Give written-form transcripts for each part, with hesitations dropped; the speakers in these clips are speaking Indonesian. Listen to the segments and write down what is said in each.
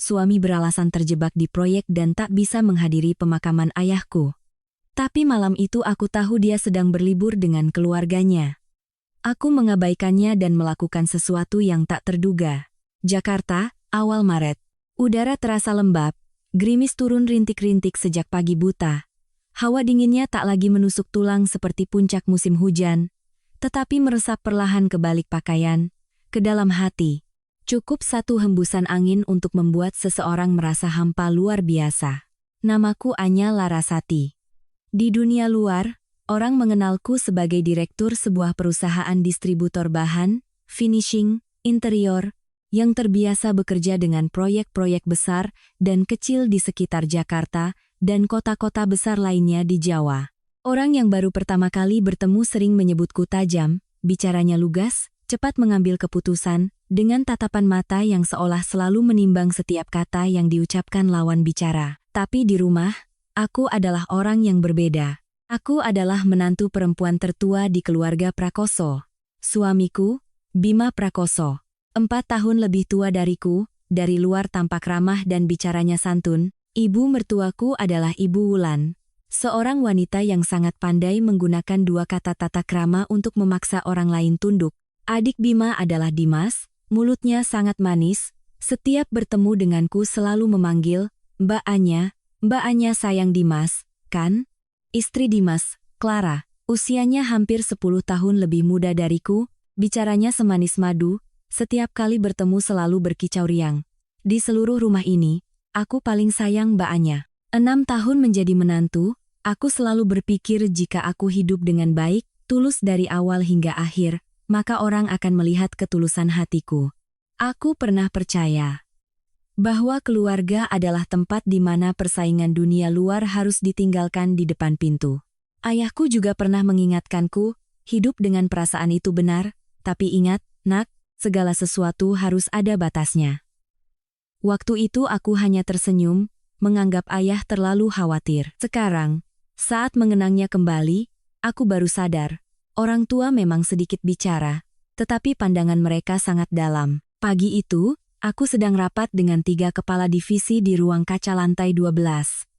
suami beralasan terjebak di proyek dan tak bisa menghadiri pemakaman ayahku. Tapi malam itu aku tahu dia sedang berlibur dengan keluarganya. Aku mengabaikannya dan melakukan sesuatu yang tak terduga. Jakarta, awal Maret. Udara terasa lembab, gerimis turun rintik-rintik sejak pagi buta. Hawa dinginnya tak lagi menusuk tulang seperti puncak musim hujan, tetapi meresap perlahan ke balik pakaian, ke dalam hati. Cukup satu hembusan angin untuk membuat seseorang merasa hampa luar biasa. Namaku Anya Larasati. Di dunia luar, orang mengenalku sebagai direktur sebuah perusahaan distributor bahan, finishing, interior, yang terbiasa bekerja dengan proyek-proyek besar dan kecil di sekitar Jakarta dan kota-kota besar lainnya di Jawa. Orang yang baru pertama kali bertemu sering menyebutku tajam, bicaranya lugas, cepat mengambil keputusan, dengan tatapan mata yang seolah selalu menimbang setiap kata yang diucapkan lawan bicara. Tapi di rumah, aku adalah orang yang berbeda. Aku adalah menantu perempuan tertua di keluarga Prakoso. Suamiku, Bima Prakoso, 4 tahun lebih tua dariku, dari luar tampak ramah dan bicaranya santun. Ibu mertuaku adalah Ibu Wulan, seorang wanita yang sangat pandai menggunakan 2 kata tata krama untuk memaksa orang lain tunduk. Adik Bima adalah Dimas, mulutnya sangat manis, setiap bertemu denganku selalu memanggil, Mbak Anya sayang Dimas, kan? Istri Dimas, Clara, usianya hampir 10 tahun lebih muda dariku, bicaranya semanis madu, setiap kali bertemu selalu berkicau riang. Di seluruh rumah ini, aku paling sayang Mbak Anya. 6 tahun menjadi menantu, aku selalu berpikir jika aku hidup dengan baik, tulus dari awal hingga akhir, maka orang akan melihat ketulusan hatiku. Aku pernah percaya bahwa keluarga adalah tempat di mana persaingan dunia luar harus ditinggalkan di depan pintu. Ayahku juga pernah mengingatkanku, hidup dengan perasaan itu benar, tapi ingat, nak, segala sesuatu harus ada batasnya. Waktu itu aku hanya tersenyum, menganggap ayah terlalu khawatir. Sekarang, saat mengenangnya kembali, aku baru sadar, orang tua memang sedikit bicara, tetapi pandangan mereka sangat dalam. Pagi itu, aku sedang rapat dengan 3 kepala divisi di ruang kaca lantai 12.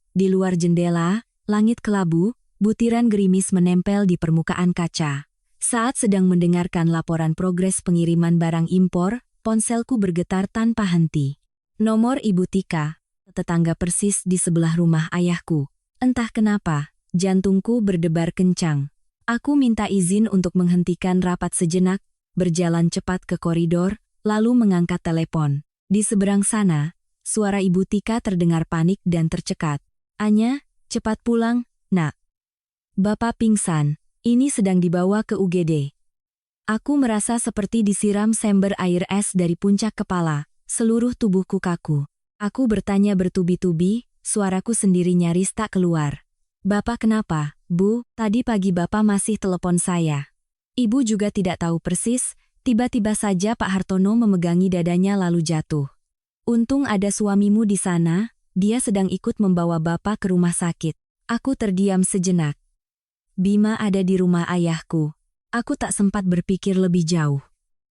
Di luar jendela, langit kelabu, butiran gerimis menempel di permukaan kaca. Saat sedang mendengarkan laporan progres pengiriman barang impor, ponselku bergetar tanpa henti. Nomor Ibu Tika, tetangga persis di sebelah rumah ayahku. Entah kenapa, jantungku berdebar kencang. Aku minta izin untuk menghentikan rapat sejenak, berjalan cepat ke koridor, lalu mengangkat telepon. Di seberang sana, suara Ibu Tika terdengar panik dan tercekat. Anya, cepat pulang, nak. Bapak pingsan, ini sedang dibawa ke UGD. Aku merasa seperti disiram sember air es dari puncak kepala, seluruh tubuhku kaku. Aku bertanya bertubi-tubi, suaraku sendiri nyaris tak keluar. Bapak kenapa, Bu? Tadi pagi Bapak masih telepon saya. Ibu juga tidak tahu persis, tiba-tiba saja Pak Hartono memegangi dadanya lalu jatuh. Untung ada suamimu di sana, dia sedang ikut membawa Bapak ke rumah sakit. Aku terdiam sejenak. Bima ada di rumah ayahku. Aku tak sempat berpikir lebih jauh.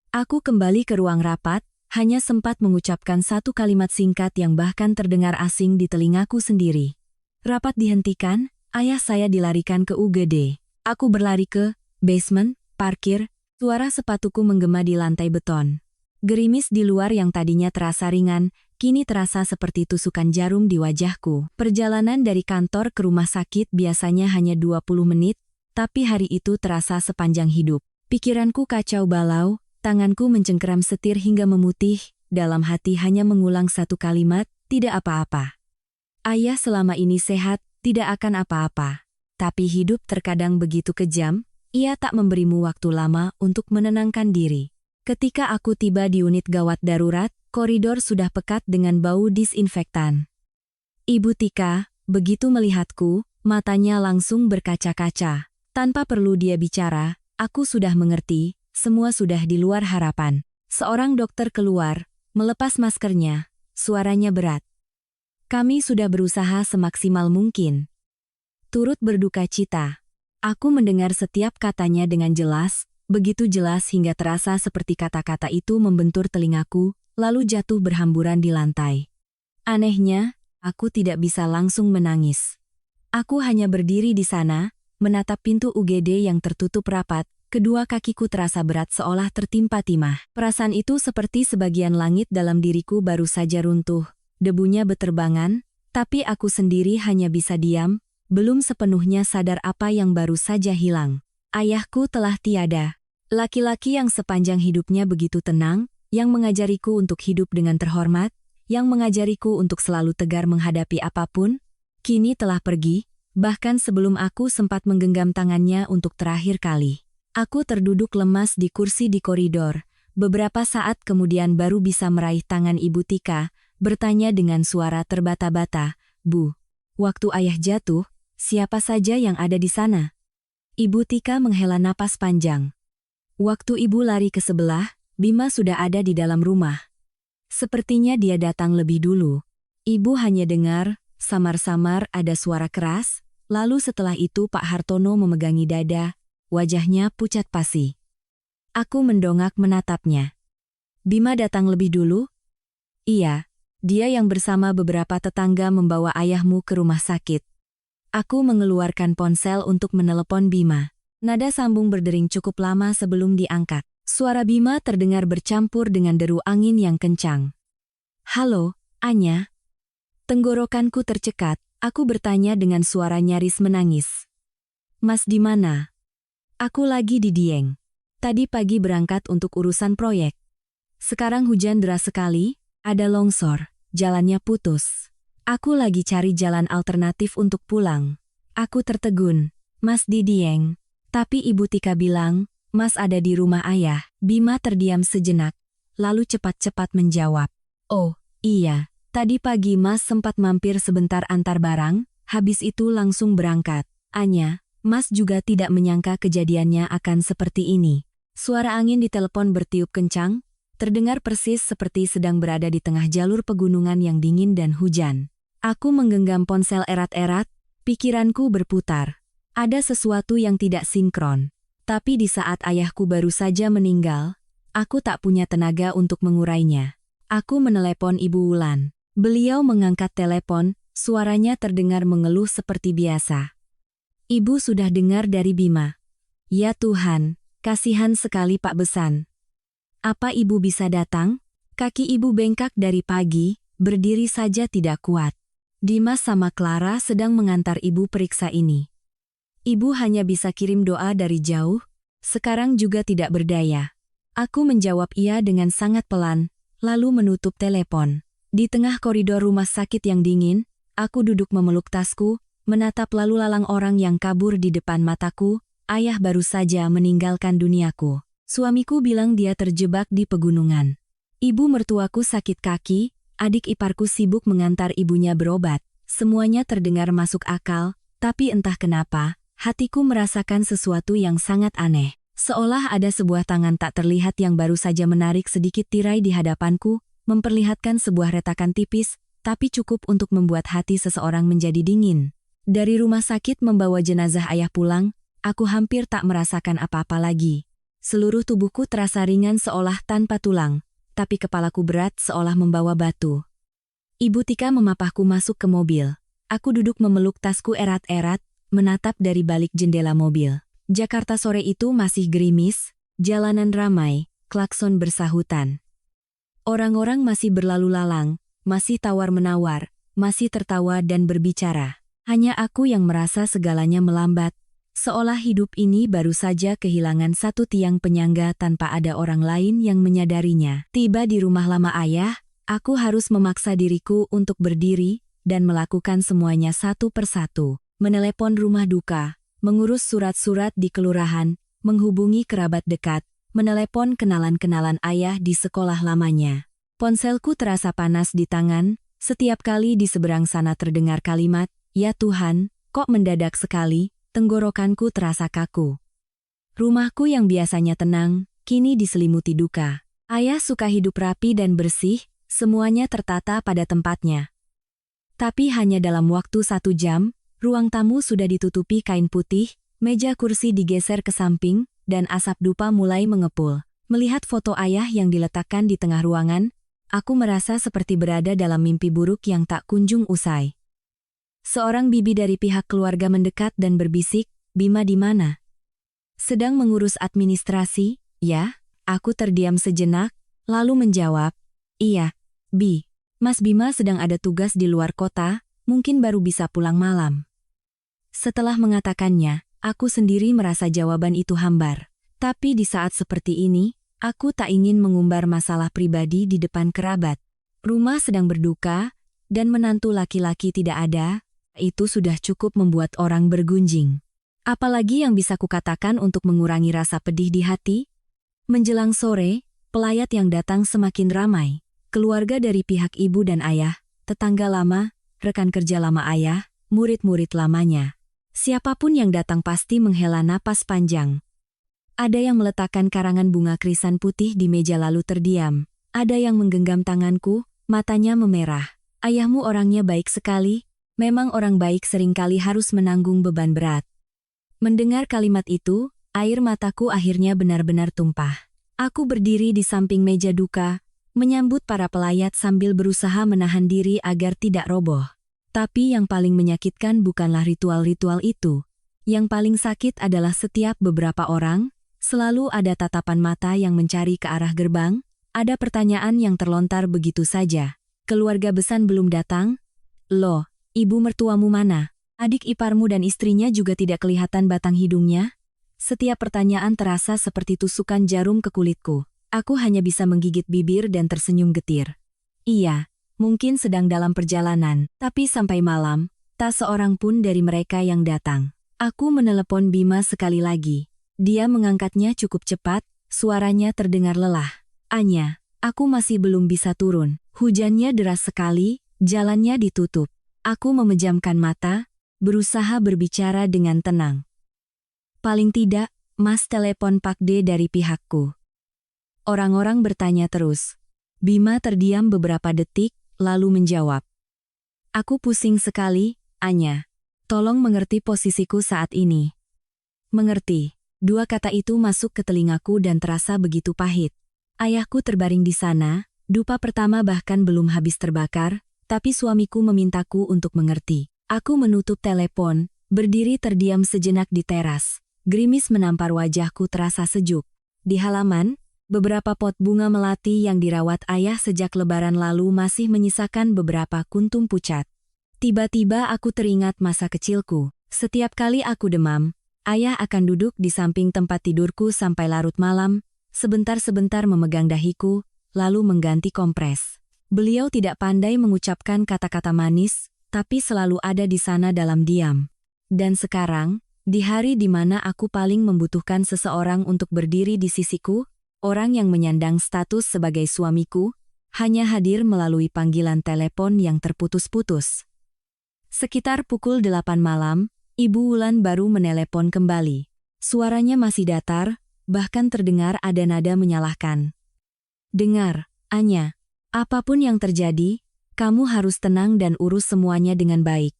Aku kembali ke ruang rapat, hanya sempat mengucapkan satu kalimat singkat yang bahkan terdengar asing di telingaku sendiri. Rapat dihentikan, ayah saya dilarikan ke UGD. Aku berlari ke basement, parkir, suara sepatuku menggema di lantai beton. Gerimis di luar yang tadinya terasa ringan, kini terasa seperti tusukan jarum di wajahku. Perjalanan dari kantor ke rumah sakit biasanya hanya 20 menit, tapi hari itu terasa sepanjang hidup. Pikiranku kacau balau, tanganku mencengkeram setir hingga memutih, dalam hati hanya mengulang satu kalimat, tidak apa-apa. Ayah selama ini sehat, tidak akan apa-apa. Tapi hidup terkadang begitu kejam, ia tak memberimu waktu lama untuk menenangkan diri. Ketika aku tiba di unit gawat darurat, koridor sudah pekat dengan bau disinfektan. Ibu Tika, begitu melihatku, matanya langsung berkaca-kaca. Tanpa perlu dia bicara, aku sudah mengerti, semua sudah di luar harapan. Seorang dokter keluar, melepas maskernya, suaranya berat. Kami sudah berusaha semaksimal mungkin. Turut berduka cita. Aku mendengar setiap katanya dengan jelas, begitu jelas hingga terasa seperti kata-kata itu membentur telingaku, lalu jatuh berhamburan di lantai. Anehnya, aku tidak bisa langsung menangis. Aku hanya berdiri di sana, menatap pintu UGD yang tertutup rapat, kedua kakiku terasa berat seolah tertimpa timah. Perasaan itu seperti sebagian langit dalam diriku baru saja runtuh. Debunya beterbangan, tapi aku sendiri hanya bisa diam, belum sepenuhnya sadar apa yang baru saja hilang. Ayahku telah tiada. Laki-laki yang sepanjang hidupnya begitu tenang, yang mengajariku untuk hidup dengan terhormat, yang mengajariku untuk selalu tegar menghadapi apapun, kini telah pergi, bahkan sebelum aku sempat menggenggam tangannya untuk terakhir kali. Aku terduduk lemas di kursi di koridor, beberapa saat kemudian baru bisa meraih tangan Ibu Tika, bertanya dengan suara terbata-bata, "Bu, waktu ayah jatuh, siapa saja yang ada di sana?" Ibu Tika menghela napas panjang. Waktu ibu lari ke sebelah, Bima sudah ada di dalam rumah. Sepertinya dia datang lebih dulu. Ibu hanya dengar, samar-samar ada suara keras, lalu setelah itu Pak Hartono memegangi dada, wajahnya pucat pasi. Aku mendongak menatapnya. Bima datang lebih dulu? Iya, dia yang bersama beberapa tetangga membawa ayahmu ke rumah sakit. Aku mengeluarkan ponsel untuk menelepon Bima. Nada sambung berdering cukup lama sebelum diangkat. Suara Bima terdengar bercampur dengan deru angin yang kencang. "Halo, Anya?" Tenggorokanku tercekat, aku bertanya dengan suara nyaris menangis. "Mas di mana?" "Aku lagi di Dieng. Tadi pagi berangkat untuk urusan proyek. Sekarang hujan deras sekali, ada longsor, jalannya putus. Aku lagi cari jalan alternatif untuk pulang." Aku tertegun. "Mas di Dieng. Tapi Ibu Tika bilang, Mas ada di rumah ayah." Bima terdiam sejenak, lalu cepat-cepat menjawab. "Oh, iya, tadi pagi Mas sempat mampir sebentar antar barang, habis itu langsung berangkat. Anya, Mas juga tidak menyangka kejadiannya akan seperti ini." Suara angin di telepon bertiup kencang, terdengar persis seperti sedang berada di tengah jalur pegunungan yang dingin dan hujan. Aku menggenggam ponsel erat-erat, pikiranku berputar. Ada sesuatu yang tidak sinkron. Tapi di saat ayahku baru saja meninggal, aku tak punya tenaga untuk mengurainya. Aku menelepon Ibu Wulan. Beliau mengangkat telepon, suaranya terdengar mengeluh seperti biasa. "Ibu sudah dengar dari Bima." "Ya Tuhan, kasihan sekali Pak Besan. Apa Ibu bisa datang?" Kaki Ibu bengkak dari pagi, berdiri saja tidak kuat. Dimas sama Clara sedang mengantar Ibu periksa ini. Ibu hanya bisa kirim doa dari jauh, sekarang juga tidak berdaya. Aku menjawab iya dengan sangat pelan, lalu menutup telepon. Di tengah koridor rumah sakit yang dingin, aku duduk memeluk tasku, menatap lalu lalang orang yang kabur di depan mataku. Ayah baru saja meninggalkan duniaku. Suamiku bilang dia terjebak di pegunungan. Ibu mertuaku sakit kaki, adik iparku sibuk mengantar ibunya berobat. Semuanya terdengar masuk akal, tapi entah kenapa, hatiku merasakan sesuatu yang sangat aneh. Seolah ada sebuah tangan tak terlihat yang baru saja menarik sedikit tirai di hadapanku, memperlihatkan sebuah retakan tipis, tapi cukup untuk membuat hati seseorang menjadi dingin. Dari rumah sakit membawa jenazah ayah pulang, aku hampir tak merasakan apa-apa lagi. Seluruh tubuhku terasa ringan seolah tanpa tulang, tapi kepalaku berat seolah membawa batu. Ibu Tika memapahku masuk ke mobil. Aku duduk memeluk tasku erat-erat, menatap dari balik jendela mobil. Jakarta sore itu masih gerimis, jalanan ramai, klakson bersahutan. Orang-orang masih berlalu lalang, masih tawar-menawar, masih tertawa dan berbicara. Hanya aku yang merasa segalanya melambat, seolah hidup ini baru saja kehilangan satu tiang penyangga tanpa ada orang lain yang menyadarinya. Tiba di rumah lama ayah, aku harus memaksa diriku untuk berdiri dan melakukan semuanya satu persatu. Menelepon rumah duka, mengurus surat-surat di kelurahan, menghubungi kerabat dekat, menelepon kenalan-kenalan ayah di sekolah lamanya. Ponselku terasa panas di tangan, setiap kali di seberang sana terdengar kalimat, "Ya Tuhan, kok mendadak sekali," tenggorokanku terasa kaku. Rumahku yang biasanya tenang, kini diselimuti duka. Ayah suka hidup rapi dan bersih, semuanya tertata pada tempatnya. Tapi hanya dalam waktu 1 jam, ruang tamu sudah ditutupi kain putih, meja kursi digeser ke samping, dan asap dupa mulai mengepul. Melihat foto ayah yang diletakkan di tengah ruangan, Aku merasa seperti berada dalam mimpi buruk yang tak kunjung usai. Seorang bibi dari pihak keluarga mendekat dan berbisik, "Bima di mana?" "Sedang mengurus administrasi, ya?" Aku terdiam sejenak, lalu menjawab, "Iya, Bi. Mas Bima sedang ada tugas di luar kota, mungkin baru bisa pulang malam." Setelah mengatakannya, aku sendiri merasa jawaban itu hambar. Tapi di saat seperti ini, aku tak ingin mengumbar masalah pribadi di depan kerabat. Rumah sedang berduka, dan menantu laki-laki tidak ada, itu sudah cukup membuat orang bergunjing. Apalagi yang bisa kukatakan untuk mengurangi rasa pedih di hati? Menjelang sore, pelayat yang datang semakin ramai. Keluarga dari pihak ibu dan ayah, tetangga lama, rekan kerja lama ayah, murid-murid lamanya. Siapapun yang datang pasti menghela napas panjang. Ada yang meletakkan karangan bunga krisan putih di meja lalu terdiam. Ada yang menggenggam tanganku, matanya memerah. "Ayahmu orangnya baik sekali, memang orang baik seringkali harus menanggung beban berat." Mendengar kalimat itu, air mataku akhirnya benar-benar tumpah. Aku berdiri di samping meja duka, menyambut para pelayat sambil berusaha menahan diri agar tidak roboh. Tapi yang paling menyakitkan bukanlah ritual-ritual itu. Yang paling sakit adalah setiap beberapa orang, selalu ada tatapan mata yang mencari ke arah gerbang, ada pertanyaan yang terlontar begitu saja. "Keluarga besan belum datang? Loh, ibu mertuamu mana? Adik iparmu dan istrinya juga tidak kelihatan batang hidungnya?" Setiap pertanyaan terasa seperti tusukan jarum ke kulitku. Aku hanya bisa menggigit bibir dan tersenyum getir. Iya, mungkin sedang dalam perjalanan, tapi sampai malam, tak seorang pun dari mereka yang datang. Aku menelepon Bima sekali lagi. Dia mengangkatnya cukup cepat, suaranya terdengar lelah. "Anya, aku masih belum bisa turun. Hujannya deras sekali, jalannya ditutup." Aku memejamkan mata, berusaha berbicara dengan tenang. "Paling tidak, Mas telepon Pak D dari pihakku." Orang-orang bertanya terus. Bima terdiam beberapa detik, lalu menjawab. "Aku pusing sekali, Anya. Tolong mengerti posisiku saat ini." Mengerti. Dua kata itu masuk ke telingaku dan terasa begitu pahit. Ayahku terbaring di sana, dupa pertama bahkan belum habis terbakar, tapi suamiku memintaku untuk mengerti. Aku menutup telepon, berdiri terdiam sejenak di teras. Gerimis menampar wajahku terasa sejuk. Di halaman, beberapa pot bunga melati yang dirawat ayah sejak lebaran lalu masih menyisakan beberapa kuntum pucat. Tiba-tiba aku teringat masa kecilku. Setiap kali aku demam, ayah akan duduk di samping tempat tidurku sampai larut malam, sebentar-sebentar memegang dahiku, lalu mengganti kompres. Beliau tidak pandai mengucapkan kata-kata manis, tapi selalu ada di sana dalam diam. Dan sekarang, di hari di mana aku paling membutuhkan seseorang untuk berdiri di sisiku, orang yang menyandang status sebagai suamiku, hanya hadir melalui panggilan telepon yang terputus-putus. Sekitar pukul 8 malam, Ibu Wulan baru menelepon kembali. Suaranya masih datar, bahkan terdengar ada nada menyalahkan. "Dengar, Anya, apapun yang terjadi, kamu harus tenang dan urus semuanya dengan baik.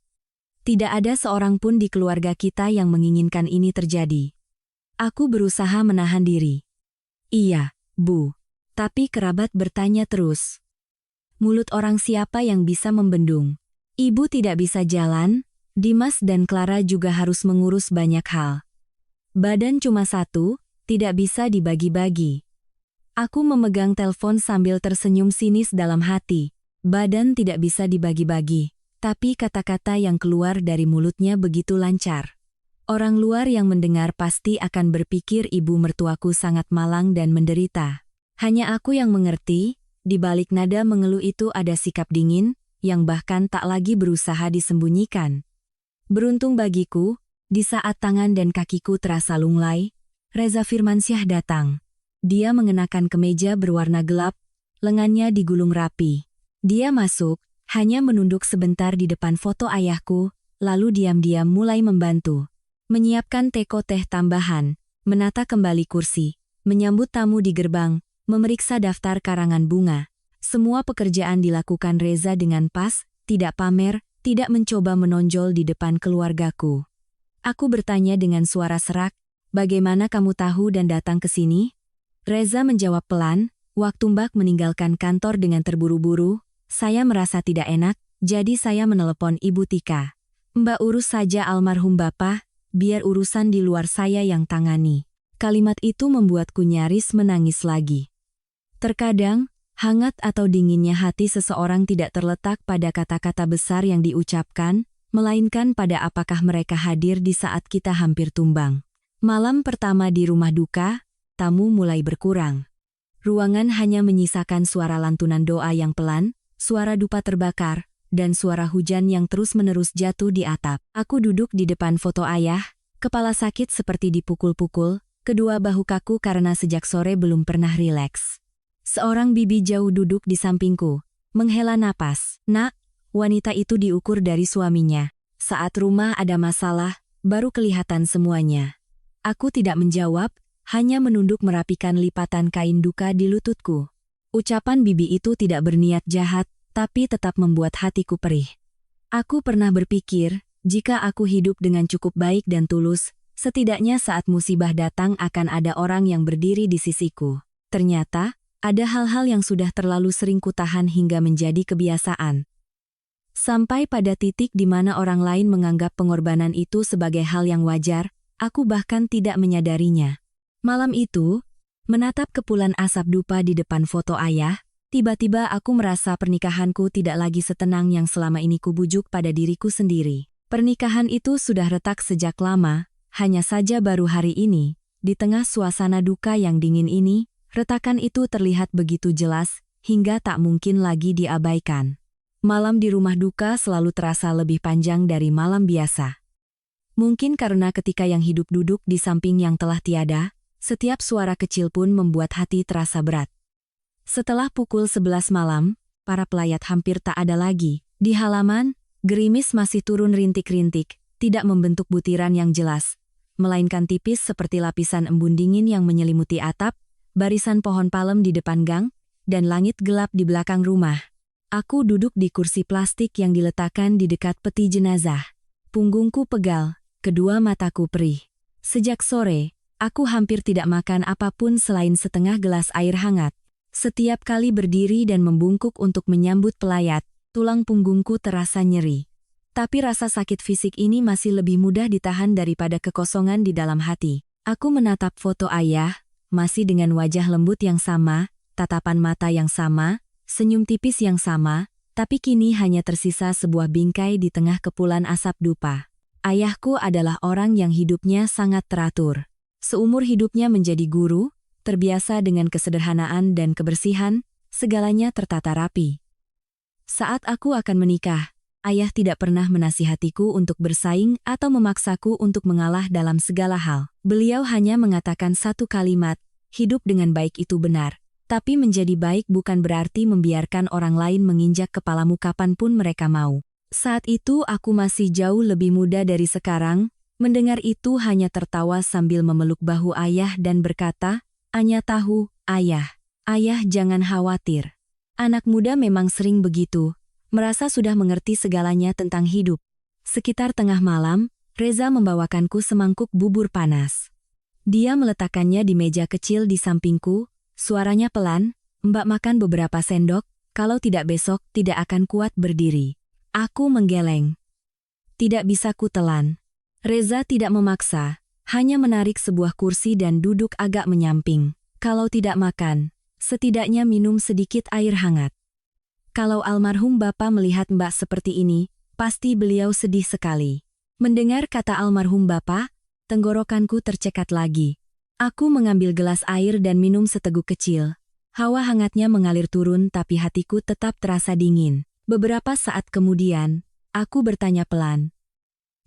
Tidak ada seorang pun di keluarga kita yang menginginkan ini terjadi." Aku berusaha menahan diri. "Iya, Bu." Tapi kerabat bertanya terus. Mulut orang siapa yang bisa membendung? Ibu tidak bisa jalan, Dimas dan Clara juga harus mengurus banyak hal. Badan cuma satu, tidak bisa dibagi-bagi. Aku memegang telepon sambil tersenyum sinis dalam hati. Badan tidak bisa dibagi-bagi. Tapi kata-kata yang keluar dari mulutnya begitu lancar. Orang luar yang mendengar pasti akan berpikir ibu mertuaku sangat malang dan menderita. Hanya aku yang mengerti, di balik nada mengeluh itu ada sikap dingin, yang bahkan tak lagi berusaha disembunyikan. Beruntung bagiku, di saat tangan dan kakiku terasa lunglai, Reza Firmansyah datang. Dia mengenakan kemeja berwarna gelap, lengannya digulung rapi. Dia masuk, hanya menunduk sebentar di depan foto ayahku, lalu diam-diam mulai membantu. Menyiapkan teko teh tambahan, menata kembali kursi, menyambut tamu di gerbang, memeriksa daftar karangan bunga. Semua pekerjaan dilakukan Reza dengan pas, tidak pamer, tidak mencoba menonjol di depan keluargaku. Aku bertanya dengan suara serak, "Bagaimana kamu tahu dan datang ke sini?" Reza menjawab pelan, Waktu Mbak meninggalkan kantor dengan terburu-buru, saya merasa tidak enak, jadi saya menelepon Ibu Tika. Mbak urus saja almarhum Bapak, biar urusan di luar saya yang tangani. Kalimat itu membuatku nyaris menangis lagi. Terkadang, hangat atau dinginnya hati seseorang tidak terletak pada kata-kata besar yang diucapkan, melainkan pada apakah mereka hadir di saat kita hampir tumbang. Malam pertama di rumah duka, tamu mulai berkurang. Ruangan hanya menyisakan suara lantunan doa yang pelan, suara dupa terbakar, dan suara hujan yang terus-menerus jatuh di atap. Aku duduk di depan foto ayah, kepala sakit seperti dipukul-pukul, kedua bahu kaku karena sejak sore belum pernah rileks. Seorang bibi jauh duduk di sampingku, menghela napas. Nak, wanita itu diukur dari suaminya. Saat rumah ada masalah, baru kelihatan semuanya. Aku tidak menjawab, hanya menunduk merapikan lipatan kain duka di lututku. Ucapan bibi itu tidak berniat jahat, tapi tetap membuat hatiku perih. Aku pernah berpikir, jika aku hidup dengan cukup baik dan tulus, setidaknya saat musibah datang akan ada orang yang berdiri di sisiku. Ternyata, ada hal-hal yang sudah terlalu sering kutahan hingga menjadi kebiasaan. Sampai pada titik di mana orang lain menganggap pengorbanan itu sebagai hal yang wajar, aku bahkan tidak menyadarinya. Malam itu, menatap kepulan asap dupa di depan foto ayah, tiba-tiba aku merasa pernikahanku tidak lagi setenang yang selama ini kubujuk pada diriku sendiri. Pernikahan itu sudah retak sejak lama, hanya saja baru hari ini, di tengah suasana duka yang dingin ini, retakan itu terlihat begitu jelas, hingga tak mungkin lagi diabaikan. Malam di rumah duka selalu terasa lebih panjang dari malam biasa. Mungkin karena ketika yang hidup duduk di samping yang telah tiada, setiap suara kecil pun membuat hati terasa berat. Setelah pukul 11 malam, para pelayat hampir tak ada lagi. Di halaman, gerimis masih turun rintik-rintik, tidak membentuk butiran yang jelas, melainkan tipis seperti lapisan embun dingin yang menyelimuti atap, barisan pohon palem di depan gang, dan langit gelap di belakang rumah. Aku duduk di kursi plastik yang diletakkan di dekat peti jenazah. Punggungku pegal, kedua mataku perih. Sejak sore, aku hampir tidak makan apapun selain setengah gelas air hangat. Setiap kali berdiri dan membungkuk untuk menyambut pelayat, tulang punggungku terasa nyeri. Tapi rasa sakit fisik ini masih lebih mudah ditahan daripada kekosongan di dalam hati. Aku menatap foto ayah, masih dengan wajah lembut yang sama, tatapan mata yang sama, senyum tipis yang sama, tapi kini hanya tersisa sebuah bingkai di tengah kepulan asap dupa. Ayahku adalah orang yang hidupnya sangat teratur. Seumur hidupnya menjadi guru, terbiasa dengan kesederhanaan dan kebersihan, segalanya tertata rapi. Saat aku akan menikah, ayah tidak pernah menasihatiku untuk bersaing atau memaksaku untuk mengalah dalam segala hal. Beliau hanya mengatakan satu kalimat, hidup dengan baik itu benar. Tapi menjadi baik bukan berarti membiarkan orang lain menginjak kepalamu kapanpun mereka mau. Saat itu aku masih jauh lebih muda dari sekarang. Mendengar itu hanya tertawa sambil memeluk bahu ayah dan berkata, "Anya tahu, ayah. Ayah jangan khawatir." Anak muda memang sering begitu, merasa sudah mengerti segalanya tentang hidup. Sekitar tengah malam, Reza membawakanku semangkuk bubur panas. Dia meletakkannya di meja kecil di sampingku, suaranya pelan, "Mbak makan beberapa sendok, kalau tidak besok tidak akan kuat berdiri." Aku menggeleng. Tidak bisa kutelan. Reza tidak memaksa, hanya menarik sebuah kursi dan duduk agak menyamping. Kalau tidak makan, setidaknya minum sedikit air hangat. Kalau almarhum Bapak melihat Mbak seperti ini, pasti beliau sedih sekali. Mendengar kata almarhum Bapak, tenggorokanku tercekat lagi. Aku mengambil gelas air dan minum seteguk kecil. Hawa hangatnya mengalir turun tapi hatiku tetap terasa dingin. Beberapa saat kemudian, aku bertanya pelan.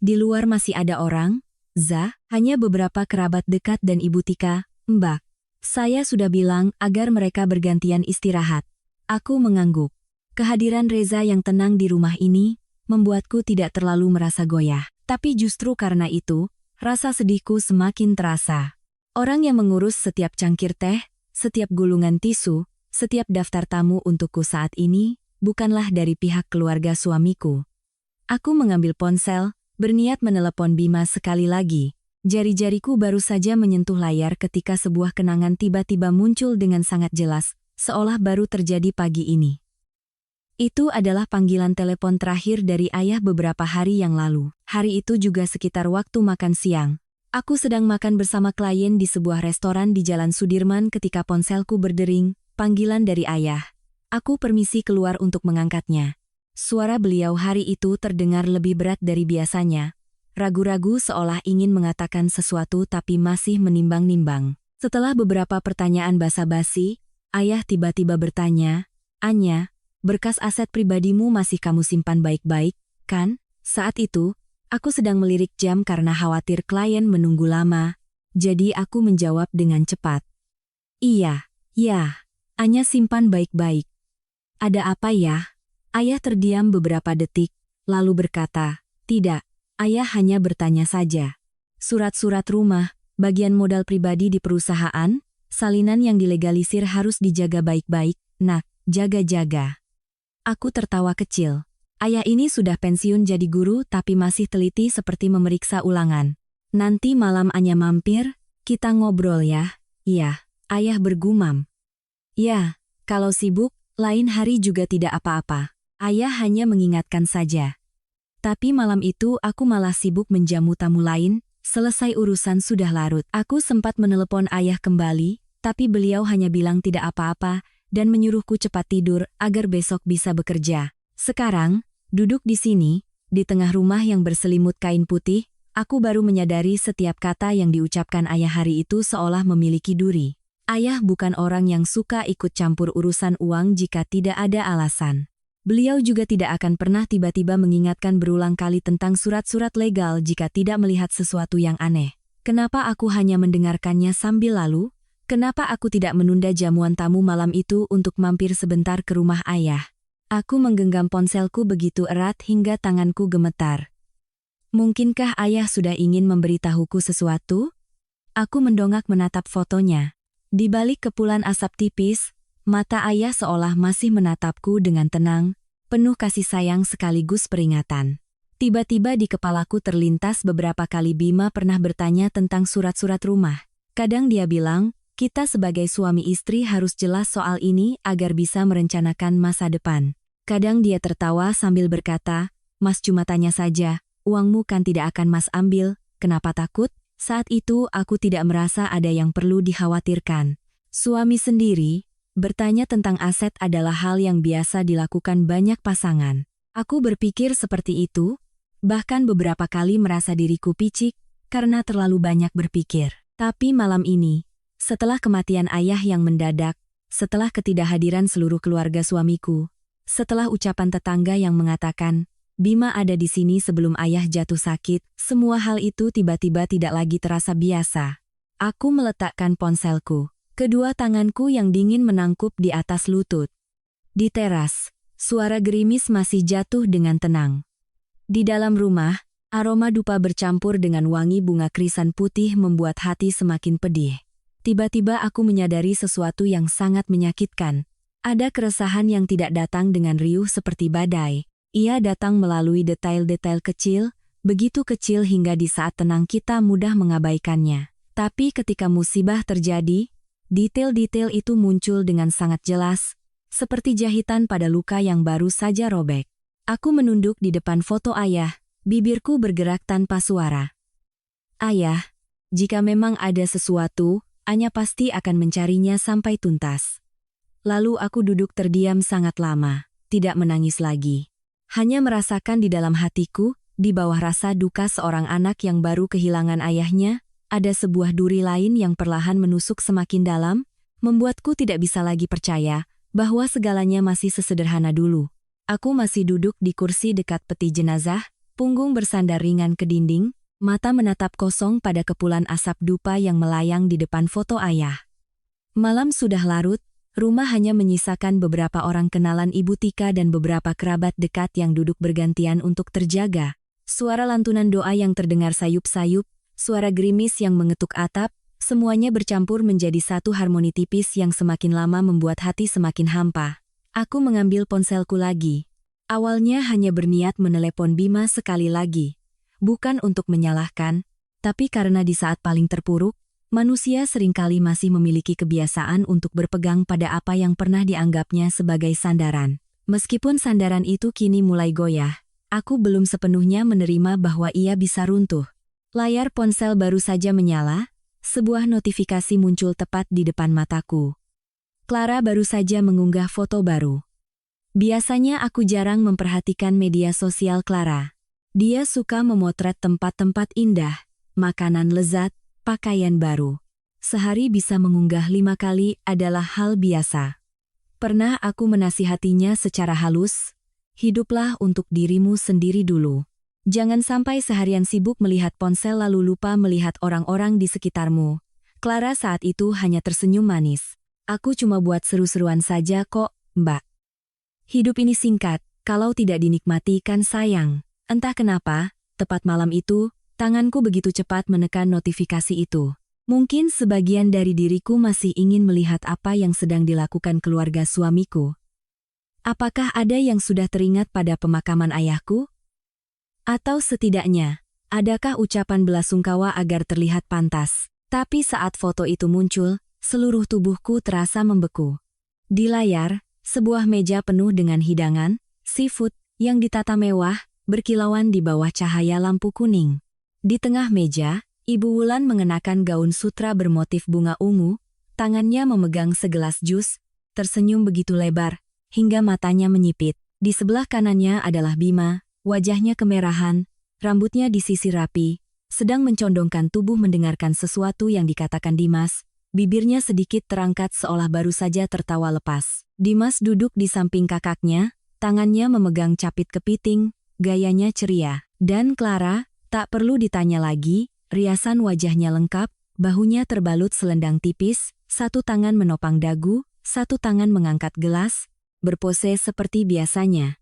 "Di luar masih ada orang, Zah?" "Hanya beberapa kerabat dekat dan Ibu Tika, Mbak. Saya sudah bilang agar mereka bergantian istirahat." Aku mengangguk. Kehadiran Reza yang tenang di rumah ini, membuatku tidak terlalu merasa goyah. Tapi justru karena itu, rasa sedihku semakin terasa. Orang yang mengurus setiap cangkir teh, setiap gulungan tisu, setiap daftar tamu untukku saat ini, bukanlah dari pihak keluarga suamiku. Aku mengambil ponsel, berniat menelepon Bima sekali lagi. Jari-jariku baru saja menyentuh layar ketika sebuah kenangan tiba-tiba muncul dengan sangat jelas. seolah baru terjadi pagi ini. Itu adalah panggilan telepon terakhir dari ayah beberapa hari yang lalu. Hari itu juga sekitar waktu makan siang. Aku sedang makan bersama klien di sebuah restoran di Jalan Sudirman ketika ponselku berdering, panggilan dari ayah. Aku permisi keluar untuk mengangkatnya. Suara beliau hari itu terdengar lebih berat dari biasanya. Ragu-ragu seolah ingin mengatakan sesuatu tapi masih menimbang-nimbang. Setelah beberapa pertanyaan basa-basi, ayah tiba-tiba bertanya, "Anya, berkas aset pribadimu masih kamu simpan baik-baik, kan?" Saat itu, aku sedang melirik jam karena khawatir klien menunggu lama, jadi aku menjawab dengan cepat. "Iya, ya, Anya simpan baik-baik." "Ada apa ya?" Ayah terdiam beberapa detik, lalu berkata, "Tidak. Ayah hanya bertanya saja. Surat-surat rumah, bagian modal pribadi di perusahaan, salinan yang dilegalisir harus dijaga baik-baik, nak, jaga-jaga." Aku tertawa kecil. Ayah ini sudah pensiun jadi guru tapi masih teliti seperti memeriksa ulangan. "Nanti malam Anya mampir, kita ngobrol ya." "Iya," ayah bergumam. "Ya, kalau sibuk, lain hari juga tidak apa-apa." Ayah hanya mengingatkan saja. Tapi malam itu aku malah sibuk menjamu tamu lain, selesai urusan sudah larut. Aku sempat menelepon ayah kembali, tapi beliau hanya bilang tidak apa-apa, dan menyuruhku cepat tidur agar besok bisa bekerja. Sekarang, duduk di sini, di tengah rumah yang berselimut kain putih, aku baru menyadari setiap kata yang diucapkan ayah hari itu seolah memiliki duri. Ayah bukan orang yang suka ikut campur urusan uang jika tidak ada alasan. Beliau juga tidak akan pernah tiba-tiba mengingatkan berulang kali tentang surat-surat legal jika tidak melihat sesuatu yang aneh. Kenapa aku hanya mendengarkannya sambil lalu? Kenapa aku tidak menunda jamuan tamu malam itu untuk mampir sebentar ke rumah ayah? Aku menggenggam ponselku begitu erat hingga tanganku gemetar. Mungkinkah ayah sudah ingin memberitahuku sesuatu? Aku mendongak menatap fotonya. Di balik kepulan asap tipis, mata ayah seolah masih menatapku dengan tenang, penuh kasih sayang sekaligus peringatan. Tiba-tiba di kepalaku terlintas beberapa kali Bima pernah bertanya tentang surat-surat rumah. Kadang dia bilang, kita sebagai suami istri harus jelas soal ini agar bisa merencanakan masa depan. Kadang dia tertawa sambil berkata, "Mas cuma tanya saja, uangmu kan tidak akan Mas ambil, kenapa takut?" Saat itu aku tidak merasa ada yang perlu dikhawatirkan. Suami sendiri, bertanya tentang aset adalah hal yang biasa dilakukan banyak pasangan. Aku berpikir seperti itu, bahkan beberapa kali merasa diriku picik karena terlalu banyak berpikir. Tapi malam ini, setelah kematian ayah yang mendadak, setelah ketidakhadiran seluruh keluarga suamiku, setelah ucapan tetangga yang mengatakan, "Bima ada di sini sebelum ayah jatuh sakit," semua hal itu tiba-tiba tidak lagi terasa biasa. Aku meletakkan ponselku. Kedua tanganku yang dingin menangkup di atas lutut. Di teras, suara gerimis masih jatuh dengan tenang. Di dalam rumah, aroma dupa bercampur dengan wangi bunga krisan putih membuat hati semakin pedih. Tiba-tiba aku menyadari sesuatu yang sangat menyakitkan. Ada keresahan yang tidak datang dengan riuh seperti badai. Ia datang melalui detail-detail kecil, begitu kecil hingga di saat tenang kita mudah mengabaikannya. Tapi ketika musibah terjadi, detail-detail itu muncul dengan sangat jelas, seperti jahitan pada luka yang baru saja robek. Aku menunduk di depan foto ayah, bibirku bergerak tanpa suara. "Ayah, jika memang ada sesuatu, Anya pasti akan mencarinya sampai tuntas." Lalu aku duduk terdiam sangat lama, tidak menangis lagi. Hanya merasakan di dalam hatiku, di bawah rasa duka seorang anak yang baru kehilangan ayahnya, ada sebuah duri lain yang perlahan menusuk semakin dalam, membuatku tidak bisa lagi percaya bahwa segalanya masih sesederhana dulu. Aku masih duduk di kursi dekat peti jenazah, punggung bersandar ringan ke dinding, mata menatap kosong pada kepulan asap dupa yang melayang di depan foto ayah. Malam sudah larut, rumah hanya menyisakan beberapa orang kenalan Ibu Tika dan beberapa kerabat dekat yang duduk bergantian untuk terjaga. Suara lantunan doa yang terdengar sayup-sayup, suara gerimis yang mengetuk atap, semuanya bercampur menjadi satu harmoni tipis yang semakin lama membuat hati semakin hampa. Aku mengambil ponselku lagi. Awalnya hanya berniat menelepon Bima sekali lagi. Bukan untuk menyalahkan, tapi karena di saat paling terpuruk, Manusia seringkali masih memiliki kebiasaan untuk berpegang pada apa yang pernah dianggapnya sebagai sandaran. Meskipun sandaran itu kini mulai goyah, aku belum sepenuhnya menerima bahwa ia bisa runtuh. Layar ponsel baru saja menyala, sebuah notifikasi muncul tepat di depan mataku. Clara baru saja mengunggah foto baru. Biasanya aku jarang memperhatikan media sosial Clara. Dia suka memotret tempat-tempat indah, makanan lezat, pakaian baru. Sehari bisa mengunggah 5 kali adalah hal biasa. Pernah aku menasihatinya secara halus, hiduplah untuk dirimu sendiri dulu. Jangan sampai seharian sibuk melihat ponsel lalu lupa melihat orang-orang di sekitarmu. Clara saat itu hanya tersenyum manis. Aku cuma buat seru-seruan saja kok, Mbak. Hidup ini singkat, kalau tidak dinikmati kan sayang. Entah kenapa, tepat malam itu, tanganku begitu cepat menekan notifikasi itu. Mungkin sebagian dari diriku masih ingin melihat apa yang sedang dilakukan keluarga suamiku. Apakah ada yang sudah teringat pada pemakaman ayahku? Atau setidaknya, adakah ucapan belasungkawa agar terlihat pantas? Tapi saat foto itu muncul, seluruh tubuhku terasa membeku. Di layar, sebuah meja penuh dengan hidangan, seafood, yang ditata mewah, berkilauan di bawah cahaya lampu kuning. Di tengah meja, Ibu Wulan mengenakan gaun sutra bermotif bunga ungu, tangannya memegang segelas jus, tersenyum begitu lebar, hingga matanya menyipit. Di sebelah kanannya adalah Bima, wajahnya kemerahan, rambutnya disisir rapi, sedang mencondongkan tubuh mendengarkan sesuatu yang dikatakan Dimas, bibirnya sedikit terangkat seolah baru saja tertawa lepas. Dimas duduk di samping kakaknya, tangannya memegang capit kepiting, gayanya ceria. Dan Clara, tak perlu ditanya lagi, riasan wajahnya lengkap, bahunya terbalut selendang tipis, satu tangan menopang dagu, satu tangan mengangkat gelas, berpose seperti biasanya.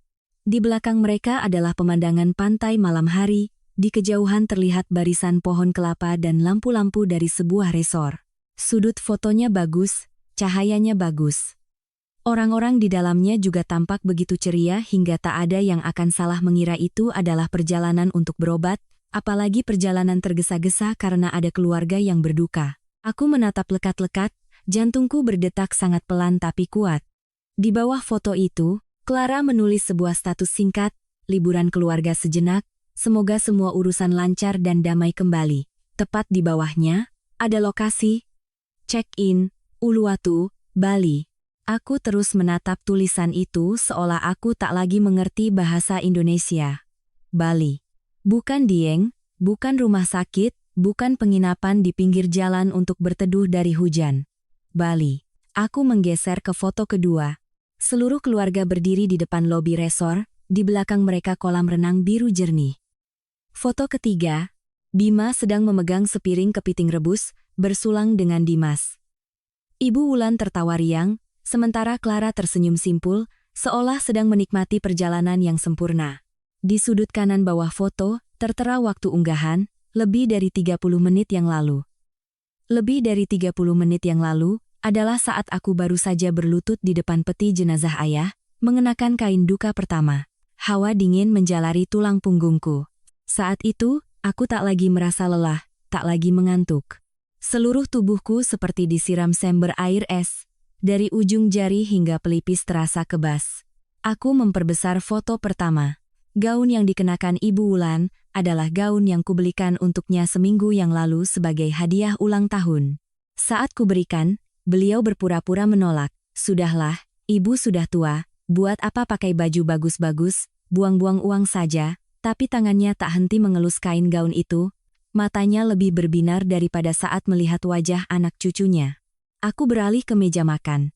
Di belakang mereka adalah pemandangan pantai malam hari, di kejauhan terlihat barisan pohon kelapa dan lampu-lampu dari sebuah resor. Sudut fotonya bagus, cahayanya bagus. Orang-orang di dalamnya juga tampak begitu ceria hingga tak ada yang akan salah mengira itu adalah perjalanan untuk berobat, apalagi perjalanan tergesa-gesa karena ada keluarga yang berduka. Aku menatap lekat-lekat, jantungku berdetak sangat pelan tapi kuat. Di bawah foto itu, Clara menulis sebuah status singkat, liburan keluarga sejenak, semoga semua urusan lancar dan damai kembali. Tepat di bawahnya, ada lokasi, check-in, Uluwatu, Bali. Aku terus menatap tulisan itu seolah aku tak lagi mengerti bahasa Indonesia. Bali. Bukan Dieng, bukan rumah sakit, bukan penginapan di pinggir jalan untuk berteduh dari hujan. Bali. Aku menggeser ke foto kedua. Seluruh keluarga berdiri di depan lobi resor, di belakang mereka kolam renang biru jernih. Foto ketiga, Bima sedang memegang sepiring kepiting rebus, bersulang dengan Dimas. Ibu Wulan tertawa riang, sementara Clara tersenyum simpul, seolah sedang menikmati perjalanan yang sempurna. Di sudut kanan bawah foto, tertera waktu unggahan, lebih dari 30 menit yang lalu. Lebih dari 30 menit yang lalu, adalah saat aku baru saja berlutut di depan peti jenazah ayah, mengenakan kain duka pertama. Hawa dingin menjalari tulang punggungku. Saat itu, aku tak lagi merasa lelah, tak lagi mengantuk. Seluruh tubuhku seperti disiram sember air es, dari ujung jari hingga pelipis terasa kebas. Aku memperbesar foto pertama. Gaun yang dikenakan Ibu Wulan adalah gaun yang kubelikan untuknya seminggu yang lalu sebagai hadiah ulang tahun. Saat kuberikan, beliau berpura-pura menolak. Sudahlah, ibu sudah tua, buat apa pakai baju bagus-bagus, buang-buang uang saja, tapi tangannya tak henti mengelus kain gaun itu. Matanya lebih berbinar daripada saat melihat wajah anak cucunya. Aku beralih ke meja makan.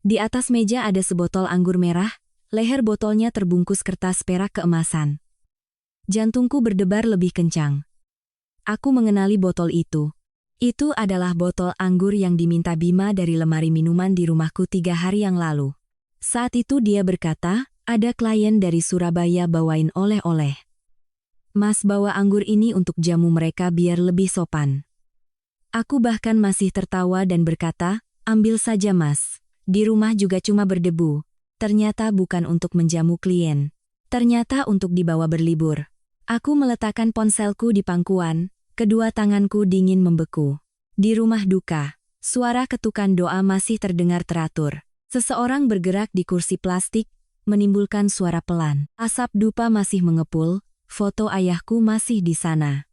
Di atas meja ada sebotol anggur merah, leher botolnya terbungkus kertas perak keemasan. Jantungku berdebar lebih kencang. Aku mengenali botol itu. Itu adalah botol anggur yang diminta Bima dari lemari minuman di rumahku 3 hari yang lalu. Saat itu dia berkata, ada klien dari Surabaya bawain oleh-oleh. Mas bawa anggur ini untuk jamu mereka biar lebih sopan. Aku bahkan masih tertawa dan berkata, ambil saja mas. Di rumah juga cuma berdebu. Ternyata bukan untuk menjamu klien. Ternyata untuk dibawa berlibur. Aku meletakkan ponselku di pangkuan, kedua tanganku dingin membeku. Di rumah duka, suara ketukan doa masih terdengar teratur. Seseorang bergerak di kursi plastik, menimbulkan suara pelan. Asap dupa masih mengepul, foto ayahku masih di sana.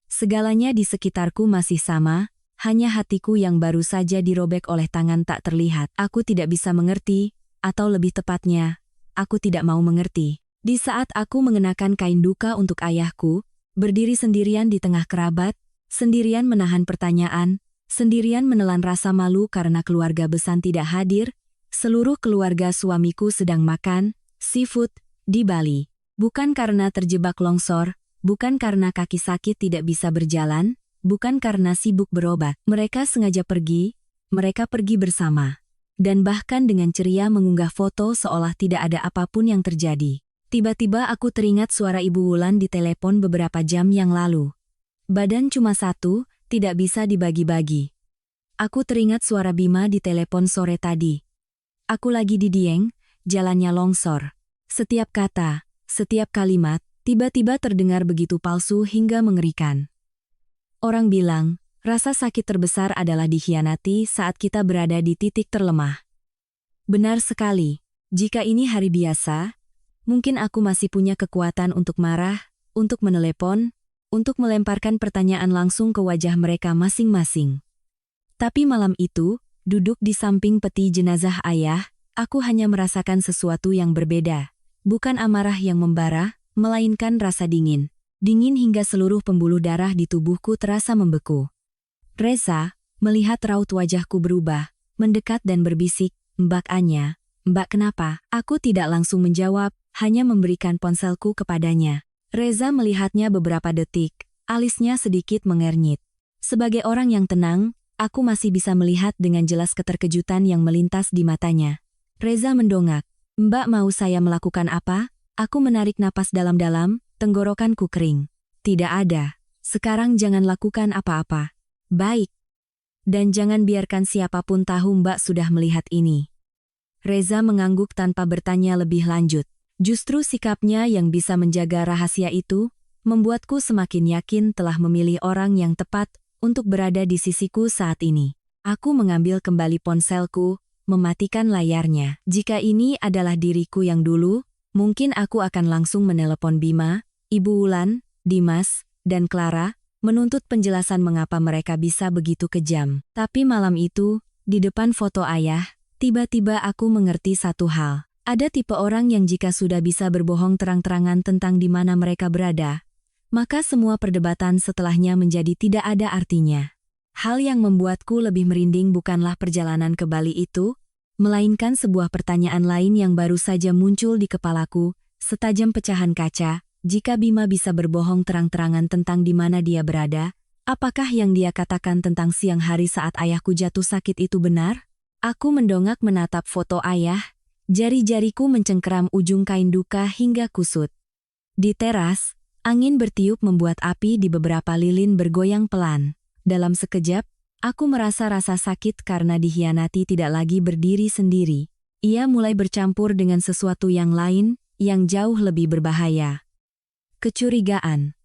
Segalanya di sekitarku masih sama, hanya hatiku yang baru saja dirobek oleh tangan tak terlihat. Aku tidak bisa mengerti, atau lebih tepatnya, aku tidak mau mengerti. Di saat aku mengenakan kain duka untuk ayahku, berdiri sendirian di tengah kerabat, sendirian menahan pertanyaan, sendirian menelan rasa malu karena keluarga besan tidak hadir, seluruh keluarga suamiku sedang makan seafood di Bali. Bukan karena terjebak longsor, bukan karena kaki sakit tidak bisa berjalan, bukan karena sibuk berobat. Mereka sengaja pergi, mereka pergi bersama. Dan bahkan dengan ceria mengunggah foto seolah tidak ada apapun yang terjadi. Tiba-tiba aku teringat suara Ibu Wulan di telepon beberapa jam yang lalu. Badan cuma satu, tidak bisa dibagi-bagi. Aku teringat suara Bima di telepon sore tadi. Aku lagi di Dieng, jalannya longsor. Setiap kata, setiap kalimat, tiba-tiba terdengar begitu palsu hingga mengerikan. Orang bilang, rasa sakit terbesar adalah dikhianati saat kita berada di titik terlemah. Benar sekali, jika ini hari biasa, mungkin aku masih punya kekuatan untuk marah, untuk menelepon, untuk melemparkan pertanyaan langsung ke wajah mereka masing-masing. Tapi malam itu, duduk di samping peti jenazah ayah, aku hanya merasakan sesuatu yang berbeda. Bukan amarah yang membara, melainkan rasa dingin. Dingin hingga seluruh pembuluh darah di tubuhku terasa membeku. Reza, melihat raut wajahku berubah, mendekat dan berbisik, "Mbak Anya, Mbak kenapa?" Aku tidak langsung menjawab, hanya memberikan ponselku kepadanya. Reza melihatnya beberapa detik, alisnya sedikit mengernyit. Sebagai orang yang tenang, aku masih bisa melihat dengan jelas keterkejutan yang melintas di matanya. Reza mendongak. "Mbak mau saya melakukan apa?" Aku menarik napas dalam-dalam, tenggorokanku kering. "Tidak ada. Sekarang jangan lakukan apa-apa." "Baik. Dan jangan biarkan siapapun tahu Mbak sudah melihat ini." Reza mengangguk tanpa bertanya lebih lanjut. Justru sikapnya yang bisa menjaga rahasia itu, membuatku semakin yakin telah memilih orang yang tepat untuk berada di sisiku saat ini. Aku mengambil kembali ponselku, mematikan layarnya. Jika ini adalah diriku yang dulu, mungkin aku akan langsung menelepon Bima, Ibu Wulan, Dimas, dan Clara, menuntut penjelasan mengapa mereka bisa begitu kejam. Tapi malam itu, di depan foto ayah, tiba-tiba aku mengerti satu hal. Ada tipe orang yang jika sudah bisa berbohong terang-terangan tentang di mana mereka berada, maka semua perdebatan setelahnya menjadi tidak ada artinya. Hal yang membuatku lebih merinding bukanlah perjalanan ke Bali itu, melainkan sebuah pertanyaan lain yang baru saja muncul di kepalaku, setajam pecahan kaca. Jika Bima bisa berbohong terang-terangan tentang di mana dia berada, apakah yang dia katakan tentang siang hari saat ayahku jatuh sakit itu benar? Aku mendongak menatap foto ayah, jari-jariku mencengkeram ujung kain duka hingga kusut. Di teras, angin bertiup membuat api di beberapa lilin bergoyang pelan. Dalam sekejap, aku merasa rasa sakit karena dikhianati tidak lagi berdiri sendiri. Ia mulai bercampur dengan sesuatu yang lain, yang jauh lebih berbahaya. Kecurigaan.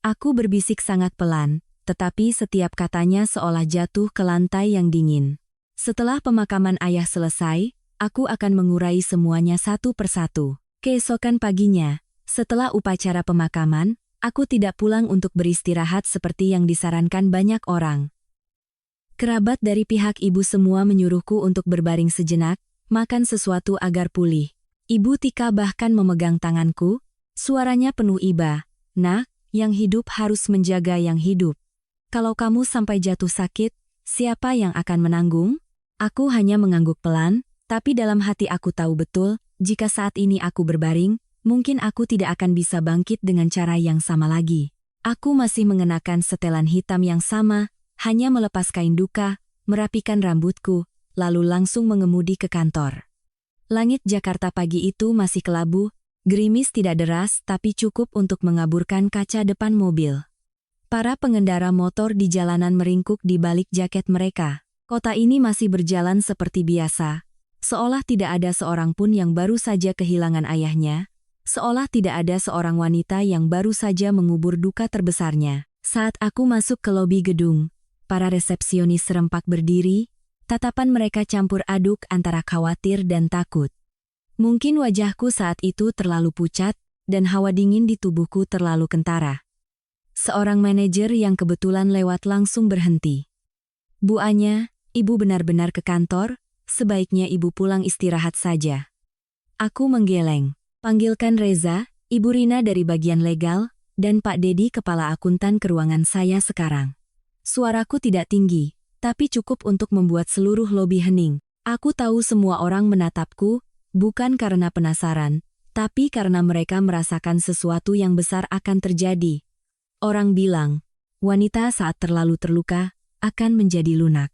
Aku berbisik sangat pelan, tetapi setiap katanya seolah jatuh ke lantai yang dingin. Setelah pemakaman ayah selesai, aku akan mengurai semuanya satu persatu. Keesokan paginya, setelah upacara pemakaman, aku tidak pulang untuk beristirahat seperti yang disarankan banyak orang. Kerabat dari pihak ibu semua menyuruhku untuk berbaring sejenak, makan sesuatu agar pulih. Ibu Tika bahkan memegang tanganku, suaranya penuh iba. "Nak, yang hidup harus menjaga yang hidup. Kalau kamu sampai jatuh sakit, siapa yang akan menanggung?" Aku hanya mengangguk pelan, tapi dalam hati aku tahu betul, jika saat ini aku berbaring, mungkin aku tidak akan bisa bangkit dengan cara yang sama lagi. Aku masih mengenakan setelan hitam yang sama, hanya melepas kain duka, merapikan rambutku, lalu langsung mengemudi ke kantor. Langit Jakarta pagi itu masih kelabu, gerimis tidak deras tapi cukup untuk mengaburkan kaca depan mobil. Para pengendara motor di jalanan meringkuk di balik jaket mereka. Kota ini masih berjalan seperti biasa, seolah tidak ada seorang pun yang baru saja kehilangan ayahnya, seolah tidak ada seorang wanita yang baru saja mengubur duka terbesarnya. Saat aku masuk ke lobi gedung, para resepsionis serempak berdiri, tatapan mereka campur aduk antara khawatir dan takut. Mungkin wajahku saat itu terlalu pucat, dan hawa dingin di tubuhku terlalu kentara. Seorang manajer yang kebetulan lewat langsung berhenti. "Bu Anya, Ibu benar-benar ke kantor, sebaiknya Ibu pulang istirahat saja." Aku menggeleng. "Panggilkan Reza, Ibu Rina dari bagian legal, dan Pak Dedi kepala akuntan ke ruangan saya sekarang." Suaraku tidak tinggi, tapi cukup untuk membuat seluruh lobi hening. Aku tahu semua orang menatapku, bukan karena penasaran, tapi karena mereka merasakan sesuatu yang besar akan terjadi. Orang bilang, wanita saat terlalu terluka akan menjadi lunak.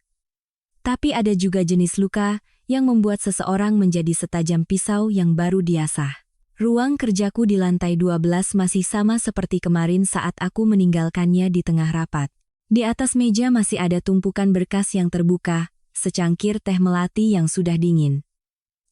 Tapi ada juga jenis luka yang membuat seseorang menjadi setajam pisau yang baru diasah. Ruang kerjaku di lantai 12 masih sama seperti kemarin saat aku meninggalkannya di tengah rapat. Di atas meja masih ada tumpukan berkas yang terbuka, secangkir teh melati yang sudah dingin.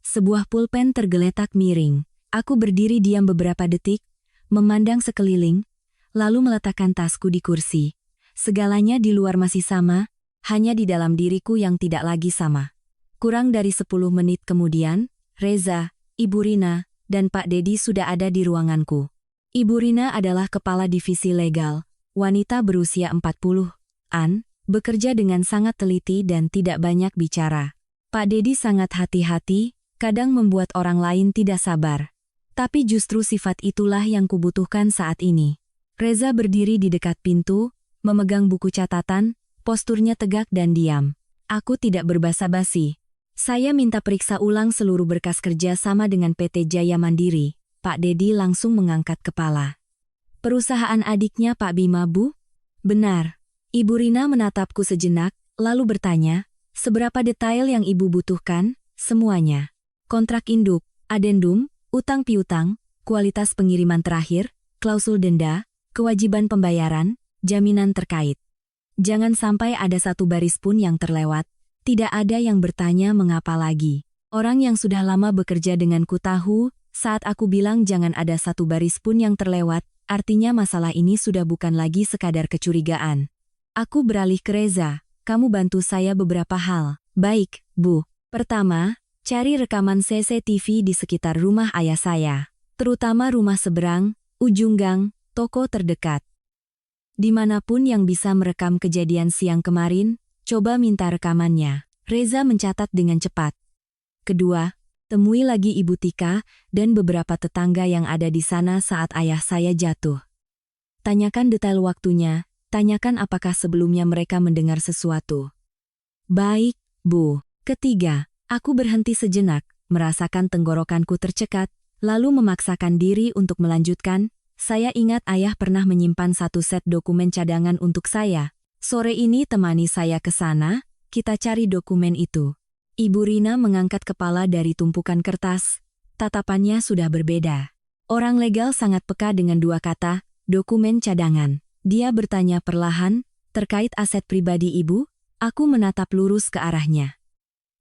Sebuah pulpen tergeletak miring. Aku berdiri diam beberapa detik, memandang sekeliling, lalu meletakkan tasku di kursi. Segalanya di luar masih sama, hanya di dalam diriku yang tidak lagi sama. Kurang dari 10 menit kemudian, Reza, Ibu Rina, dan Pak Dedi sudah ada di ruanganku. Ibu Rina adalah kepala divisi legal, wanita berusia 40-an, bekerja dengan sangat teliti dan tidak banyak bicara. Pak Dedi sangat hati-hati, kadang membuat orang lain tidak sabar. Tapi justru sifat itulah yang kubutuhkan saat ini. Reza berdiri di dekat pintu, memegang buku catatan, posturnya tegak dan diam. Aku tidak berbasa-basi. "Saya minta periksa ulang seluruh berkas kerja sama dengan PT Jaya Mandiri." Pak Dedi langsung mengangkat kepala. "Perusahaan adiknya Pak Bima, Bu?" "Benar." Ibu Rina menatapku sejenak, lalu bertanya, "Seberapa detail yang Ibu butuhkan?" "Semuanya. Kontrak induk, adendum, utang piutang, kualitas pengiriman terakhir, klausul denda, kewajiban pembayaran, jaminan terkait. Jangan sampai ada satu baris pun yang terlewat." Tidak ada yang bertanya mengapa lagi. Orang yang sudah lama bekerja denganku tahu, saat aku bilang jangan ada satu baris pun yang terlewat, artinya masalah ini sudah bukan lagi sekadar kecurigaan. Aku beralih ke Reza, "Kamu bantu saya beberapa hal." "Baik, Bu. Pertama, cari rekaman CCTV di sekitar rumah ayah saya. Terutama rumah seberang, ujung gang, toko terdekat. Dimanapun yang bisa merekam kejadian siang kemarin, coba minta rekamannya." Reza mencatat dengan cepat. "Kedua, temui lagi Ibu Tika dan beberapa tetangga yang ada di sana saat ayah saya jatuh. Tanyakan detail waktunya, tanyakan apakah sebelumnya mereka mendengar sesuatu." "Baik, Bu." Ketiga, aku berhenti sejenak, merasakan tenggorokanku tercekat, lalu memaksakan diri untuk melanjutkan. "Saya ingat ayah pernah menyimpan satu set dokumen cadangan untuk saya. Sore ini temani saya ke sana, kita cari dokumen itu." Ibu Rina mengangkat kepala dari tumpukan kertas, tatapannya sudah berbeda. Orang legal sangat peka dengan dua kata, dokumen cadangan. Dia bertanya perlahan, "Terkait aset pribadi Ibu?" Aku menatap lurus ke arahnya.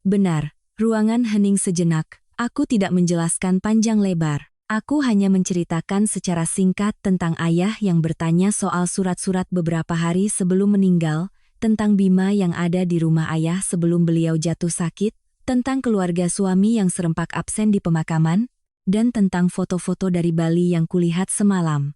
"Benar." Ruangan hening sejenak, aku tidak menjelaskan panjang lebar. Aku hanya menceritakan secara singkat tentang ayah yang bertanya soal surat-surat beberapa hari sebelum meninggal, tentang Bima yang ada di rumah ayah sebelum beliau jatuh sakit, tentang keluarga suami yang serempak absen di pemakaman, dan tentang foto-foto dari Bali yang kulihat semalam.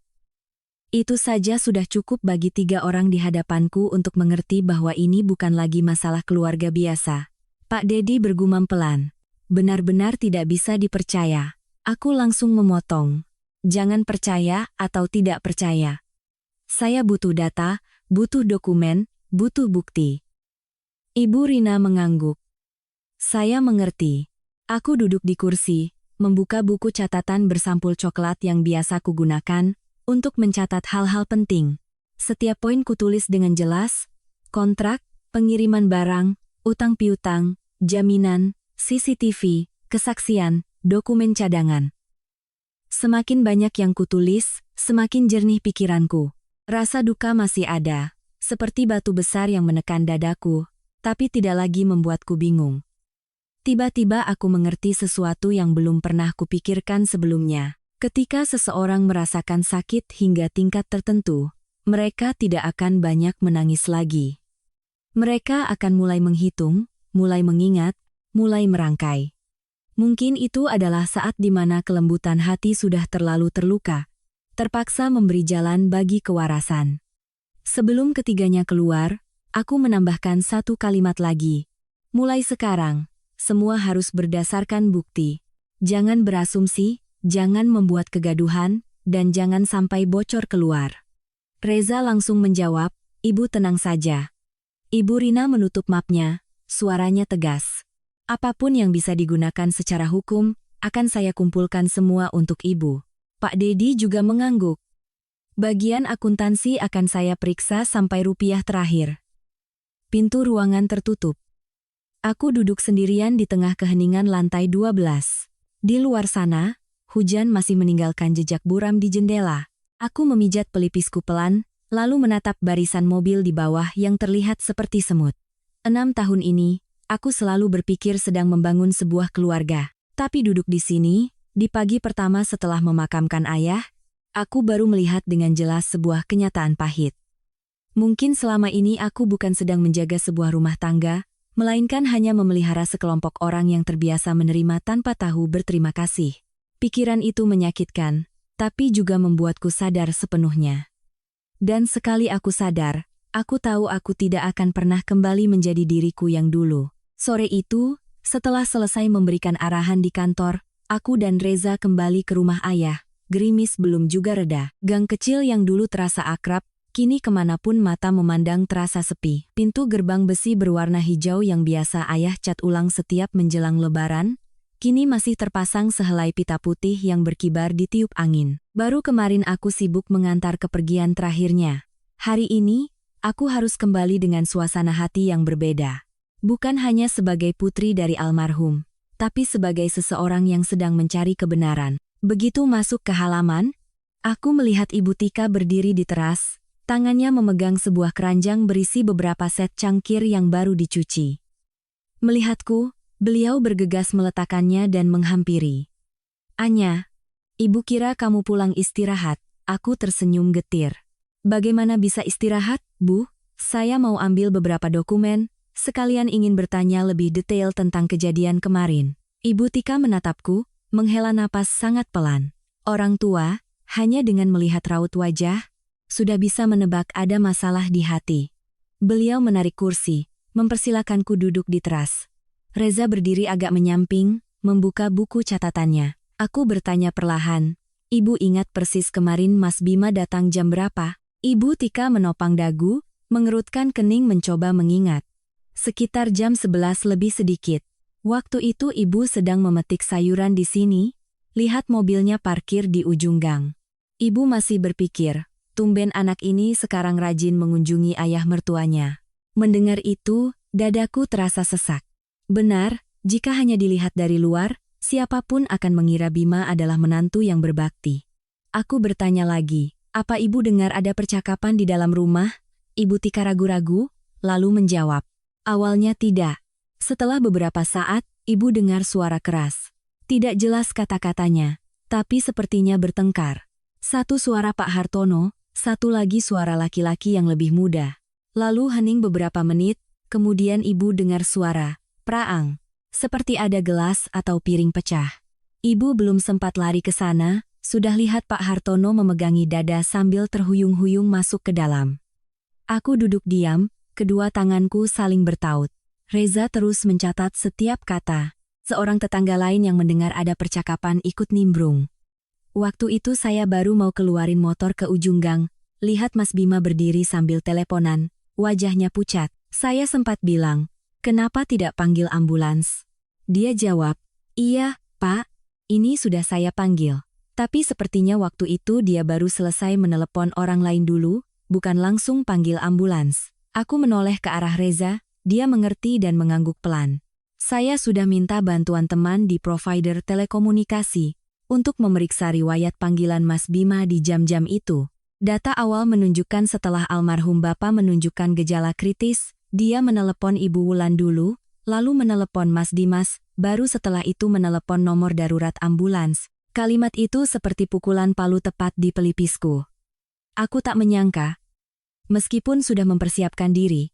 Itu saja sudah cukup bagi 3 orang di hadapanku untuk mengerti bahwa ini bukan lagi masalah keluarga biasa. Pak Dedi bergumam pelan. "Benar-benar tidak bisa dipercaya." Aku langsung memotong. "Jangan percaya atau tidak percaya. Saya butuh data, butuh dokumen, butuh bukti." Ibu Rina mengangguk. "Saya mengerti." Aku duduk di kursi, membuka buku catatan bersampul coklat yang biasa kugunakan untuk mencatat hal-hal penting. Setiap poin kutulis dengan jelas: kontrak, pengiriman barang, utang piutang, jaminan, CCTV, kesaksian, dokumen cadangan. Semakin banyak yang kutulis, semakin jernih pikiranku. Rasa duka masih ada, seperti batu besar yang menekan dadaku, tapi tidak lagi membuatku bingung. Tiba-tiba aku mengerti sesuatu yang belum pernah kupikirkan sebelumnya. Ketika seseorang merasakan sakit hingga tingkat tertentu, mereka tidak akan banyak menangis lagi. Mereka akan mulai menghitung, mulai mengingat, mulai merangkai. Mungkin itu adalah saat di mana kelembutan hati sudah terlalu terluka, terpaksa memberi jalan bagi kewarasan. Sebelum ketiganya keluar, aku menambahkan satu kalimat lagi. Mulai sekarang, semua harus berdasarkan bukti. Jangan berasumsi, jangan membuat kegaduhan, dan jangan sampai bocor keluar. Reza langsung menjawab, Ibu tenang saja. Ibu Rina menutup mapnya, suaranya tegas. Apapun yang bisa digunakan secara hukum, akan saya kumpulkan semua untuk Ibu. Pak Dedi juga mengangguk. Bagian akuntansi akan saya periksa sampai rupiah terakhir. Pintu ruangan tertutup. Aku duduk sendirian di tengah keheningan lantai 12. Di luar sana, hujan masih meninggalkan jejak buram di jendela. Aku memijat pelipisku pelan, lalu menatap barisan mobil di bawah yang terlihat seperti semut. 6 tahun ini, aku selalu berpikir sedang membangun sebuah keluarga. Tapi duduk di sini, di pagi pertama setelah memakamkan ayah, aku baru melihat dengan jelas sebuah kenyataan pahit. Mungkin selama ini aku bukan sedang menjaga sebuah rumah tangga, melainkan hanya memelihara sekelompok orang yang terbiasa menerima tanpa tahu berterima kasih. Pikiran itu menyakitkan, tapi juga membuatku sadar sepenuhnya. Dan sekali aku sadar, aku tahu aku tidak akan pernah kembali menjadi diriku yang dulu. Sore itu, setelah selesai memberikan arahan di kantor, aku dan Reza kembali ke rumah ayah. Gerimis belum juga reda. Gang kecil yang dulu terasa akrab, kini kemanapun mata memandang terasa sepi. Pintu gerbang besi berwarna hijau yang biasa ayah cat ulang setiap menjelang lebaran, kini masih terpasang sehelai pita putih yang berkibar ditiup angin. Baru kemarin aku sibuk mengantar kepergian terakhirnya. Hari ini, aku harus kembali dengan suasana hati yang berbeda. Bukan hanya sebagai putri dari almarhum, tapi sebagai seseorang yang sedang mencari kebenaran. Begitu masuk ke halaman, aku melihat Ibu Tika berdiri di teras, tangannya memegang sebuah keranjang berisi beberapa set cangkir yang baru dicuci. Melihatku, beliau bergegas meletakkannya dan menghampiri. Anya, Ibu kira kamu pulang istirahat. Aku tersenyum getir. Bagaimana bisa istirahat, Bu? Saya mau ambil beberapa dokumen, sekalian ingin bertanya lebih detail tentang kejadian kemarin. Ibu Tika menatapku, menghela napas sangat pelan. Orang tua, hanya dengan melihat raut wajah, sudah bisa menebak ada masalah di hati. Beliau menarik kursi, mempersilakanku duduk di teras. Reza berdiri agak menyamping, membuka buku catatannya. Aku bertanya perlahan, Ibu ingat persis kemarin Mas Bima datang jam berapa? Ibu Tika menopang dagu, mengerutkan kening mencoba mengingat. Sekitar jam 11 lebih sedikit. Waktu itu Ibu sedang memetik sayuran di sini, lihat mobilnya parkir di ujung gang. Ibu masih berpikir, tumben anak ini sekarang rajin mengunjungi ayah mertuanya. Mendengar itu, dadaku terasa sesak. Benar, jika hanya dilihat dari luar, siapapun akan mengira Bima adalah menantu yang berbakti. Aku bertanya lagi, apa Ibu dengar ada percakapan di dalam rumah? Ibu Tika ragu-ragu, lalu menjawab, awalnya tidak. Setelah beberapa saat, Ibu dengar suara keras. Tidak jelas kata-katanya, tapi sepertinya bertengkar. Satu suara Pak Hartono, satu lagi suara laki-laki yang lebih muda. Lalu hening beberapa menit, kemudian Ibu dengar suara, praang. Seperti ada gelas atau piring pecah. Ibu belum sempat lari ke sana, sudah lihat Pak Hartono memegangi dada sambil terhuyung-huyung masuk ke dalam. Aku duduk diam, kedua tanganku saling bertaut. Reza terus mencatat setiap kata. Seorang tetangga lain yang mendengar ada percakapan ikut nimbrung. Waktu itu saya baru mau keluarin motor ke ujung gang, lihat Mas Bima berdiri sambil teleponan, wajahnya pucat. Saya sempat bilang, kenapa tidak panggil ambulans? Dia jawab, iya, Pak, ini sudah saya panggil. Tapi sepertinya waktu itu dia baru selesai menelepon orang lain dulu, bukan langsung panggil ambulans. Aku menoleh ke arah Reza, dia mengerti dan mengangguk pelan. Saya sudah minta bantuan teman di provider telekomunikasi untuk memeriksa riwayat panggilan Mas Bima di jam-jam itu. Data awal menunjukkan setelah almarhum Bapak menunjukkan gejala kritis, dia menelepon Ibu Wulan dulu, lalu menelepon Mas Dimas, baru setelah itu menelepon nomor darurat ambulans. Kalimat itu seperti pukulan palu tepat di pelipisku. Aku tak menyangka, meskipun sudah mempersiapkan diri,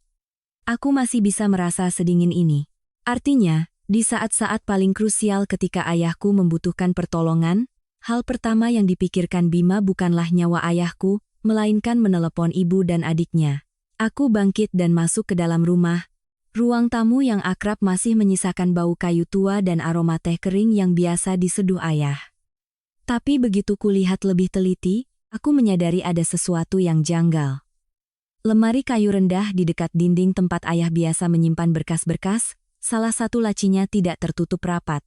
Aku masih bisa merasa sedingin ini. Artinya, di saat-saat paling krusial ketika ayahku membutuhkan pertolongan, hal pertama yang dipikirkan Bima bukanlah nyawa ayahku, melainkan menelepon ibu dan adiknya. Aku bangkit dan masuk ke dalam rumah. Ruang tamu yang akrab masih menyisakan bau kayu tua dan aroma teh kering yang biasa diseduh ayah. Tapi begitu kulihat lebih teliti, aku menyadari ada sesuatu yang janggal. Lemari kayu rendah di dekat dinding tempat ayah biasa menyimpan berkas-berkas, salah satu lacinya tidak tertutup rapat.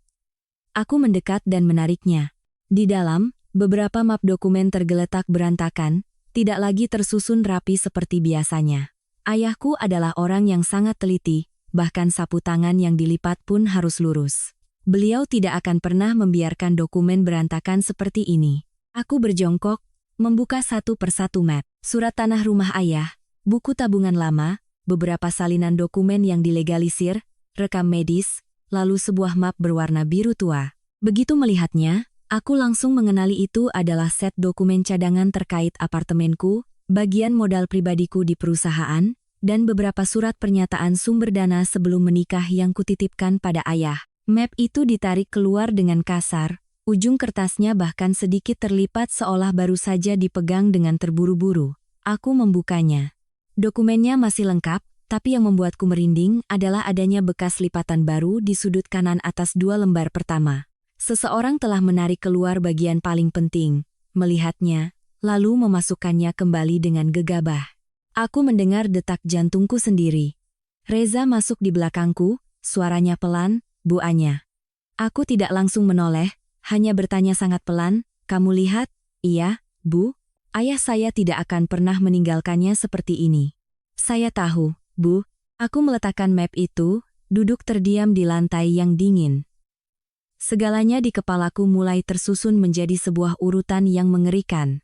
Aku mendekat dan menariknya. Di dalam, beberapa map dokumen tergeletak berantakan, tidak lagi tersusun rapi seperti biasanya. Ayahku adalah orang yang sangat teliti, bahkan sapu tangan yang dilipat pun harus lurus. Beliau tidak akan pernah membiarkan dokumen berantakan seperti ini. Aku berjongkok, membuka satu persatu map, surat tanah rumah ayah, buku tabungan lama, beberapa salinan dokumen yang dilegalisir, rekam medis, lalu sebuah map berwarna biru tua. Begitu melihatnya, aku langsung mengenali itu adalah set dokumen cadangan terkait apartemenku, bagian modal pribadiku di perusahaan, dan beberapa surat pernyataan sumber dana sebelum menikah yang kutitipkan pada ayah. Map itu ditarik keluar dengan kasar, ujung kertasnya bahkan sedikit terlipat seolah baru saja dipegang dengan terburu-buru. Aku membukanya. Dokumennya masih lengkap, tapi yang membuatku merinding adalah adanya bekas lipatan baru di sudut kanan atas dua lembar pertama. Seseorang telah menarik keluar bagian paling penting, melihatnya, lalu memasukkannya kembali dengan gegabah. Aku mendengar detak jantungku sendiri. Reza masuk di belakangku, suaranya pelan, Bu Anya. Aku tidak langsung menoleh, hanya bertanya sangat pelan, "Kamu lihat?" "Iya, Bu. Ayah saya tidak akan pernah meninggalkannya seperti ini." "Saya tahu, Bu." Aku meletakkan map itu, duduk terdiam di lantai yang dingin. Segalanya di kepalaku mulai tersusun menjadi sebuah urutan yang mengerikan.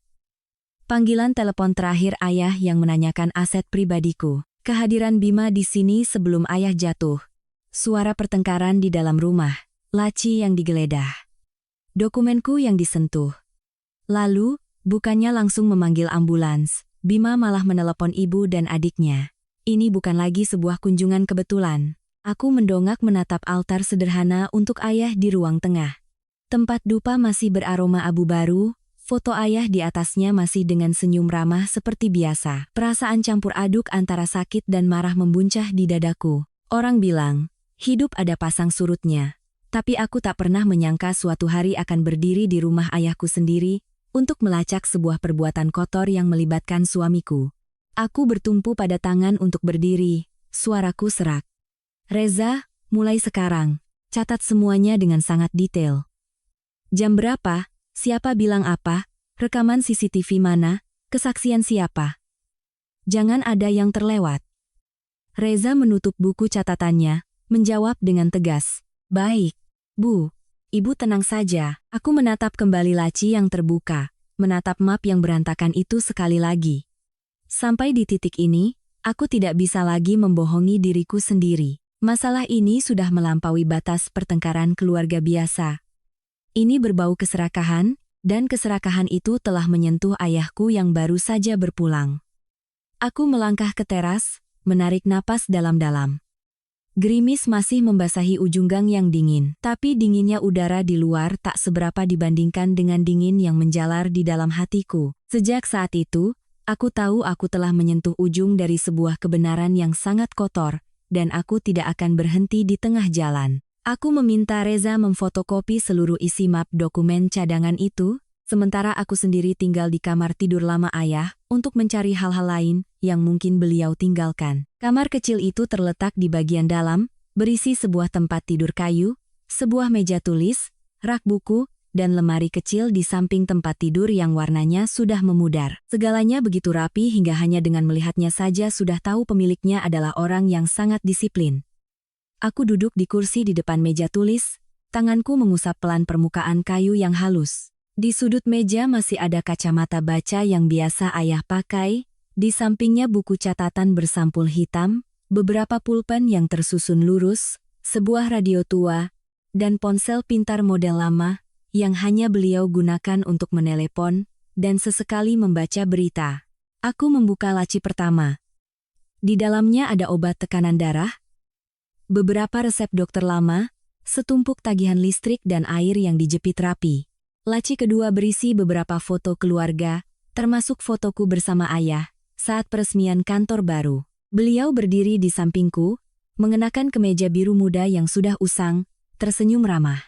Panggilan telepon terakhir ayah yang menanyakan aset pribadiku. Kehadiran Bima di sini sebelum ayah jatuh. Suara pertengkaran di dalam rumah. Laci yang digeledah. Dokumenku yang disentuh. Lalu, bukannya langsung memanggil ambulans, Bima malah menelepon ibu dan adiknya. Ini bukan lagi sebuah kunjungan kebetulan. Aku mendongak menatap altar sederhana untuk ayah di ruang tengah. Tempat dupa masih beraroma abu baru, foto ayah di atasnya masih dengan senyum ramah seperti biasa. Perasaan campur aduk antara sakit dan marah membuncah di dadaku. Orang bilang, hidup ada pasang surutnya. Tapi aku tak pernah menyangka suatu hari akan berdiri di rumah ayahku sendiri, untuk melacak sebuah perbuatan kotor yang melibatkan suamiku. Aku bertumpu pada tangan untuk berdiri, suaraku serak. "Reza, mulai sekarang, catat semuanya dengan sangat detail. Jam berapa, siapa bilang apa, rekaman CCTV mana, kesaksian siapa. Jangan ada yang terlewat." Reza menutup buku catatannya, menjawab dengan tegas, "Baik, Bu. Ibu tenang saja." Aku menatap kembali laci yang terbuka, menatap map yang berantakan itu sekali lagi. Sampai di titik ini, aku tidak bisa lagi membohongi diriku sendiri. Masalah ini sudah melampaui batas pertengkaran keluarga biasa. Ini berbau keserakahan, dan keserakahan itu telah menyentuh ayahku yang baru saja berpulang. Aku melangkah ke teras, menarik napas dalam-dalam. Gerimis masih membasahi ujung gang yang dingin, tapi dinginnya udara di luar tak seberapa dibandingkan dengan dingin yang menjalar di dalam hatiku. Sejak saat itu, aku tahu aku telah menyentuh ujung dari sebuah kebenaran yang sangat kotor, dan aku tidak akan berhenti di tengah jalan. Aku meminta Reza memfotokopi seluruh isi map dokumen cadangan itu, sementara aku sendiri tinggal di kamar tidur lama ayah, untuk mencari hal-hal lain yang mungkin beliau tinggalkan. Kamar kecil itu terletak di bagian dalam, berisi sebuah tempat tidur kayu, sebuah meja tulis, rak buku, dan lemari kecil di samping tempat tidur yang warnanya sudah memudar. Segalanya begitu rapi hingga hanya dengan melihatnya saja sudah tahu pemiliknya adalah orang yang sangat disiplin. Aku duduk di kursi di depan meja tulis, tanganku mengusap pelan permukaan kayu yang halus. Di sudut meja masih ada kacamata baca yang biasa ayah pakai, di sampingnya buku catatan bersampul hitam, beberapa pulpen yang tersusun lurus, sebuah radio tua, dan ponsel pintar model lama, yang hanya beliau gunakan untuk menelepon, dan sesekali membaca berita. Aku membuka laci pertama. Di dalamnya ada obat tekanan darah, beberapa resep dokter lama, setumpuk tagihan listrik dan air yang dijepit rapi. Laci kedua berisi beberapa foto keluarga, termasuk fotoku bersama ayah, saat peresmian kantor baru. Beliau berdiri di sampingku, mengenakan kemeja biru muda yang sudah usang, tersenyum ramah.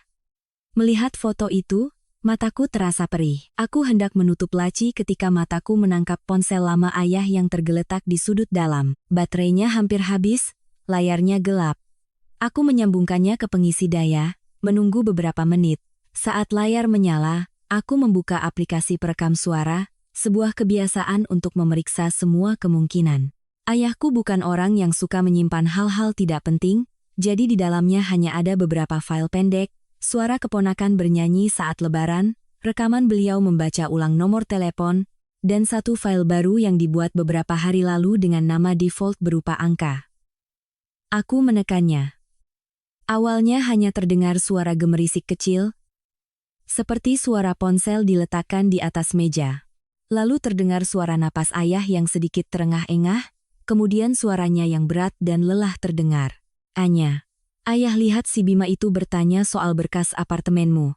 Melihat foto itu, mataku terasa perih. Aku hendak menutup laci ketika mataku menangkap ponsel lama ayah yang tergeletak di sudut dalam. Baterainya hampir habis, layarnya gelap. Aku menyambungkannya ke pengisi daya, menunggu beberapa menit. Saat layar menyala, aku membuka aplikasi perekam suara, sebuah kebiasaan untuk memeriksa semua kemungkinan. Ayahku bukan orang yang suka menyimpan hal-hal tidak penting, jadi di dalamnya hanya ada beberapa file pendek, suara keponakan bernyanyi saat lebaran, rekaman beliau membaca ulang nomor telepon, dan satu file baru yang dibuat beberapa hari lalu dengan nama default berupa angka. Aku menekannya. Awalnya hanya terdengar suara gemerisik kecil, seperti suara ponsel diletakkan di atas meja. Lalu terdengar suara napas ayah yang sedikit terengah-engah, kemudian suaranya yang berat dan lelah terdengar. Anya, ayah lihat si Bima itu bertanya soal berkas apartemenmu.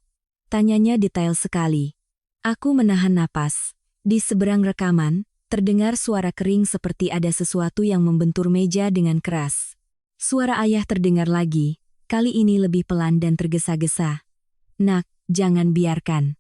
Tanyanya detail sekali. Aku menahan napas. Di seberang rekaman, terdengar suara kering seperti ada sesuatu yang membentur meja dengan keras. Suara ayah terdengar lagi. Kali ini lebih pelan dan tergesa-gesa. Nak, jangan biarkan.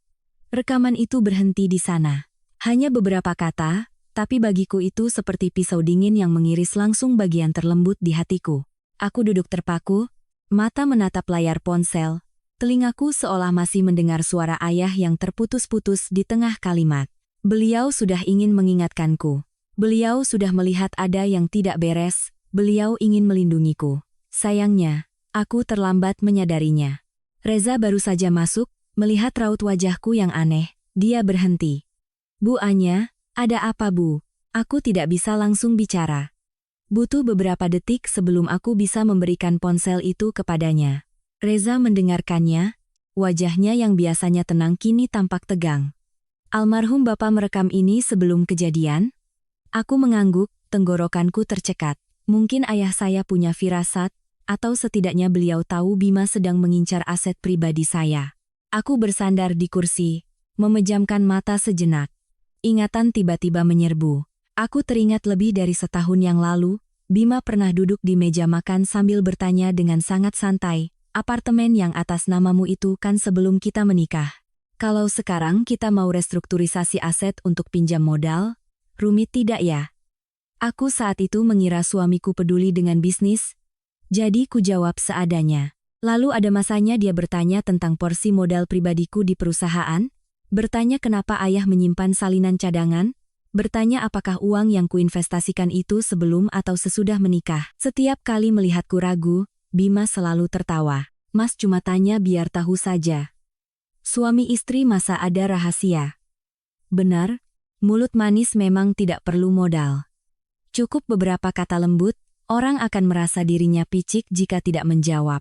Rekaman itu berhenti di sana. Hanya beberapa kata, tapi bagiku itu seperti pisau dingin yang mengiris langsung bagian terlembut di hatiku. Aku duduk terpaku, mata menatap layar ponsel, telingaku seolah masih mendengar suara ayah yang terputus-putus di tengah kalimat. Beliau sudah ingin mengingatkanku. Beliau sudah melihat ada yang tidak beres, beliau ingin melindungiku. Sayangnya, aku terlambat menyadarinya. Reza baru saja masuk, melihat raut wajahku yang aneh, dia berhenti. Bu Anya, ada apa Bu? Aku tidak bisa langsung bicara. Butuh beberapa detik sebelum aku bisa memberikan ponsel itu kepadanya. Reza mendengarkannya, wajahnya yang biasanya tenang kini tampak tegang. Almarhum Bapak merekam ini sebelum kejadian? Aku mengangguk, tenggorokanku tercekat. Mungkin ayah saya punya firasat, atau setidaknya beliau tahu Bima sedang mengincar aset pribadi saya. Aku bersandar di kursi, memejamkan mata sejenak. Ingatan tiba-tiba menyerbu. Aku teringat lebih dari setahun yang lalu, Bima pernah duduk di meja makan sambil bertanya dengan sangat santai, apartemen yang atas namamu itu kan sebelum kita menikah. Kalau sekarang kita mau restrukturisasi aset untuk pinjam modal, rumit tidak ya? Aku saat itu mengira suamiku peduli dengan bisnis, jadi ku jawab seadanya. Lalu ada masanya dia bertanya tentang porsi modal pribadiku di perusahaan, bertanya kenapa ayah menyimpan salinan cadangan, bertanya apakah uang yang kuinvestasikan itu sebelum atau sesudah menikah. Setiap kali melihatku ragu, Bima selalu tertawa. Mas cuma tanya biar tahu saja. Suami istri masa ada rahasia? Benar, mulut manis memang tidak perlu modal. Cukup beberapa kata lembut, orang akan merasa dirinya picik jika tidak menjawab.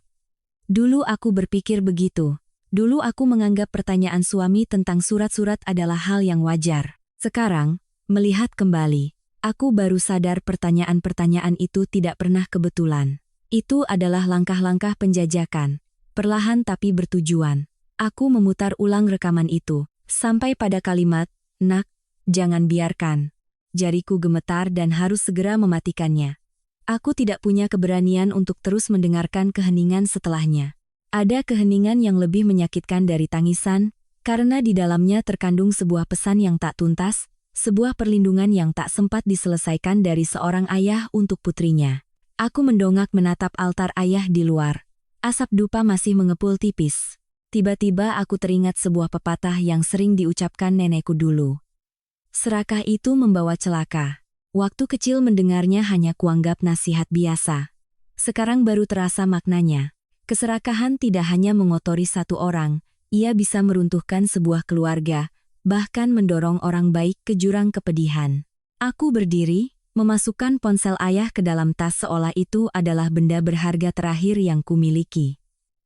Dulu aku berpikir begitu. Dulu aku menganggap pertanyaan suami tentang surat-surat adalah hal yang wajar. Sekarang, melihat kembali, aku baru sadar pertanyaan-pertanyaan itu tidak pernah kebetulan. Itu adalah langkah-langkah penjajakan, perlahan tapi bertujuan. Aku memutar ulang rekaman itu, sampai pada kalimat, "Nak, jangan biarkan." Jariku gemetar dan harus segera mematikannya. Aku tidak punya keberanian untuk terus mendengarkan keheningan setelahnya. Ada keheningan yang lebih menyakitkan dari tangisan, karena di dalamnya terkandung sebuah pesan yang tak tuntas, sebuah perlindungan yang tak sempat diselesaikan dari seorang ayah untuk putrinya. Aku mendongak menatap altar ayah di luar. Asap dupa masih mengepul tipis. Tiba-tiba aku teringat sebuah pepatah yang sering diucapkan nenekku dulu. Serakah itu membawa celaka. Waktu kecil mendengarnya hanya kuanggap nasihat biasa. Sekarang baru terasa maknanya. Keserakahan tidak hanya mengotori satu orang, ia bisa meruntuhkan sebuah keluarga, bahkan mendorong orang baik ke jurang kepedihan. Aku berdiri, memasukkan ponsel ayah ke dalam tas seolah itu adalah benda berharga terakhir yang kumiliki.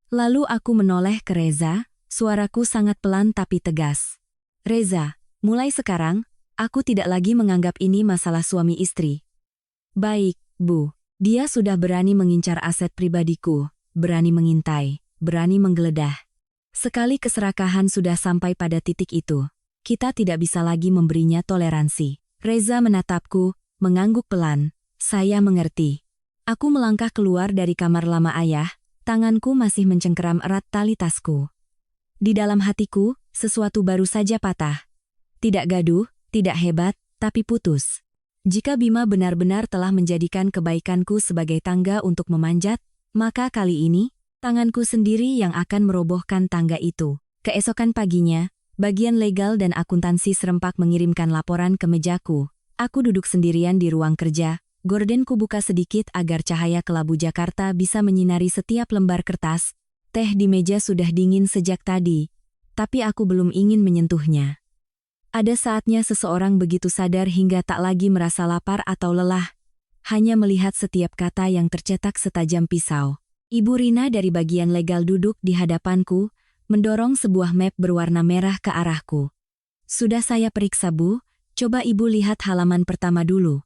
Lalu aku menoleh ke Reza, suaraku sangat pelan tapi tegas. Reza, mulai sekarang, aku tidak lagi menganggap ini masalah suami istri. Baik, Bu. Dia sudah berani mengincar aset pribadiku, berani mengintai, berani menggeledah. Sekali keserakahan sudah sampai pada titik itu, kita tidak bisa lagi memberinya toleransi. Reza menatapku, mengangguk pelan. Saya mengerti. Aku melangkah keluar dari kamar lama ayah, tanganku masih mencengkeram erat tali tasku. Di dalam hatiku, sesuatu baru saja patah. Tidak gaduh, tidak hebat, tapi putus. Jika Bima benar-benar telah menjadikan kebaikanku sebagai tangga untuk memanjat, maka kali ini, tanganku sendiri yang akan merobohkan tangga itu. Keesokan paginya, bagian legal dan akuntansi serempak mengirimkan laporan ke mejaku. Aku duduk sendirian di ruang kerja, gordenku buka sedikit agar cahaya kelabu Jakarta bisa menyinari setiap lembar kertas. Teh di meja sudah dingin sejak tadi, tapi aku belum ingin menyentuhnya. Ada saatnya seseorang begitu sadar hingga tak lagi merasa lapar atau lelah, hanya melihat setiap kata yang tercetak setajam pisau. Ibu Rina dari bagian legal duduk di hadapanku, mendorong sebuah map berwarna merah ke arahku. Sudah saya periksa, Bu, coba Ibu lihat halaman pertama dulu.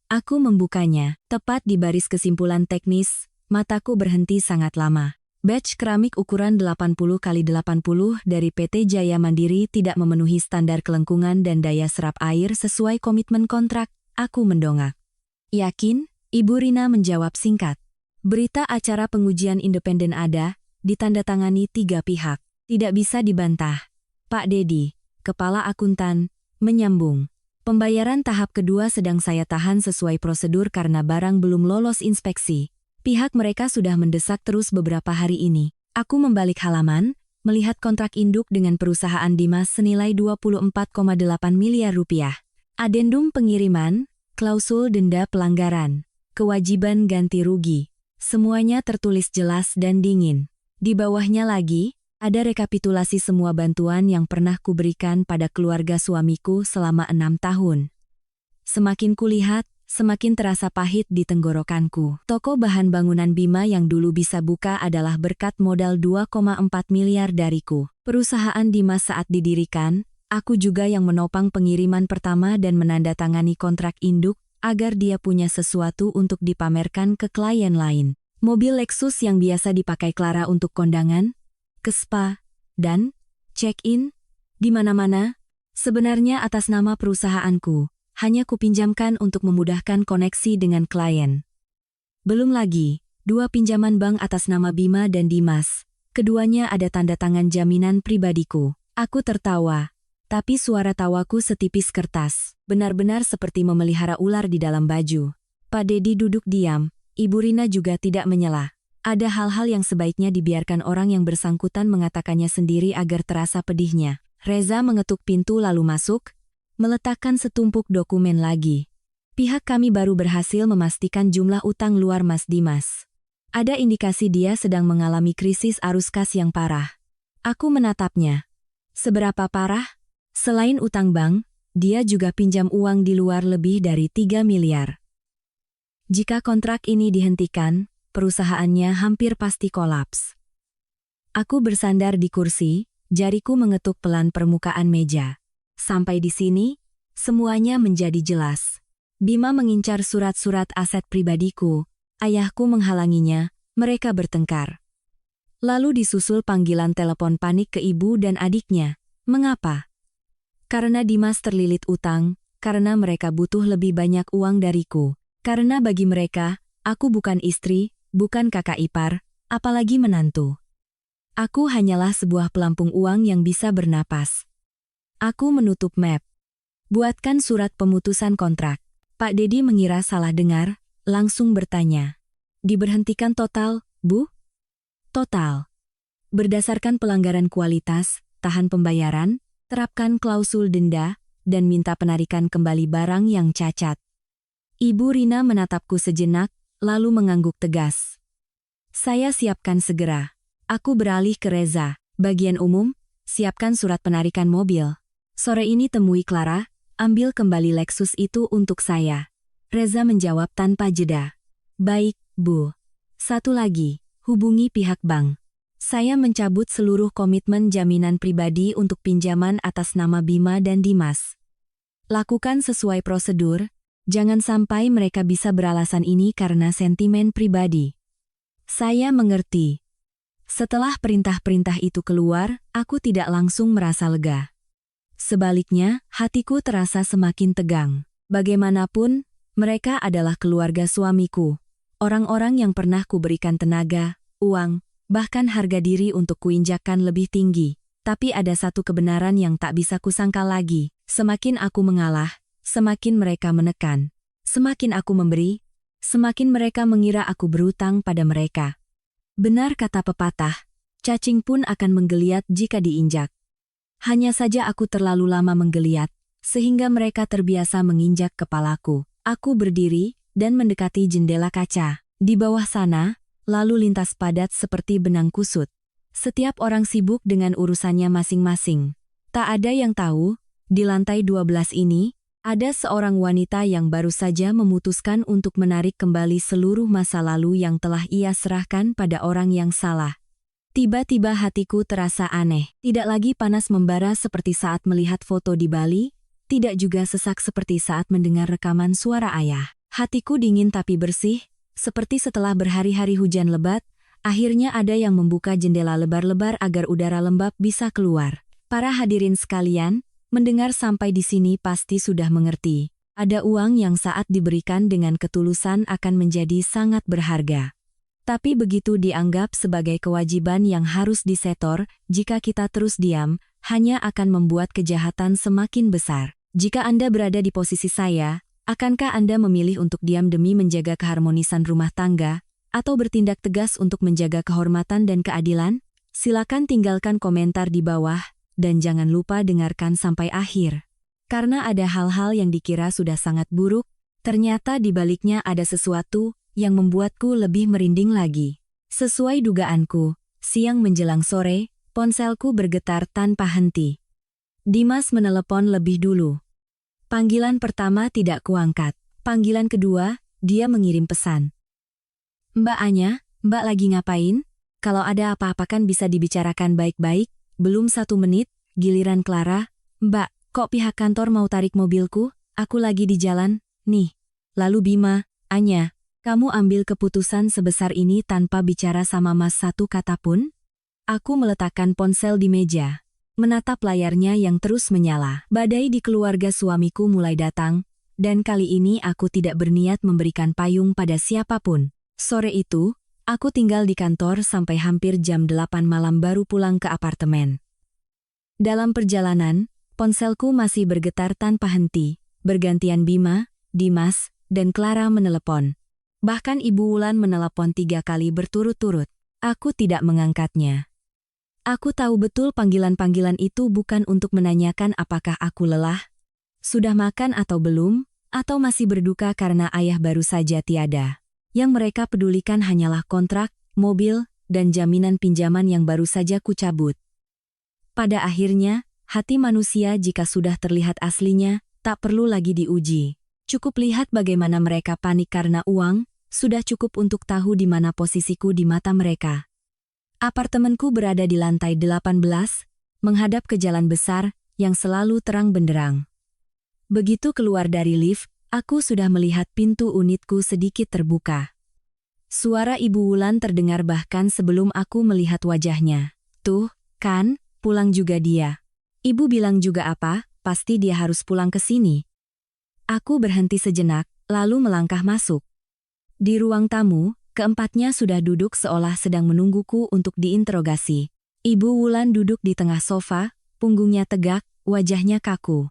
Aku membukanya, tepat di baris kesimpulan teknis, mataku berhenti sangat lama. Batch keramik ukuran 80x80 dari PT Jaya Mandiri tidak memenuhi standar kelengkungan dan daya serap air sesuai komitmen kontrak. Aku mendongak. Yakin? Ibu Rina menjawab singkat. Berita acara pengujian independen ada, ditandatangani 3 pihak. Tidak bisa dibantah. Pak Dedi, Kepala Akuntan, menyambung. Pembayaran tahap kedua sedang saya tahan sesuai prosedur karena barang belum lolos inspeksi. Pihak mereka sudah mendesak terus beberapa hari ini. Aku membalik halaman, melihat kontrak induk dengan perusahaan Dimas senilai 24,8 miliar rupiah. Adendum pengiriman, klausul denda pelanggaran, kewajiban ganti rugi. Semuanya tertulis jelas dan dingin. Di bawahnya lagi, ada rekapitulasi semua bantuan yang pernah kuberikan pada keluarga suamiku selama 6 tahun. Semakin kulihat, semakin terasa pahit di tenggorokanku. Toko bahan bangunan Bima yang dulu bisa buka adalah berkat modal 2,4 miliar dariku. Perusahaan Dimas saat didirikan, aku juga yang menopang pengiriman pertama dan menandatangani kontrak induk, agar dia punya sesuatu untuk dipamerkan ke klien lain. Mobil Lexus yang biasa dipakai Clara untuk kondangan, ke spa, dan check-in, di mana-mana, sebenarnya atas nama perusahaanku. Hanya kupinjamkan untuk memudahkan koneksi dengan klien. Belum lagi, 2 pinjaman bank atas nama Bima dan Dimas. Keduanya ada tanda tangan jaminan pribadiku. Aku tertawa, tapi suara tawaku setipis kertas. Benar-benar seperti memelihara ular di dalam baju. Pak Dedi duduk diam, Ibu Rina juga tidak menyela. Ada hal-hal yang sebaiknya dibiarkan orang yang bersangkutan mengatakannya sendiri agar terasa pedihnya. Reza mengetuk pintu lalu masuk, meletakkan setumpuk dokumen lagi. Pihak kami baru berhasil memastikan jumlah utang luar Mas Dimas. Ada indikasi dia sedang mengalami krisis arus kas yang parah. Aku menatapnya. Seberapa parah? Selain utang bank, dia juga pinjam uang di luar lebih dari 3 miliar. Jika kontrak ini dihentikan, perusahaannya hampir pasti kolaps. Aku bersandar di kursi, jariku mengetuk pelan permukaan meja. Sampai di sini, semuanya menjadi jelas. Bima mengincar surat-surat aset pribadiku, ayahku menghalanginya, mereka bertengkar. Lalu disusul panggilan telepon panik ke ibu dan adiknya. Mengapa? Karena Dimas terlilit utang, karena mereka butuh lebih banyak uang dariku. Karena bagi mereka, aku bukan istri, bukan kakak ipar, apalagi menantu. Aku hanyalah sebuah pelampung uang yang bisa bernapas. Aku menutup map. Buatkan surat pemutusan kontrak. Pak Dedi mengira salah dengar, langsung bertanya. Diberhentikan total, Bu? Total. Berdasarkan pelanggaran kualitas, tahan pembayaran, terapkan klausul denda, dan minta penarikan kembali barang yang cacat. Ibu Rina menatapku sejenak, lalu mengangguk tegas. Saya siapkan segera. Aku beralih ke Reza. Bagian umum, siapkan surat penarikan mobil. Sore ini temui Clara, ambil kembali Lexus itu untuk saya. Reza menjawab tanpa jeda. Baik, Bu. Satu lagi, hubungi pihak bank. Saya mencabut seluruh komitmen jaminan pribadi untuk pinjaman atas nama Bima dan Dimas. Lakukan sesuai prosedur, Jangan sampai mereka bisa beralasan ini karena sentimen pribadi. Saya mengerti. Setelah perintah-perintah itu keluar, aku tidak langsung merasa lega. Sebaliknya, hatiku terasa semakin tegang. Bagaimanapun, mereka adalah keluarga suamiku. Orang-orang yang pernah kuberikan tenaga, uang, bahkan harga diri untuk kuinjakkan lebih tinggi. Tapi ada satu kebenaran yang tak bisa kusangkal lagi. Semakin aku mengalah, semakin mereka menekan. Semakin aku memberi, semakin mereka mengira aku berutang pada mereka. Benar kata pepatah, cacing pun akan menggeliat jika diinjak. Hanya saja aku terlalu lama menggeliat, sehingga mereka terbiasa menginjak kepalaku. Aku berdiri dan mendekati jendela kaca. Di bawah sana, lalu lintas padat seperti benang kusut. Setiap orang sibuk dengan urusannya masing-masing. Tak ada yang tahu, di lantai 12 ini, ada seorang wanita yang baru saja memutuskan untuk menarik kembali seluruh masa lalu yang telah ia serahkan pada orang yang salah. Tiba-tiba hatiku terasa aneh. Tidak lagi panas membara seperti saat melihat foto di Bali, tidak juga sesak seperti saat mendengar rekaman suara ayah. Hatiku dingin tapi bersih, seperti setelah berhari-hari hujan lebat, akhirnya ada yang membuka jendela lebar-lebar agar udara lembab bisa keluar. Para hadirin sekalian, mendengar sampai di sini pasti sudah mengerti. Ada uang yang saat diberikan dengan ketulusan akan menjadi sangat berharga. Tapi begitu dianggap sebagai kewajiban yang harus disetor, jika kita terus diam, hanya akan membuat kejahatan semakin besar. Jika Anda berada di posisi saya, akankah Anda memilih untuk diam demi menjaga keharmonisan rumah tangga, atau bertindak tegas untuk menjaga kehormatan dan keadilan? Silakan tinggalkan komentar di bawah. Dan jangan lupa dengarkan sampai akhir. Karena ada hal-hal yang dikira sudah sangat buruk, ternyata di baliknya ada sesuatu yang membuatku lebih merinding lagi. Sesuai dugaanku, siang menjelang sore, ponselku bergetar tanpa henti. Dimas menelepon lebih dulu. Panggilan pertama tidak kuangkat. Panggilan kedua, dia mengirim pesan. Mbak Anya, Mbak lagi ngapain? Kalau ada apa-apa kan bisa dibicarakan baik-baik. Belum 1 menit, giliran Clara, Mbak, kok pihak kantor mau tarik mobilku? Aku lagi di jalan, nih. Lalu Bima, Anya, kamu ambil keputusan sebesar ini tanpa bicara sama Mas satu kata pun? Aku meletakkan ponsel di meja, menatap layarnya yang terus menyala. Badai di keluarga suamiku mulai datang, dan kali ini aku tidak berniat memberikan payung pada siapapun. Sore itu, aku tinggal di kantor sampai hampir jam 8 malam baru pulang ke apartemen. Dalam perjalanan, ponselku masih bergetar tanpa henti. Bergantian Bima, Dimas, dan Clara menelepon. Bahkan Ibu Wulan menelepon 3 kali berturut-turut. Aku tidak mengangkatnya. Aku tahu betul panggilan-panggilan itu bukan untuk menanyakan apakah aku lelah, sudah makan atau belum, atau masih berduka karena ayah baru saja tiada. Yang mereka pedulikan hanyalah kontrak, mobil, dan jaminan pinjaman yang baru saja kucabut. Pada akhirnya, hati manusia jika sudah terlihat aslinya, tak perlu lagi diuji. Cukup lihat bagaimana mereka panik karena uang, sudah cukup untuk tahu di mana posisiku di mata mereka. Apartemenku berada di lantai 18, menghadap ke jalan besar, yang selalu terang benderang. Begitu keluar dari lift, aku sudah melihat pintu unitku sedikit terbuka. Suara Ibu Wulan terdengar bahkan sebelum aku melihat wajahnya. Tuh, kan, pulang juga dia. Ibu bilang juga apa, pasti dia harus pulang ke sini. Aku berhenti sejenak, lalu melangkah masuk. Di ruang tamu, keempatnya sudah duduk seolah sedang menungguku untuk diinterogasi. Ibu Wulan duduk di tengah sofa, punggungnya tegak, wajahnya kaku.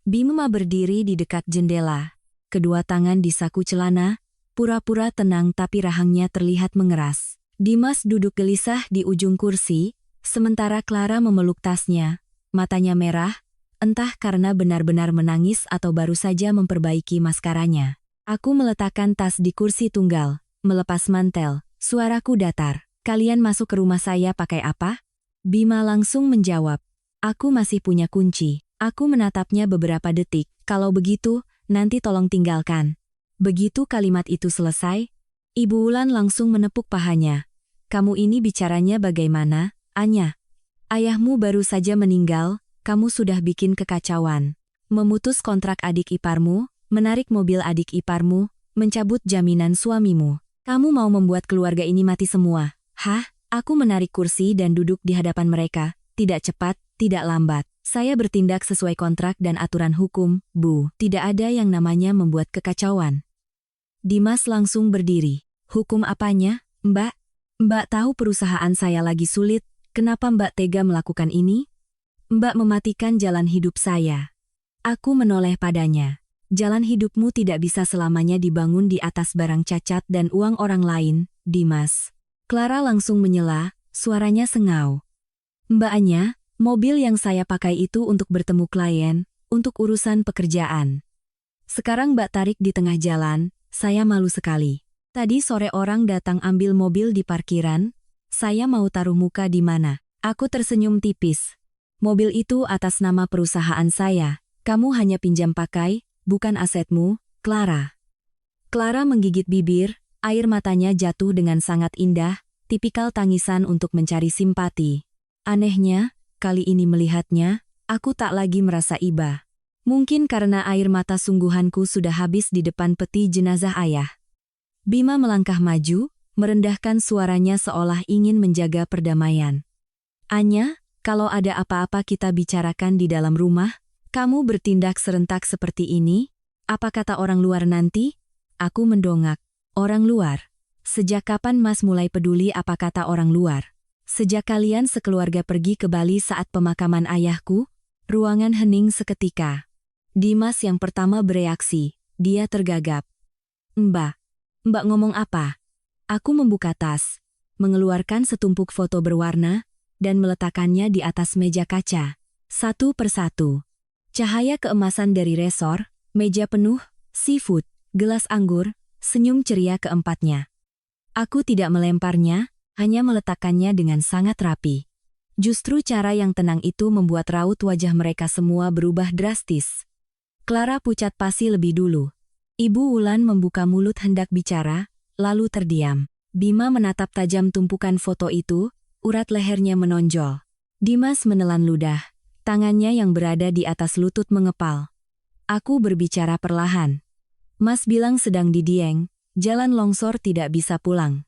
Bima berdiri di dekat jendela. Kedua tangan di saku celana, pura-pura tenang tapi rahangnya terlihat mengeras. Dimas duduk gelisah di ujung kursi, sementara Clara memeluk tasnya, matanya merah, entah karena benar-benar menangis atau baru saja memperbaiki maskaranya. Aku meletakkan tas di kursi tunggal, melepas mantel, suaraku datar. Kalian masuk ke rumah saya pakai apa? Bima langsung menjawab, aku masih punya kunci. Aku menatapnya beberapa detik, kalau begitu, nanti tolong tinggalkan. Begitu kalimat itu selesai, Ibu Wulan langsung menepuk pahanya. Kamu ini bicaranya bagaimana, Anya? Ayahmu baru saja meninggal, kamu sudah bikin kekacauan. Memutus kontrak adik iparmu, menarik mobil adik iparmu, mencabut jaminan suamimu. Kamu mau membuat keluarga ini mati semua. Hah? Aku menarik kursi dan duduk di hadapan mereka. Tidak cepat, tidak lambat. Saya bertindak sesuai kontrak dan aturan hukum, Bu. Tidak ada yang namanya membuat kekacauan. Dimas langsung berdiri. Hukum apanya, Mbak? Mbak tahu perusahaan saya lagi sulit, kenapa Mbak tega melakukan ini? Mbak mematikan jalan hidup saya. Aku menoleh padanya. Jalan hidupmu tidak bisa selamanya dibangun di atas barang cacat dan uang orang lain, Dimas. Clara langsung menyela, suaranya sengau. Mbak Anya, mobil yang saya pakai itu untuk bertemu klien, untuk urusan pekerjaan. Sekarang Mbak tarik di tengah jalan, saya malu sekali. Tadi sore orang datang ambil mobil di parkiran, saya mau taruh muka di mana? Aku tersenyum tipis. Mobil itu atas nama perusahaan saya, kamu hanya pinjam pakai, bukan asetmu, Clara. Clara menggigit bibir, air matanya jatuh dengan sangat indah, tipikal tangisan untuk mencari simpati. Anehnya, kali ini melihatnya, aku tak lagi merasa iba. Mungkin karena air mata sungguhanku sudah habis di depan peti jenazah ayah. Bima melangkah maju, merendahkan suaranya seolah ingin menjaga perdamaian. Anya, kalau ada apa-apa kita bicarakan di dalam rumah, kamu bertindak serentak seperti ini, apa kata orang luar nanti? Aku mendongak. Orang luar? Sejak kapan Mas mulai peduli apa kata orang luar? Sejak kalian sekeluarga pergi ke Bali saat pemakaman ayahku? Ruangan hening seketika. Dimas yang pertama bereaksi, dia tergagap. Mbak ngomong apa? Aku membuka tas, mengeluarkan setumpuk foto berwarna, dan meletakkannya di atas meja kaca. Satu persatu. Cahaya keemasan dari resor, meja penuh, seafood, gelas anggur, senyum ceria keempatnya. Aku tidak melemparnya, hanya meletakkannya dengan sangat rapi. Justru cara yang tenang itu membuat raut wajah mereka semua berubah drastis. Clara pucat pasi lebih dulu. Ibu Wulan membuka mulut hendak bicara, lalu terdiam. Bima menatap tajam tumpukan foto itu, urat lehernya menonjol. Dimas menelan ludah, tangannya yang berada di atas lutut mengepal. Aku berbicara perlahan. Mas bilang sedang di Dieng, jalan longsor tidak bisa pulang.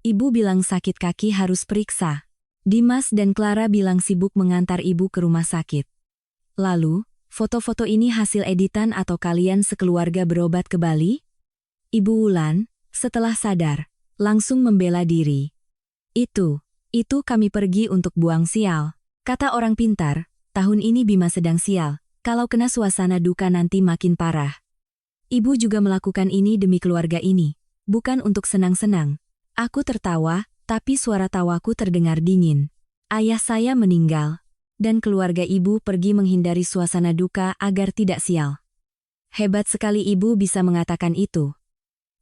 Ibu bilang sakit kaki harus periksa. Dimas dan Clara bilang sibuk mengantar ibu ke rumah sakit. Lalu, foto-foto ini hasil editan atau kalian sekeluarga berobat ke Bali? Ibu Wulan, setelah sadar, langsung membela diri. Itu kami pergi untuk buang sial. Kata orang pintar, tahun ini Bima sedang sial, kalau kena suasana duka nanti makin parah. Ibu juga melakukan ini demi keluarga ini, bukan untuk senang-senang. Aku tertawa, tapi suara tawaku terdengar dingin. Ayah saya meninggal, dan keluarga ibu pergi menghindari suasana duka agar tidak sial. Hebat sekali ibu bisa mengatakan itu.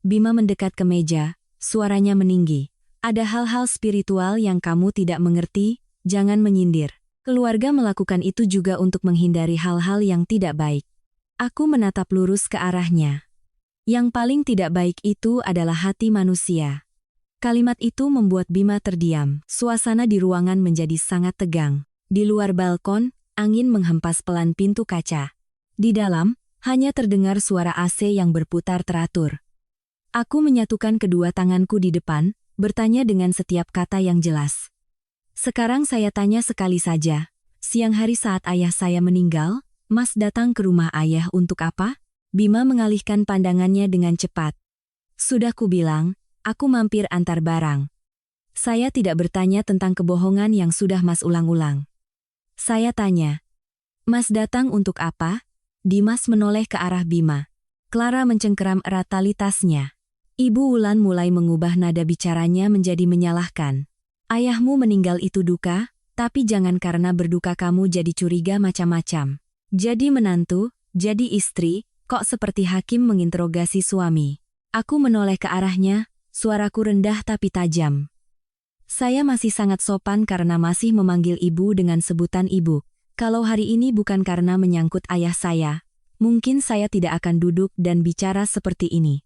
Bima mendekat ke meja, suaranya meninggi. Ada hal-hal spiritual yang kamu tidak mengerti, jangan menyindir. Keluarga melakukan itu juga untuk menghindari hal-hal yang tidak baik. Aku menatap lurus ke arahnya. Yang paling tidak baik itu adalah hati manusia. Kalimat itu membuat Bima terdiam. Suasana di ruangan menjadi sangat tegang. Di luar balkon, angin menghempas pelan pintu kaca. Di dalam, hanya terdengar suara AC yang berputar teratur. Aku menyatukan kedua tanganku di depan, bertanya dengan setiap kata yang jelas. Sekarang saya tanya sekali saja. Siang hari saat ayah saya meninggal, Mas datang ke rumah ayah untuk apa? Bima mengalihkan pandangannya dengan cepat. Sudah kubilang, aku mampir antar barang. Saya tidak bertanya tentang kebohongan yang sudah Mas ulang-ulang. Saya tanya, Mas datang untuk apa? Dimas menoleh ke arah Bima. Clara mencengkeram erat tali tasnya. Ibu Wulan mulai mengubah nada bicaranya menjadi menyalahkan. Ayahmu meninggal itu duka, tapi jangan karena berduka kamu jadi curiga macam-macam. Jadi menantu, jadi istri, kok seperti hakim menginterogasi suami. Aku menoleh ke arahnya, suaraku rendah tapi tajam. Saya masih sangat sopan karena masih memanggil ibu dengan sebutan ibu. Kalau hari ini bukan karena menyangkut ayah saya, mungkin saya tidak akan duduk dan bicara seperti ini.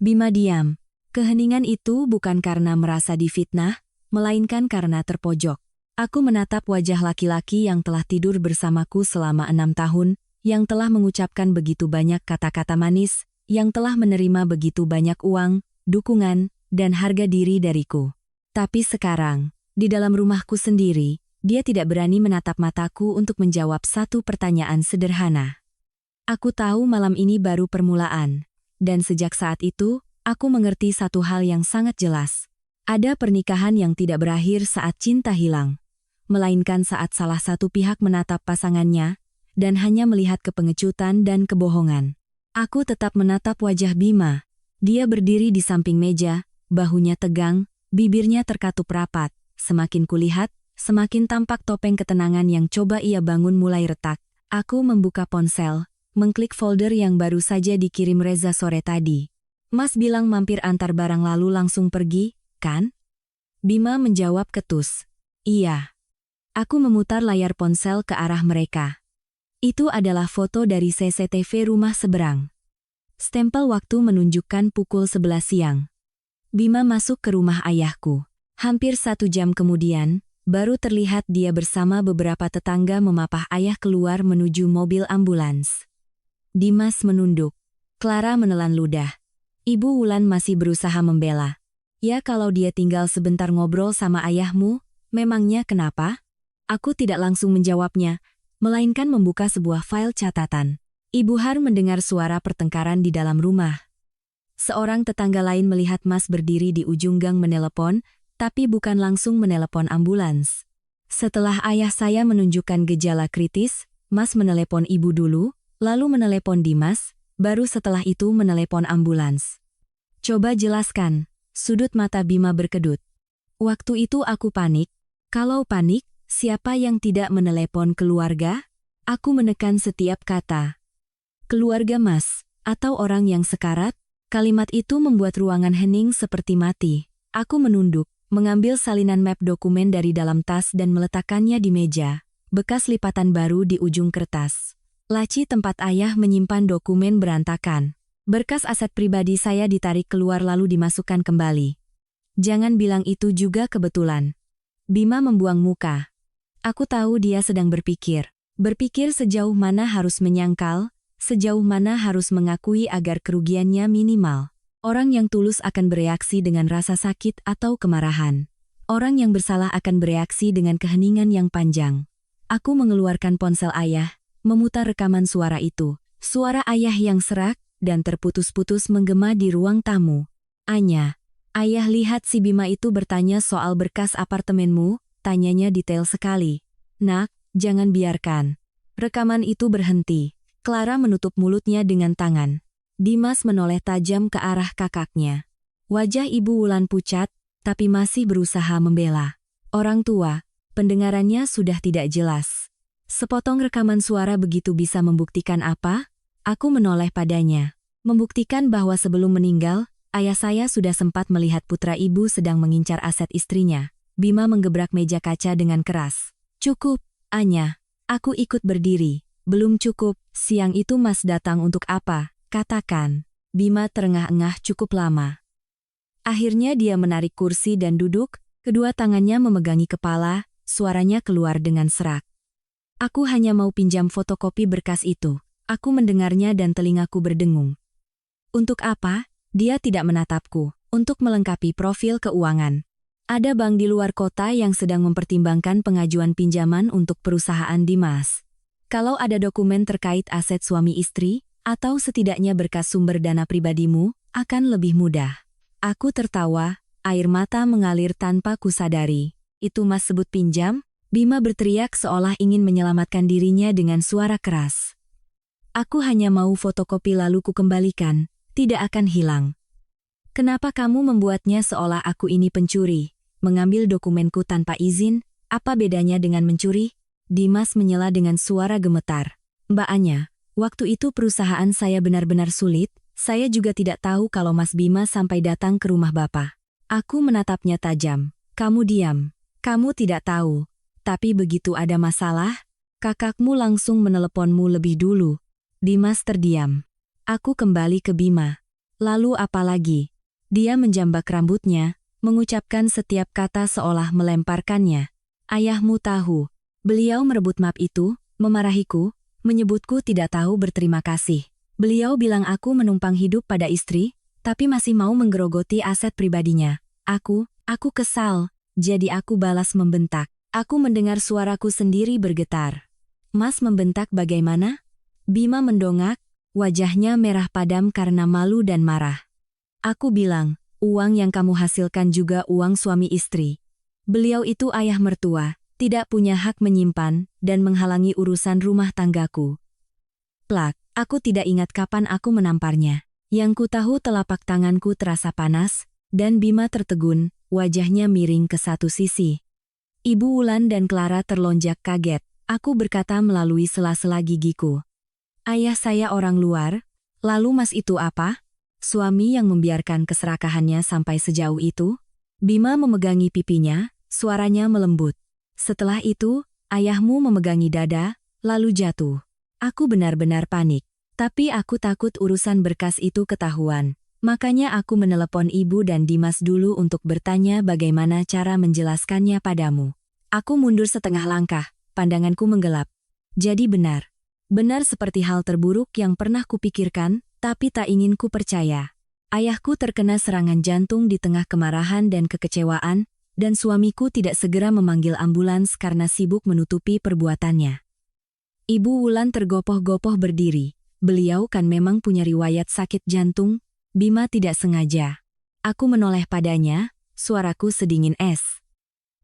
Bima diam. Keheningan itu bukan karena merasa difitnah, melainkan karena terpojok. Aku menatap wajah laki-laki yang telah tidur bersamaku selama 6 tahun, yang telah mengucapkan begitu banyak kata-kata manis, yang telah menerima begitu banyak uang, dukungan, dan harga diri dariku. Tapi sekarang, di dalam rumahku sendiri, dia tidak berani menatap mataku untuk menjawab satu pertanyaan sederhana. Aku tahu malam ini baru permulaan, dan sejak saat itu, aku mengerti satu hal yang sangat jelas. Ada pernikahan yang tidak berakhir saat cinta hilang, melainkan saat salah satu pihak menatap pasangannya, dan hanya melihat kepengecutan dan kebohongan. Aku tetap menatap wajah Bima. Dia berdiri di samping meja, bahunya tegang, bibirnya terkatup rapat. Semakin kulihat, semakin tampak topeng ketenangan yang coba ia bangun mulai retak. Aku membuka ponsel, mengklik folder yang baru saja dikirim Reza sore tadi. Mas bilang mampir antar barang lalu langsung pergi, kan? Bima menjawab ketus. Iya. Aku memutar layar ponsel ke arah mereka. Itu adalah foto dari CCTV rumah seberang. Stempel waktu menunjukkan pukul 11 siang. Bima masuk ke rumah ayahku. Hampir 1 jam kemudian, baru terlihat dia bersama beberapa tetangga memapah ayah keluar menuju mobil ambulans. Dimas menunduk. Clara menelan ludah. Ibu Wulan masih berusaha membela. Ya kalau dia tinggal sebentar ngobrol sama ayahmu, memangnya kenapa? Aku tidak langsung menjawabnya, melainkan membuka sebuah file catatan. Ibu Har mendengar suara pertengkaran di dalam rumah. Seorang tetangga lain melihat Mas berdiri di ujung gang menelepon, tapi bukan langsung menelepon ambulans. Setelah ayah saya menunjukkan gejala kritis, Mas menelepon ibu dulu, lalu menelepon Dimas, baru setelah itu menelepon ambulans. Coba jelaskan, sudut mata Bima berkedut. Waktu itu aku panik. Kalau panik, siapa yang tidak menelepon keluarga? Aku menekan setiap kata. Keluarga Mas, atau orang yang sekarat? Kalimat itu membuat ruangan hening seperti mati. Aku menunduk, mengambil salinan map dokumen dari dalam tas dan meletakkannya di meja. Bekas lipatan baru di ujung kertas. Laci tempat ayah menyimpan dokumen berantakan. Berkas aset pribadi saya ditarik keluar lalu dimasukkan kembali. Jangan bilang itu juga kebetulan. Bima membuang muka. Aku tahu dia sedang berpikir. Berpikir sejauh mana harus menyangkal, sejauh mana harus mengakui agar kerugiannya minimal. Orang yang tulus akan bereaksi dengan rasa sakit atau kemarahan. Orang yang bersalah akan bereaksi dengan keheningan yang panjang. Aku mengeluarkan ponsel ayah, memutar rekaman suara itu. Suara ayah yang serak dan terputus-putus menggema di ruang tamu. Anya, ayah lihat si Bima itu bertanya soal berkas apartemenmu, tanyanya detail sekali. Nak, jangan biarkan. Rekaman itu berhenti. Clara menutup mulutnya dengan tangan. Dimas menoleh tajam ke arah kakaknya. Wajah Ibu Wulan pucat, tapi masih berusaha membela. Orang tua, pendengarannya sudah tidak jelas. Sepotong rekaman suara begitu bisa membuktikan apa? Aku menoleh padanya. Membuktikan bahwa sebelum meninggal, ayah saya sudah sempat melihat putra ibu sedang mengincar aset istrinya. Bima menggebrak meja kaca dengan keras. Cukup, Anya. Aku ikut berdiri. Belum cukup, siang itu Mas datang untuk apa? Katakan. Bima terengah-engah cukup lama. Akhirnya dia menarik kursi dan duduk, kedua tangannya memegangi kepala, suaranya keluar dengan serak. Aku hanya mau pinjam fotokopi berkas itu. Aku mendengarnya dan telingaku berdengung. Untuk apa? Dia tidak menatapku. Untuk melengkapi profil keuangan. Ada bank di luar kota yang sedang mempertimbangkan pengajuan pinjaman untuk perusahaan Dimas. Kalau ada dokumen terkait aset suami istri, atau setidaknya berkas sumber dana pribadimu, akan lebih mudah. Aku tertawa, air mata mengalir tanpa kusadari. Itu Mas sebut pinjam? Bima berteriak seolah ingin menyelamatkan dirinya dengan suara keras. Aku hanya mau fotokopi lalu kukembalikan, tidak akan hilang. Kenapa kamu membuatnya seolah aku ini pencuri? Mengambil dokumenku tanpa izin, apa bedanya dengan mencuri? Dimas menyela dengan suara gemetar. Mbak Anya, waktu itu perusahaan saya benar-benar sulit, saya juga tidak tahu kalau Mas Bima sampai datang ke rumah Bapak. Aku menatapnya tajam. Kamu diam. Kamu tidak tahu. Tapi begitu ada masalah, kakakmu langsung meneleponmu lebih dulu. Dimas terdiam. Aku kembali ke Bima. Lalu apa lagi? Dia menjambak rambutnya, mengucapkan setiap kata seolah melemparkannya. Ayahmu tahu. Beliau merebut map itu, memarahiku, menyebutku tidak tahu berterima kasih. Beliau bilang aku menumpang hidup pada istri, tapi masih mau menggerogoti aset pribadinya. Aku kesal, jadi aku balas membentak. Aku mendengar suaraku sendiri bergetar. Mas membentak bagaimana? Bima mendongak, wajahnya merah padam karena malu dan marah. Aku bilang, uang yang kamu hasilkan juga uang suami istri. Beliau itu ayah mertua, tidak punya hak menyimpan dan menghalangi urusan rumah tanggaku. Plak, aku tidak ingat kapan aku menamparnya. Yang ku tahu telapak tanganku terasa panas, dan Bima tertegun, wajahnya miring ke satu sisi. Ibu Wulan dan Clara terlonjak kaget. Aku berkata melalui sela-sela gigiku. Ayah saya orang luar, lalu mas itu apa? Suami yang membiarkan keserakahannya sampai sejauh itu? Bima memegangi pipinya, suaranya melembut. Setelah itu, ayahmu memegangi dada, lalu jatuh. Aku benar-benar panik. Tapi aku takut urusan berkas itu ketahuan. Makanya aku menelepon ibu dan Dimas dulu untuk bertanya bagaimana cara menjelaskannya padamu. Aku mundur setengah langkah, pandanganku menggelap. Jadi benar. Benar seperti hal terburuk yang pernah kupikirkan, tapi tak ingin ku percaya. Ayahku terkena serangan jantung di tengah kemarahan dan kekecewaan, dan suamiku tidak segera memanggil ambulans karena sibuk menutupi perbuatannya. Ibu Wulan tergopoh-gopoh berdiri. Beliau kan memang punya riwayat sakit jantung. Bima tidak sengaja. Aku menoleh padanya, suaraku sedingin es.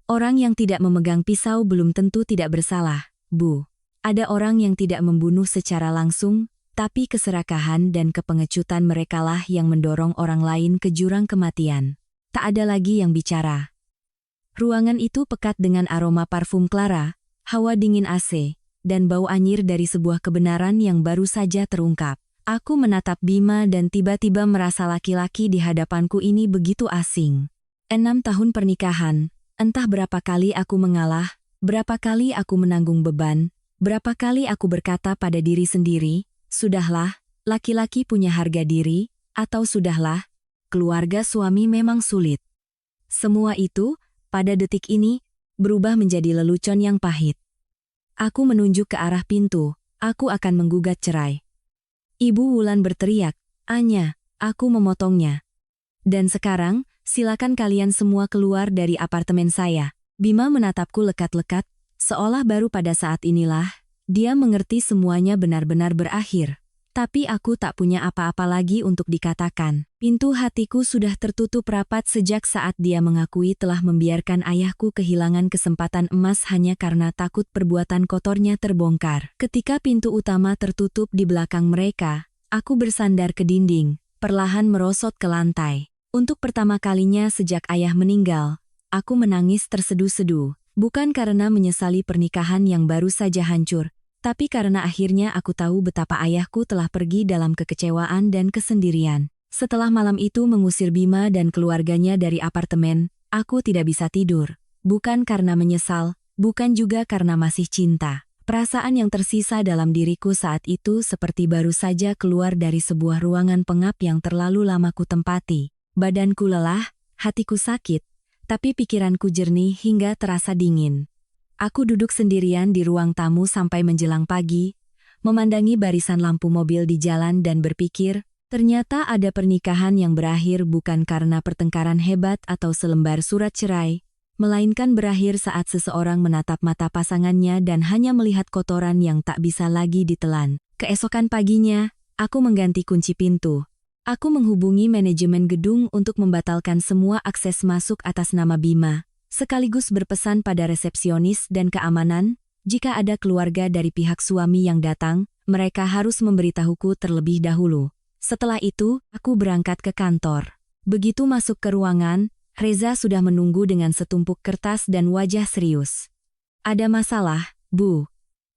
Orang yang tidak memegang pisau belum tentu tidak bersalah, Bu. Ada orang yang tidak membunuh secara langsung, tapi keserakahan dan kepengecutan merekalah yang mendorong orang lain ke jurang kematian. Tak ada lagi yang bicara. Ruangan itu pekat dengan aroma parfum Clara, hawa dingin AC, dan bau anyir dari sebuah kebenaran yang baru saja terungkap. Aku menatap Bima dan tiba-tiba merasa laki-laki di hadapanku ini begitu asing. 6 tahun pernikahan, entah berapa kali aku mengalah, berapa kali aku menanggung beban, berapa kali aku berkata pada diri sendiri, sudahlah, laki-laki punya harga diri, atau sudahlah, keluarga suami memang sulit. Semua itu, pada detik ini, berubah menjadi lelucon yang pahit. Aku menunjuk ke arah pintu, aku akan menggugat cerai. Ibu Wulan berteriak, Anya, aku memotongnya. Dan sekarang, silakan kalian semua keluar dari apartemen saya. Bima menatapku lekat-lekat, seolah baru pada saat inilah, dia mengerti semuanya benar-benar berakhir. Tapi aku tak punya apa-apa lagi untuk dikatakan. Pintu hatiku sudah tertutup rapat sejak saat dia mengakui telah membiarkan ayahku kehilangan kesempatan emas hanya karena takut perbuatan kotornya terbongkar. Ketika pintu utama tertutup di belakang mereka, aku bersandar ke dinding, perlahan merosot ke lantai. Untuk pertama kalinya sejak ayah meninggal, aku menangis terseduh-seduh, bukan karena menyesali pernikahan yang baru saja hancur, tapi karena akhirnya aku tahu betapa ayahku telah pergi dalam kekecewaan dan kesendirian. Setelah malam itu mengusir Bima dan keluarganya dari apartemen, aku tidak bisa tidur. Bukan karena menyesal, bukan juga karena masih cinta. Perasaan yang tersisa dalam diriku saat itu seperti baru saja keluar dari sebuah ruangan pengap yang terlalu lama kutempati. Badanku lelah, hatiku sakit, tapi pikiranku jernih hingga terasa dingin. Aku duduk sendirian di ruang tamu sampai menjelang pagi, memandangi barisan lampu mobil di jalan dan berpikir, ternyata ada pernikahan yang berakhir bukan karena pertengkaran hebat atau selembar surat cerai, melainkan berakhir saat seseorang menatap mata pasangannya dan hanya melihat kotoran yang tak bisa lagi ditelan. Keesokan paginya, aku mengganti kunci pintu. Aku menghubungi manajemen gedung untuk membatalkan semua akses masuk atas nama Bima. Sekaligus berpesan pada resepsionis dan keamanan, jika ada keluarga dari pihak suami yang datang, mereka harus memberitahuku terlebih dahulu. Setelah itu, aku berangkat ke kantor. Begitu masuk ke ruangan, Reza sudah menunggu dengan setumpuk kertas dan wajah serius. Ada masalah, Bu?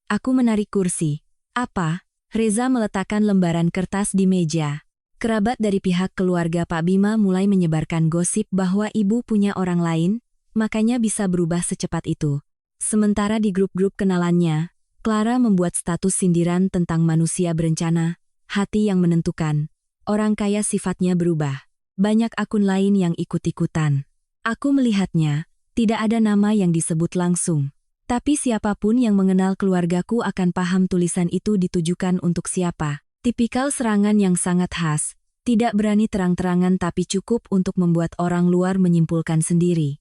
Aku menarik kursi. Apa? Reza meletakkan lembaran kertas di meja. Kerabat dari pihak keluarga Pak Bima mulai menyebarkan gosip bahwa ibu punya orang lain, makanya bisa berubah secepat itu. Sementara di grup-grup kenalannya, Clara membuat status sindiran tentang manusia berencana, hati yang menentukan. Orang kaya sifatnya berubah. Banyak akun lain yang ikut-ikutan. Aku melihatnya, tidak ada nama yang disebut langsung. Tapi siapapun yang mengenal keluargaku akan paham tulisan itu ditujukan untuk siapa. Tipikal serangan yang sangat khas, tidak berani terang-terangan tapi cukup untuk membuat orang luar menyimpulkan sendiri.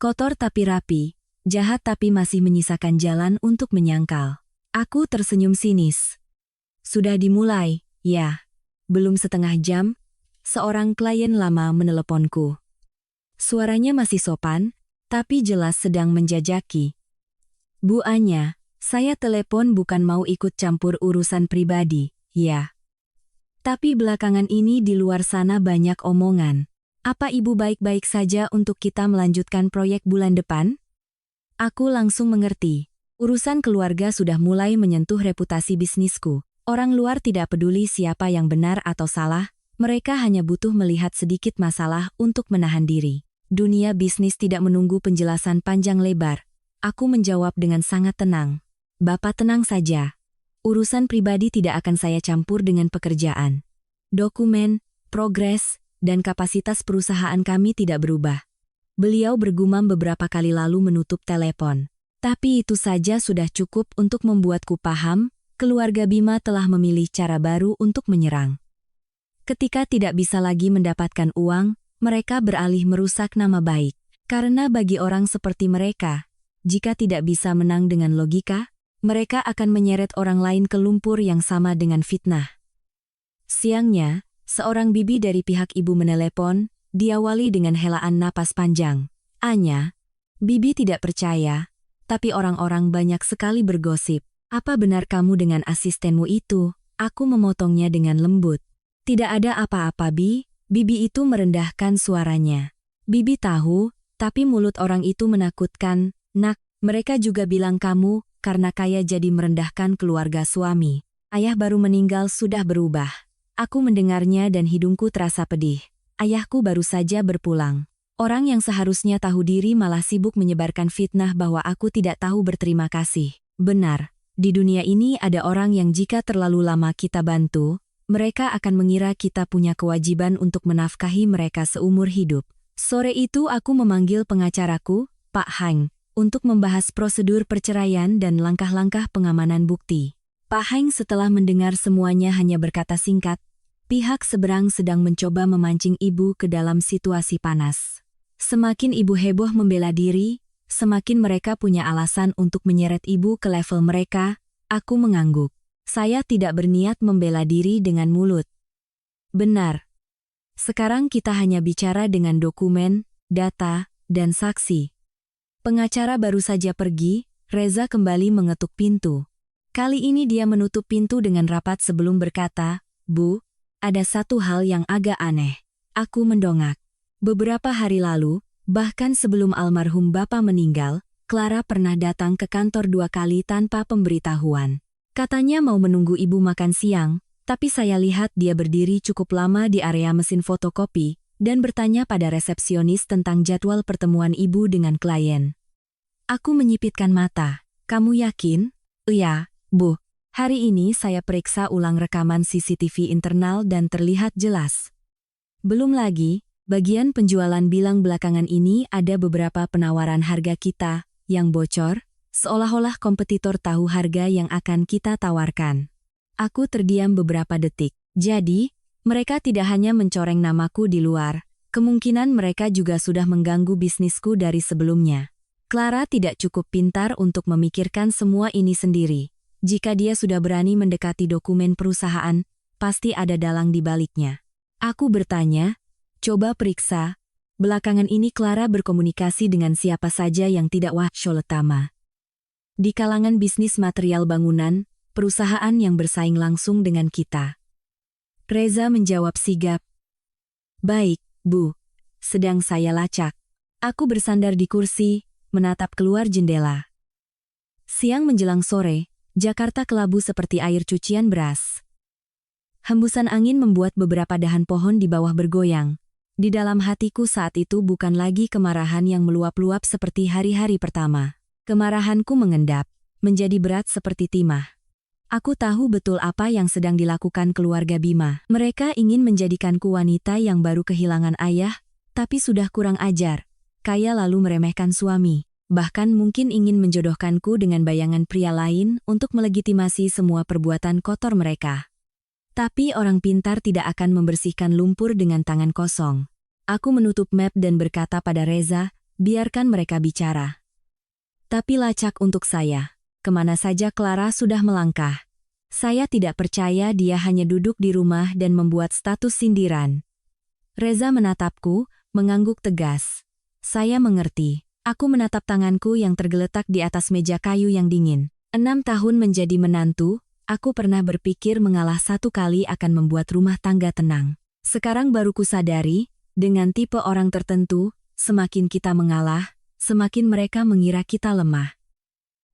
Kotor tapi rapi, jahat tapi masih menyisakan jalan untuk menyangkal. Aku tersenyum sinis. Sudah dimulai, ya. Belum setengah jam, seorang klien lama meneleponku. Suaranya masih sopan, tapi jelas sedang menjajaki. Bu Anya, saya telepon bukan mau ikut campur urusan pribadi, ya. Tapi belakangan ini di luar sana banyak omongan. Apa ibu baik-baik saja untuk kita melanjutkan proyek bulan depan? Aku langsung mengerti. Urusan keluarga sudah mulai menyentuh reputasi bisnisku. Orang luar tidak peduli siapa yang benar atau salah, mereka hanya butuh melihat sedikit masalah untuk menahan diri. Dunia bisnis tidak menunggu penjelasan panjang lebar. Aku menjawab dengan sangat tenang. Bapak tenang saja. Urusan pribadi tidak akan saya campur dengan pekerjaan. Dokumen, progres, dan kapasitas perusahaan kami tidak berubah. Beliau bergumam beberapa kali lalu menutup telepon. Tapi itu saja sudah cukup untuk membuatku paham, keluarga Bima telah memilih cara baru untuk menyerang. Ketika tidak bisa lagi mendapatkan uang, mereka beralih merusak nama baik. Karena bagi orang seperti mereka, jika tidak bisa menang dengan logika, mereka akan menyeret orang lain ke lumpur yang sama dengan fitnah. Siangnya, seorang bibi dari pihak ibu menelepon, diawali dengan helaan napas panjang. Anya, bibi tidak percaya, tapi orang-orang banyak sekali bergosip. Apa benar kamu dengan asistenmu itu? Aku memotongnya dengan lembut. Tidak ada apa-apa bibi itu merendahkan suaranya. Bibi tahu, tapi mulut orang itu menakutkan. Nak, mereka juga bilang kamu, karena kaya jadi merendahkan keluarga suami. Ayah baru meninggal sudah berubah. Aku mendengarnya dan hidungku terasa pedih. Ayahku baru saja berpulang. Orang yang seharusnya tahu diri malah sibuk menyebarkan fitnah bahwa aku tidak tahu berterima kasih. Benar, di dunia ini ada orang yang jika terlalu lama kita bantu, mereka akan mengira kita punya kewajiban untuk menafkahi mereka seumur hidup. Sore itu aku memanggil pengacaraku, Pak Hang, untuk membahas prosedur perceraian dan langkah-langkah pengamanan bukti. Pak Hang setelah mendengar semuanya hanya berkata singkat, pihak seberang sedang mencoba memancing ibu ke dalam situasi panas. Semakin ibu heboh membela diri, semakin mereka punya alasan untuk menyeret ibu ke level mereka. Aku mengangguk. Saya tidak berniat membela diri dengan mulut. Benar. Sekarang kita hanya bicara dengan dokumen, data, dan saksi. Pengacara baru saja pergi, Reza kembali mengetuk pintu. Kali ini dia menutup pintu dengan rapat sebelum berkata, Bu, ada satu hal yang agak aneh. Aku mendongak. Beberapa hari lalu, bahkan sebelum almarhum Bapak meninggal, Clara pernah datang ke kantor 2 kali tanpa pemberitahuan. Katanya mau menunggu ibu makan siang, tapi saya lihat dia berdiri cukup lama di area mesin fotokopi, dan bertanya pada resepsionis tentang jadwal pertemuan ibu dengan klien. Aku menyipitkan mata. Kamu yakin? Iya, Bu. Hari ini saya periksa ulang rekaman CCTV internal dan terlihat jelas. Belum lagi, bagian penjualan bilang belakangan ini ada beberapa penawaran harga kita yang bocor, seolah-olah kompetitor tahu harga yang akan kita tawarkan. Aku terdiam beberapa detik. Jadi, mereka tidak hanya mencoreng namaku di luar, kemungkinan mereka juga sudah mengganggu bisnisku dari sebelumnya. Clara tidak cukup pintar untuk memikirkan semua ini sendiri. Jika dia sudah berani mendekati dokumen perusahaan, pasti ada dalang di baliknya. Aku bertanya, coba periksa. Belakangan ini Clara berkomunikasi dengan siapa saja yang tidak wahsyoletama. Di kalangan bisnis material bangunan, perusahaan yang bersaing langsung dengan kita. Reza menjawab sigap. Baik, Bu. Sedang saya lacak. Aku bersandar di kursi, menatap keluar jendela. Siang menjelang sore, Jakarta kelabu seperti air cucian beras. Hembusan angin membuat beberapa dahan pohon di bawah bergoyang. Di dalam hatiku saat itu bukan lagi kemarahan yang meluap-luap seperti hari-hari pertama. Kemarahanku mengendap, menjadi berat seperti timah. Aku tahu betul apa yang sedang dilakukan keluarga Bima. Mereka ingin menjadikanku wanita yang baru kehilangan ayah, tapi sudah kurang ajar, kaya lalu meremehkan suami. bahkan mungkin ingin menjodohkanku dengan bayangan pria lain untuk melegitimasi semua perbuatan kotor mereka. Tapi orang pintar tidak akan membersihkan lumpur dengan tangan kosong. Aku menutup map dan berkata pada Reza, biarkan mereka bicara. Tapi lacak untuk saya. Kemana saja Clara sudah melangkah. Saya tidak percaya dia hanya duduk di rumah dan membuat status sindiran. Reza menatapku, mengangguk tegas. Saya mengerti. Aku menatap tanganku yang tergeletak di atas meja kayu yang dingin. 6 tahun menjadi menantu, aku pernah berpikir mengalah 1 kali akan membuat rumah tangga tenang. Sekarang baru kusadari, dengan tipe orang tertentu, semakin kita mengalah, semakin mereka mengira kita lemah.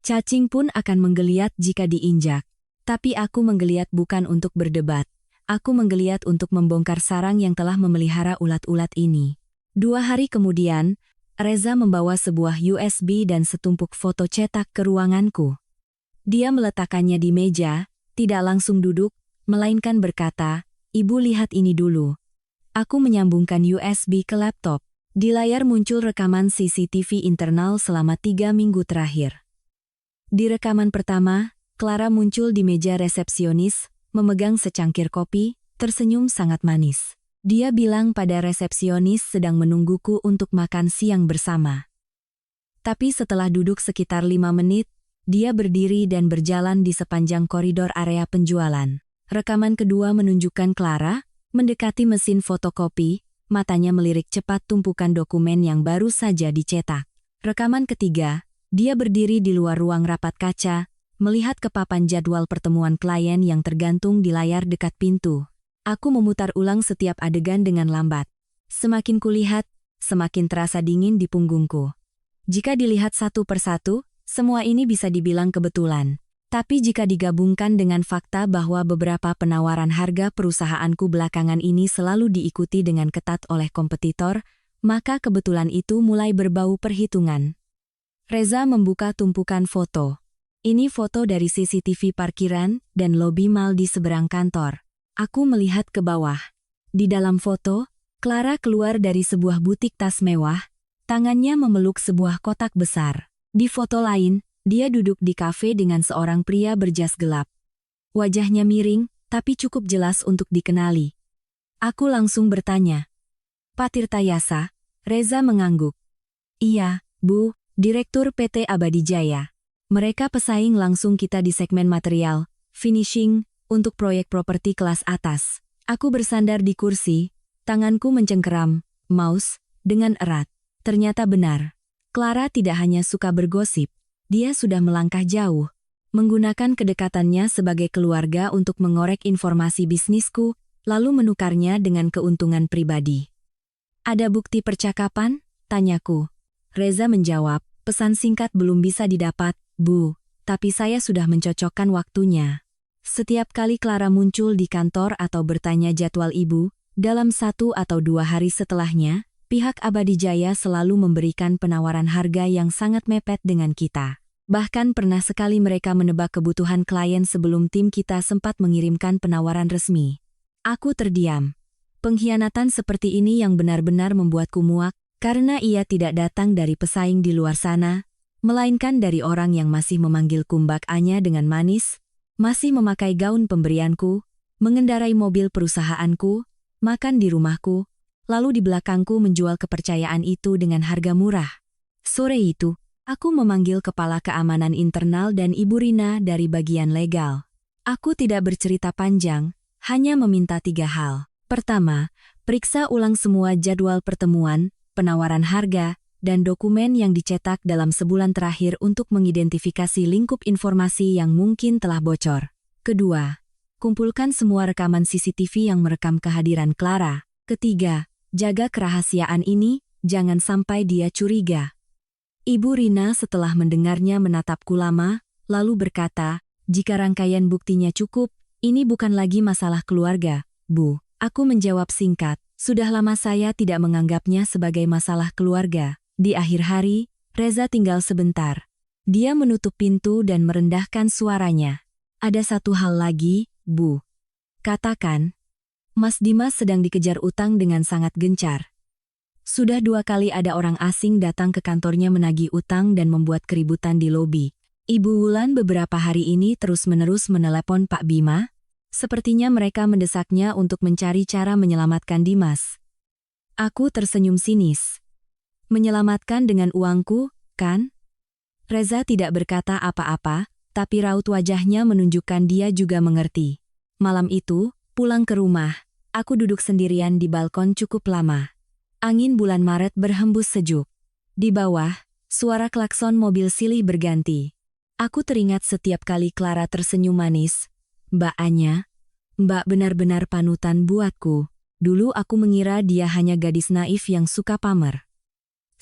Cacing pun akan menggeliat jika diinjak. Tapi aku menggeliat bukan untuk berdebat. Aku menggeliat untuk membongkar sarang yang telah memelihara ulat-ulat ini. 2 hari kemudian, Reza membawa sebuah USB dan setumpuk foto cetak ke ruanganku. Dia meletakkannya di meja, tidak langsung duduk, melainkan berkata, "Ibu lihat ini dulu." Aku menyambungkan USB ke laptop. Di layar muncul rekaman CCTV internal selama 3 minggu terakhir. Di rekaman pertama, Clara muncul di meja resepsionis, memegang secangkir kopi, tersenyum sangat manis. Dia bilang pada resepsionis sedang menungguku untuk makan siang bersama. Tapi setelah duduk sekitar 5 menit, dia berdiri dan berjalan di sepanjang koridor area penjualan. Rekaman kedua menunjukkan Clara, mendekati mesin fotokopi, matanya melirik cepat tumpukan dokumen yang baru saja dicetak. Rekaman ketiga, dia berdiri di luar ruang rapat kaca, melihat ke papan jadwal pertemuan klien yang tergantung di layar dekat pintu. Aku memutar ulang setiap adegan dengan lambat. Semakin kulihat, semakin terasa dingin di punggungku. Jika dilihat satu persatu, semua ini bisa dibilang kebetulan. Tapi jika digabungkan dengan fakta bahwa beberapa penawaran harga perusahaanku belakangan ini selalu diikuti dengan ketat oleh kompetitor, maka kebetulan itu mulai berbau perhitungan. Reza membuka tumpukan foto. Ini foto dari CCTV parkiran dan lobi mal di seberang kantor. Aku melihat ke bawah. Di dalam foto, Clara keluar dari sebuah butik tas mewah, tangannya memeluk sebuah kotak besar. Di foto lain, dia duduk di kafe dengan seorang pria berjas gelap. Wajahnya miring, tapi cukup jelas untuk dikenali. Aku langsung bertanya, "Pak Tirtayasa?" Reza mengangguk. "Iya, Bu, Direktur PT Abadi Jaya. Mereka pesaing langsung kita di segmen material, finishing, untuk proyek properti kelas atas." Aku bersandar di kursi, tanganku mencengkeram, mouse, dengan erat. Ternyata benar. Clara tidak hanya suka bergosip, dia sudah melangkah jauh, menggunakan kedekatannya sebagai keluarga untuk mengorek informasi bisnisku, lalu menukarnya dengan keuntungan pribadi. "Ada bukti percakapan?" tanyaku. Reza menjawab, "Pesan singkat belum bisa didapat, Bu, tapi saya sudah mencocokkan waktunya." Setiap kali Clara muncul di kantor atau bertanya jadwal ibu, dalam 1 atau 2 hari setelahnya, pihak Abadi Jaya selalu memberikan penawaran harga yang sangat mepet dengan kita. Bahkan pernah sekali mereka menebak kebutuhan klien sebelum tim kita sempat mengirimkan penawaran resmi. Aku terdiam. Pengkhianatan seperti ini yang benar-benar membuatku muak, karena ia tidak datang dari pesaing di luar sana, melainkan dari orang yang masih memanggilku Mbak Anya dengan manis, masih memakai gaun pemberianku, mengendarai mobil perusahaanku, makan di rumahku, lalu di belakangku menjual kepercayaan itu dengan harga murah. Sore itu, aku memanggil kepala keamanan internal dan Ibu Rina dari bagian legal. Aku tidak bercerita panjang, hanya meminta 3 hal. Pertama, periksa ulang semua jadwal pertemuan, penawaran harga, dan dokumen yang dicetak dalam sebulan terakhir untuk mengidentifikasi lingkup informasi yang mungkin telah bocor. Kedua, kumpulkan semua rekaman CCTV yang merekam kehadiran Clara. Ketiga, jaga kerahasiaan ini, jangan sampai dia curiga. Ibu Rina setelah mendengarnya menatapku lama, lalu berkata, "Jika rangkaian buktinya cukup, ini bukan lagi masalah keluarga, Bu." Aku menjawab singkat, "Sudah lama saya tidak menganggapnya sebagai masalah keluarga." Di akhir hari, Reza tinggal sebentar. Dia menutup pintu dan merendahkan suaranya. "Ada satu hal lagi, Bu. Katakan." Mas Dimas sedang dikejar utang dengan sangat gencar. Sudah 2 kali ada orang asing datang ke kantornya menagih utang dan membuat keributan di lobi. Ibu Wulan beberapa hari ini terus-menerus menelepon Pak Bima. Sepertinya mereka mendesaknya untuk mencari cara menyelamatkan Dimas. Aku tersenyum sinis. Menyelamatkan dengan uangku, kan? Reza tidak berkata apa-apa, tapi raut wajahnya menunjukkan dia juga mengerti. Malam itu, pulang ke rumah, aku duduk sendirian di balkon cukup lama. Angin bulan Maret berhembus sejuk. Di bawah, suara klakson mobil silih berganti. Aku teringat setiap kali Clara tersenyum manis. Mbak Anya, Mbak benar-benar panutan buatku. Dulu aku mengira dia hanya gadis naif yang suka pamer.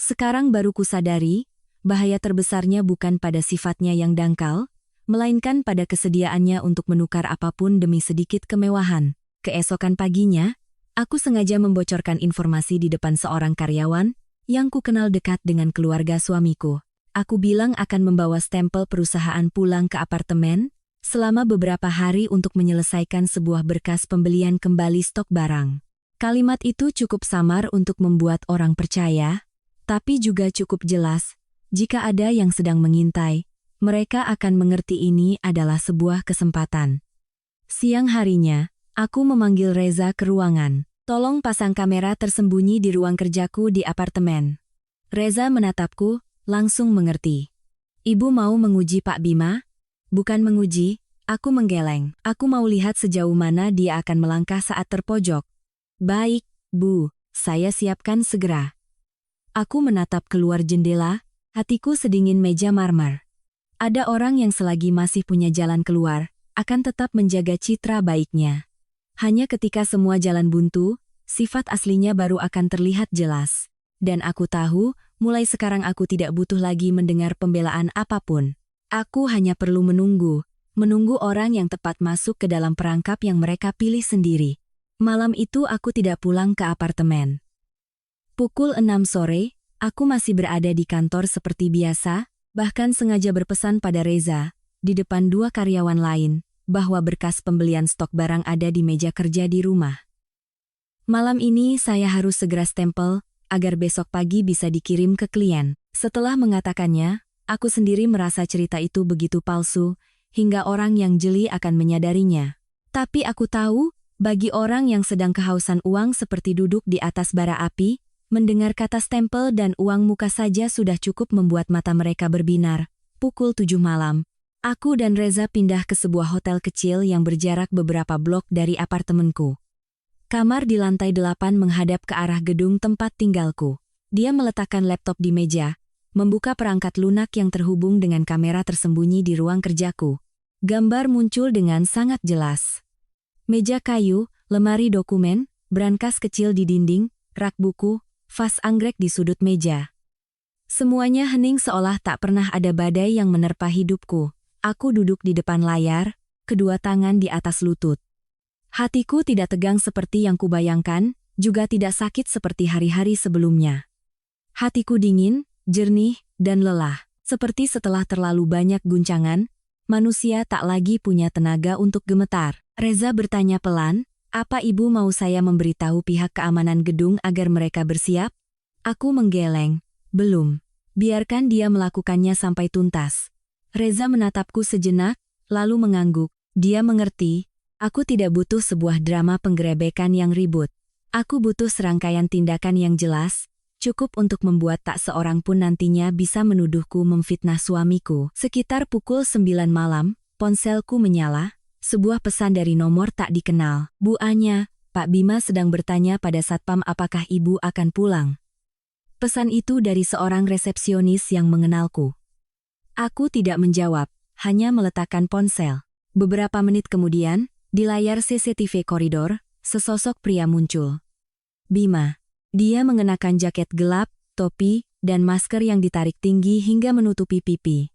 Sekarang baru kusadari, bahaya terbesarnya bukan pada sifatnya yang dangkal, melainkan pada kesediaannya untuk menukar apapun demi sedikit kemewahan. Keesokan paginya, aku sengaja membocorkan informasi di depan seorang karyawan yang kukenal dekat dengan keluarga suamiku. Aku bilang akan membawa stempel perusahaan pulang ke apartemen selama beberapa hari untuk menyelesaikan sebuah berkas pembelian kembali stok barang. Kalimat itu cukup samar untuk membuat orang percaya, tapi juga cukup jelas. Jika ada yang sedang mengintai, mereka akan mengerti ini adalah sebuah kesempatan. Siang harinya, aku memanggil Reza ke ruangan. Tolong pasang kamera tersembunyi di ruang kerjaku di apartemen. Reza menatapku, langsung mengerti. Ibu mau menguji Pak Bima? Bukan menguji, aku menggeleng. Aku mau lihat sejauh mana dia akan melangkah saat terpojok. Baik, Bu, saya siapkan segera. Aku menatap keluar jendela, hatiku sedingin meja marmer. Ada orang yang selagi masih punya jalan keluar, akan tetap menjaga citra baiknya. Hanya ketika semua jalan buntu, sifat aslinya baru akan terlihat jelas. Dan aku tahu, mulai sekarang aku tidak butuh lagi mendengar pembelaan apapun. Aku hanya perlu menunggu orang yang tepat masuk ke dalam perangkap yang mereka pilih sendiri. Malam itu aku tidak pulang ke apartemen. Pukul 6 sore, aku masih berada di kantor seperti biasa, bahkan sengaja berpesan pada Reza, di depan 2 karyawan lain, bahwa berkas pembelian stok barang ada di meja kerja di rumah. Malam ini saya harus segera stempel, agar besok pagi bisa dikirim ke klien. Setelah mengatakannya, aku sendiri merasa cerita itu begitu palsu, hingga orang yang jeli akan menyadarinya. Tapi aku tahu, bagi orang yang sedang kehausan uang seperti duduk di atas bara api, mendengar kata stempel dan uang muka saja sudah cukup membuat mata mereka berbinar. Pukul 7 malam, aku dan Reza pindah ke sebuah hotel kecil yang berjarak beberapa blok dari apartemenku. Kamar di lantai 8 menghadap ke arah gedung tempat tinggalku. Dia meletakkan laptop di meja, membuka perangkat lunak yang terhubung dengan kamera tersembunyi di ruang kerjaku. Gambar muncul dengan sangat jelas. Meja kayu, lemari dokumen, brankas kecil di dinding, rak buku, vas anggrek di sudut meja. Semuanya hening seolah tak pernah ada badai yang menerpa hidupku. Aku duduk di depan layar, kedua tangan di atas lutut. Hatiku tidak tegang seperti yang kubayangkan, juga tidak sakit seperti hari-hari sebelumnya. Hatiku dingin, jernih, dan lelah. Seperti setelah terlalu banyak guncangan, manusia tak lagi punya tenaga untuk gemetar. Reza bertanya pelan, apa ibu mau saya memberitahu pihak keamanan gedung agar mereka bersiap? Aku menggeleng. Belum. Biarkan dia melakukannya sampai tuntas. Reza menatapku sejenak, lalu mengangguk. Dia mengerti. Aku tidak butuh sebuah drama penggerebekan yang ribut. Aku butuh serangkaian tindakan yang jelas, cukup untuk membuat tak seorang pun nantinya bisa menuduhku memfitnah suamiku. Sekitar pukul 9 malam, ponselku menyala, sebuah pesan dari nomor tak dikenal. Bu Anya, Pak Bima sedang bertanya pada satpam apakah ibu akan pulang. Pesan itu dari seorang resepsionis yang mengenalku. Aku tidak menjawab, hanya meletakkan ponsel. Beberapa menit kemudian, di layar CCTV koridor, sesosok pria muncul. Bima. Dia mengenakan jaket gelap, topi, dan masker yang ditarik tinggi hingga menutupi pipi.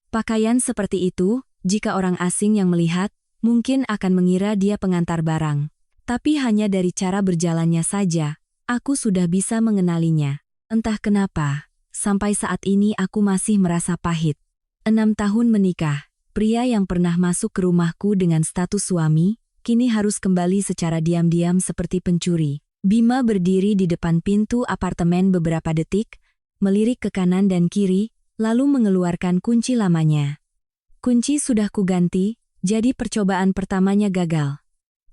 Pakaian seperti itu, jika orang asing yang melihat, mungkin akan mengira dia pengantar barang. Tapi hanya dari cara berjalannya saja, aku sudah bisa mengenalinya. Entah kenapa, sampai saat ini aku masih merasa pahit. 6 tahun menikah. Pria yang pernah masuk ke rumahku dengan status suami, kini harus kembali secara diam-diam seperti pencuri. Bima berdiri di depan pintu apartemen beberapa detik, melirik ke kanan dan kiri, lalu mengeluarkan kunci lamanya. Kunci sudah kuganti, jadi percobaan pertamanya gagal.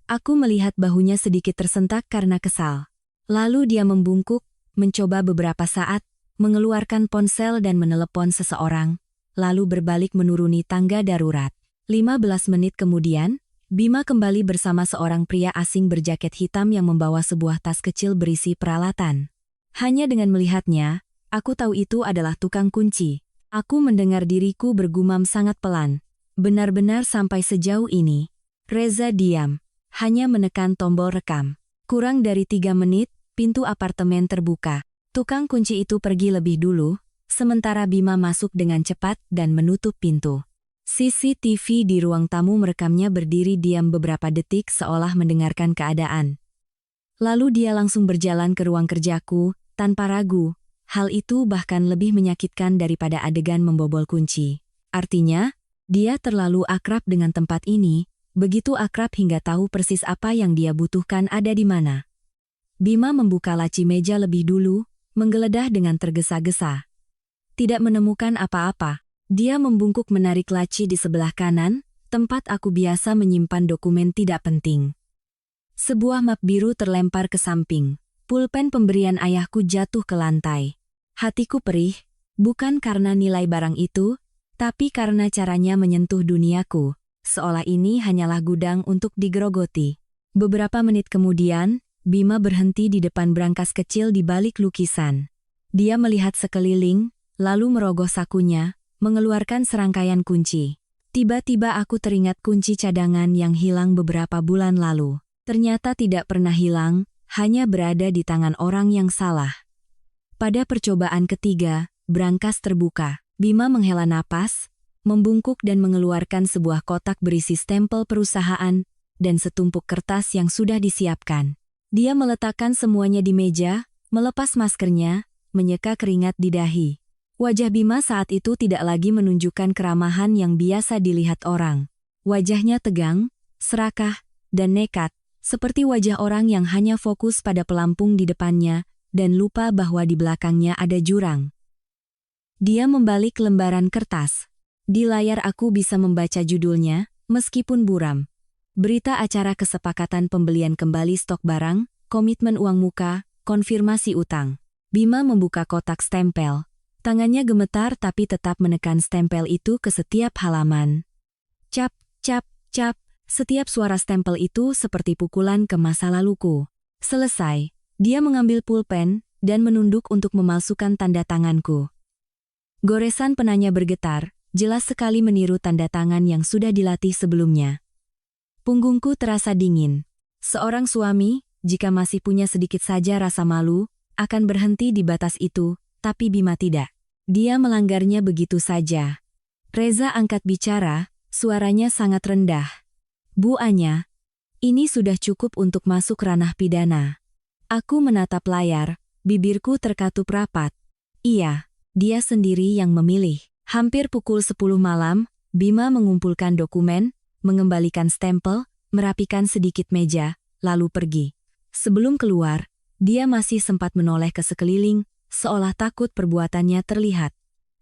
Aku melihat bahunya sedikit tersentak karena kesal. Lalu dia membungkuk, mencoba beberapa saat, mengeluarkan ponsel dan menelepon seseorang, lalu berbalik menuruni tangga darurat. 15 menit kemudian, Bima kembali bersama seorang pria asing berjaket hitam yang membawa sebuah tas kecil berisi peralatan. Hanya dengan melihatnya, aku tahu itu adalah tukang kunci. Aku mendengar diriku bergumam sangat pelan. Benar-benar sampai sejauh ini. Reza diam, hanya menekan tombol rekam. Kurang dari 3 menit, pintu apartemen terbuka. Tukang kunci itu pergi lebih dulu, sementara Bima masuk dengan cepat dan menutup pintu. CCTV di ruang tamu merekamnya berdiri diam beberapa detik seolah mendengarkan keadaan. Lalu dia langsung berjalan ke ruang kerjaku, tanpa ragu. Hal itu bahkan lebih menyakitkan daripada adegan membobol kunci. Artinya, dia terlalu akrab dengan tempat ini, begitu akrab hingga tahu persis apa yang dia butuhkan ada di mana. Bima membuka laci meja lebih dulu, menggeledah dengan tergesa-gesa. Tidak menemukan apa-apa. Dia membungkuk menarik laci di sebelah kanan, tempat aku biasa menyimpan dokumen tidak penting. Sebuah map biru terlempar ke samping. Pulpen pemberian ayahku jatuh ke lantai. Hatiku perih, bukan karena nilai barang itu, tapi karena caranya menyentuh duniaku, seolah ini hanyalah gudang untuk digerogoti. Beberapa menit kemudian, Bima berhenti di depan brankas kecil di balik lukisan. Dia melihat sekeliling, lalu merogoh sakunya, mengeluarkan serangkaian kunci. Tiba-tiba aku teringat kunci cadangan yang hilang beberapa bulan lalu. Ternyata tidak pernah hilang, hanya berada di tangan orang yang salah. Pada percobaan ketiga, brankas terbuka. Bima menghela napas, membungkuk dan mengeluarkan sebuah kotak berisi stempel perusahaan dan setumpuk kertas yang sudah disiapkan. Dia meletakkan semuanya di meja, melepas maskernya, menyeka keringat di dahi. Wajah Bima saat itu tidak lagi menunjukkan keramahan yang biasa dilihat orang. Wajahnya tegang, serakah, dan nekat, seperti wajah orang yang hanya fokus pada pelampung di depannya dan lupa bahwa di belakangnya ada jurang. Dia membalik lembaran kertas. Di layar aku bisa membaca judulnya, meskipun buram. Berita acara kesepakatan pembelian kembali stok barang, komitmen uang muka, konfirmasi utang. Bima membuka kotak stempel. Tangannya gemetar tapi tetap menekan stempel itu ke setiap halaman. Cap, cap, cap, setiap suara stempel itu seperti pukulan ke masa laluku. Selesai, dia mengambil pulpen dan menunduk untuk memalsukan tanda tanganku. Goresan penanya bergetar, jelas sekali meniru tanda tangan yang sudah dilatih sebelumnya. Punggungku terasa dingin. Seorang suami, jika masih punya sedikit saja rasa malu, akan berhenti di batas itu, tapi Bima tidak. Dia melanggarnya begitu saja. Reza angkat bicara, suaranya sangat rendah. Bu Anya, ini sudah cukup untuk masuk ranah pidana. Aku menatap layar, bibirku terkatup rapat. Iya, dia sendiri yang memilih. Hampir pukul 10 malam, Bima mengumpulkan dokumen, mengembalikan stempel, merapikan sedikit meja, lalu pergi. Sebelum keluar, dia masih sempat menoleh ke sekeliling, seolah takut perbuatannya terlihat.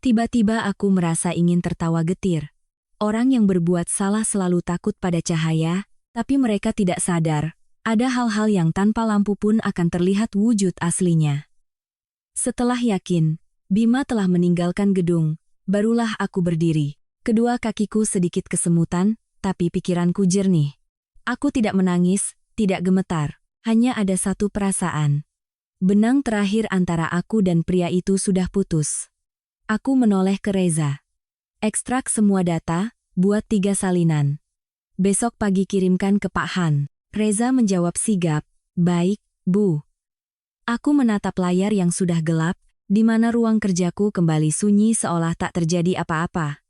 Tiba-tiba aku merasa ingin tertawa getir. Orang yang berbuat salah selalu takut pada cahaya, tapi mereka tidak sadar, ada hal-hal yang tanpa lampu pun akan terlihat wujud aslinya. Setelah yakin, Bima telah meninggalkan gedung, barulah aku berdiri. Kedua kakiku sedikit kesemutan, tapi pikiranku jernih. Aku tidak menangis, tidak gemetar, hanya ada satu perasaan. Benang terakhir antara aku dan pria itu sudah putus. Aku menoleh ke Reza. Ekstrak semua data, buat 3 salinan. Besok pagi kirimkan ke Pak Han. Reza menjawab sigap, baik, Bu. Aku menatap layar yang sudah gelap, di mana ruang kerjaku kembali sunyi seolah tak terjadi apa-apa.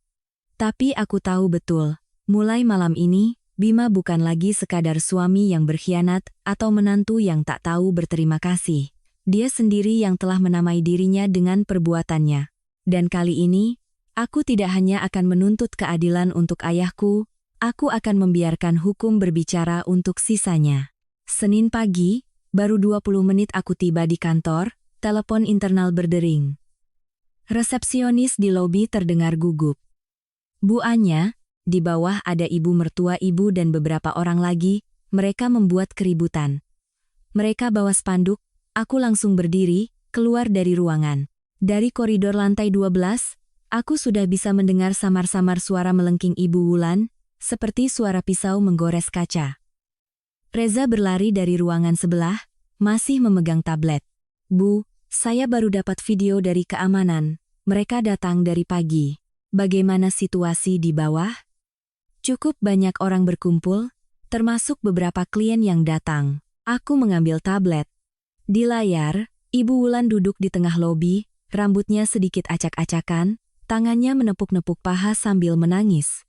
Tapi aku tahu betul, mulai malam ini, Bima bukan lagi sekadar suami yang berkhianat atau menantu yang tak tahu berterima kasih. Dia sendiri yang telah menamai dirinya dengan perbuatannya. Dan kali ini, aku tidak hanya akan menuntut keadilan untuk ayahku, aku akan membiarkan hukum berbicara untuk sisanya. Senin pagi, Baru 20 menit aku tiba di kantor, telepon internal berdering. Resepsionis di lobi terdengar gugup. Bu Anya, di bawah ada ibu mertua ibu dan beberapa orang lagi, mereka membuat keributan. Mereka bawa spanduk, aku langsung berdiri, keluar dari ruangan. Dari koridor lantai 12, aku sudah bisa mendengar samar-samar suara melengking Ibu Wulan, seperti suara pisau menggores kaca. Reza berlari dari ruangan sebelah, masih memegang tablet. Bu, saya baru dapat video dari keamanan. Mereka datang dari pagi. Bagaimana situasi di bawah? Cukup banyak orang berkumpul, termasuk beberapa klien yang datang. Aku mengambil tablet. Di layar, Ibu Wulan duduk di tengah lobi, rambutnya sedikit acak-acakan, tangannya menepuk-nepuk paha sambil menangis.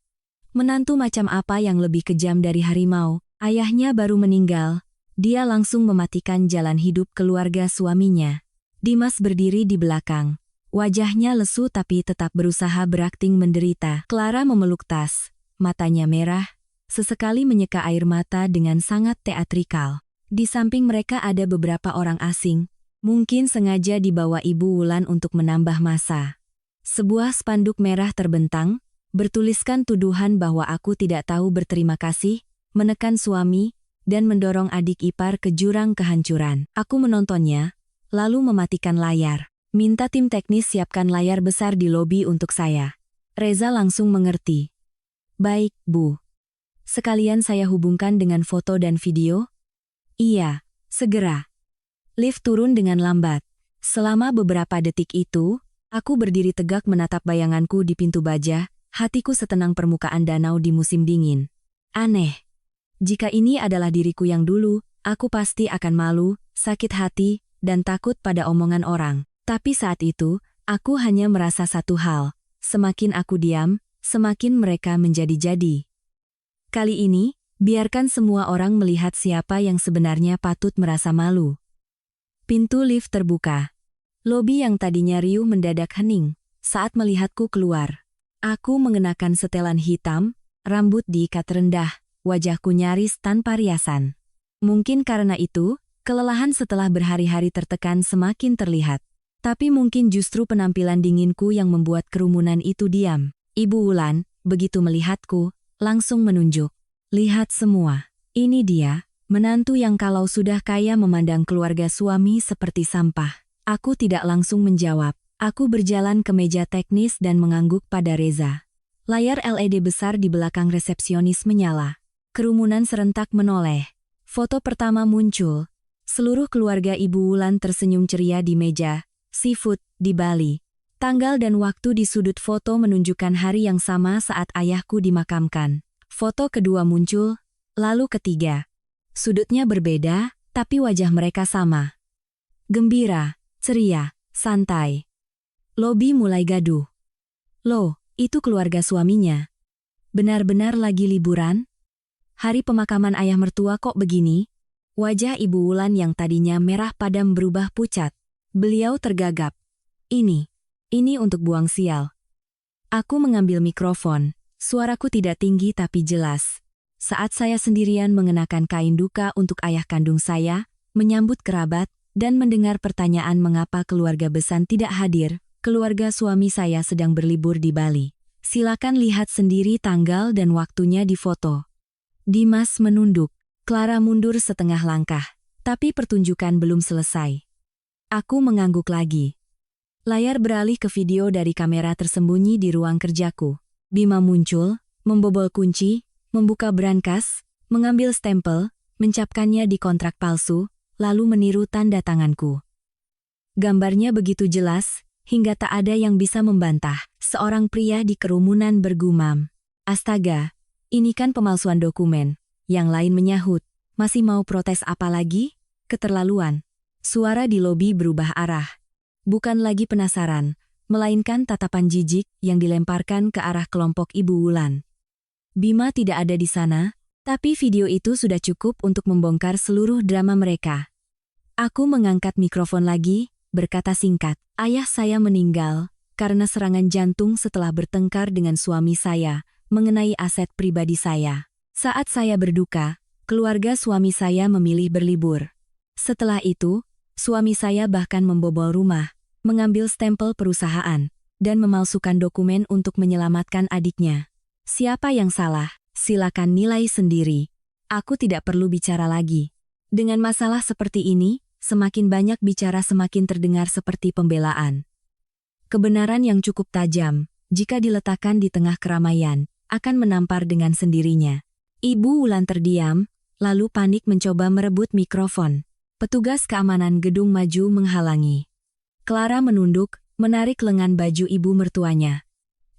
Menantu macam apa yang lebih kejam dari harimau? Ayahnya baru meninggal. Dia langsung mematikan jalan hidup keluarga suaminya. Dimas berdiri di belakang. Wajahnya lesu tapi tetap berusaha berakting menderita. Clara memeluk tas. Matanya merah. Sesekali menyeka air mata dengan sangat teatrikal. Di samping mereka ada beberapa orang asing. Mungkin sengaja dibawa Ibu Wulan untuk menambah massa. Sebuah spanduk merah terbentang, bertuliskan tuduhan bahwa aku tidak tahu berterima kasih, menekan suami, dan mendorong adik ipar ke jurang kehancuran. Aku menontonnya, lalu mematikan layar. Minta tim teknis siapkan layar besar di lobi untuk saya. Reza langsung mengerti. Baik, Bu. Sekalian saya hubungkan dengan foto dan video? Iya, segera. Lift turun dengan lambat. Selama beberapa detik itu, aku berdiri tegak menatap bayanganku di pintu baja, hatiku setenang permukaan danau di musim dingin. Aneh. Jika ini adalah diriku yang dulu, aku pasti akan malu, sakit hati, dan takut pada omongan orang. Tapi saat itu, aku hanya merasa satu hal. Semakin aku diam, semakin mereka menjadi-jadi. Kali ini, biarkan semua orang melihat siapa yang sebenarnya patut merasa malu. Pintu lift terbuka. Lobi yang tadinya riuh mendadak hening saat melihatku keluar. Aku mengenakan setelan hitam, rambut diikat rendah, wajahku nyaris tanpa riasan. Mungkin karena itu, kelelahan setelah berhari-hari tertekan semakin terlihat. Tapi mungkin justru penampilan dinginku yang membuat kerumunan itu diam. Ibu Wulan, begitu melihatku, langsung menunjuk. Lihat semua. Ini dia, menantu yang kalau sudah kaya memandang keluarga suami seperti sampah. Aku tidak langsung menjawab. Aku berjalan ke meja teknis dan mengangguk pada Reza. Layar LED besar di belakang resepsionis menyala. Kerumunan serentak menoleh. Foto pertama muncul. Seluruh keluarga Ibu Wulan tersenyum ceria di meja seafood di Bali. Tanggal dan waktu di sudut foto menunjukkan hari yang sama saat ayahku dimakamkan. Foto kedua muncul, lalu ketiga. Sudutnya berbeda, tapi wajah mereka sama. Gembira, ceria, santai. Lobi mulai gaduh. Loh, itu keluarga suaminya. Benar-benar lagi liburan? Hari pemakaman ayah mertua kok begini? Wajah Ibu Wulan yang tadinya merah padam berubah pucat. Beliau tergagap. Ini untuk buang sial. Aku mengambil mikrofon. Suaraku tidak tinggi tapi jelas. Saat saya sendirian mengenakan kain duka untuk ayah kandung saya, menyambut kerabat, dan mendengar pertanyaan mengapa keluarga besan tidak hadir, keluarga suami saya sedang berlibur di Bali. Silakan lihat sendiri tanggal dan waktunya di foto. Dimas menunduk. Clara mundur setengah langkah. Tapi pertunjukan belum selesai. Aku mengangguk lagi. Layar beralih ke video dari kamera tersembunyi di ruang kerjaku. Bima muncul, membobol kunci, membuka brankas, mengambil stempel, mencapkannya di kontrak palsu, lalu meniru tanda tanganku. Gambarnya begitu jelas, hingga tak ada yang bisa membantah. Seorang pria di kerumunan bergumam. Astaga, ini kan pemalsuan dokumen. Yang lain menyahut, masih mau protes apa lagi? Keterlaluan. Suara di lobi berubah arah. Bukan lagi penasaran, melainkan tatapan jijik yang dilemparkan ke arah kelompok Ibu Wulan. Bima tidak ada di sana, tapi video itu sudah cukup untuk membongkar seluruh drama mereka. Aku mengangkat mikrofon lagi, berkata singkat, ayah saya meninggal karena serangan jantung setelah bertengkar dengan suami saya mengenai aset pribadi saya. Saat saya berduka, keluarga suami saya memilih berlibur. Setelah itu, suami saya bahkan membobol rumah, mengambil stempel perusahaan, dan memalsukan dokumen untuk menyelamatkan adiknya. Siapa yang salah? Silakan nilai sendiri. Aku tidak perlu bicara lagi. Dengan masalah seperti ini, semakin banyak bicara semakin terdengar seperti pembelaan. Kebenaran yang cukup tajam, jika diletakkan di tengah keramaian, akan menampar dengan sendirinya. Ibu Wulan terdiam, lalu panik mencoba merebut mikrofon. Petugas keamanan gedung maju menghalangi. Clara menunduk, menarik lengan baju ibu mertuanya.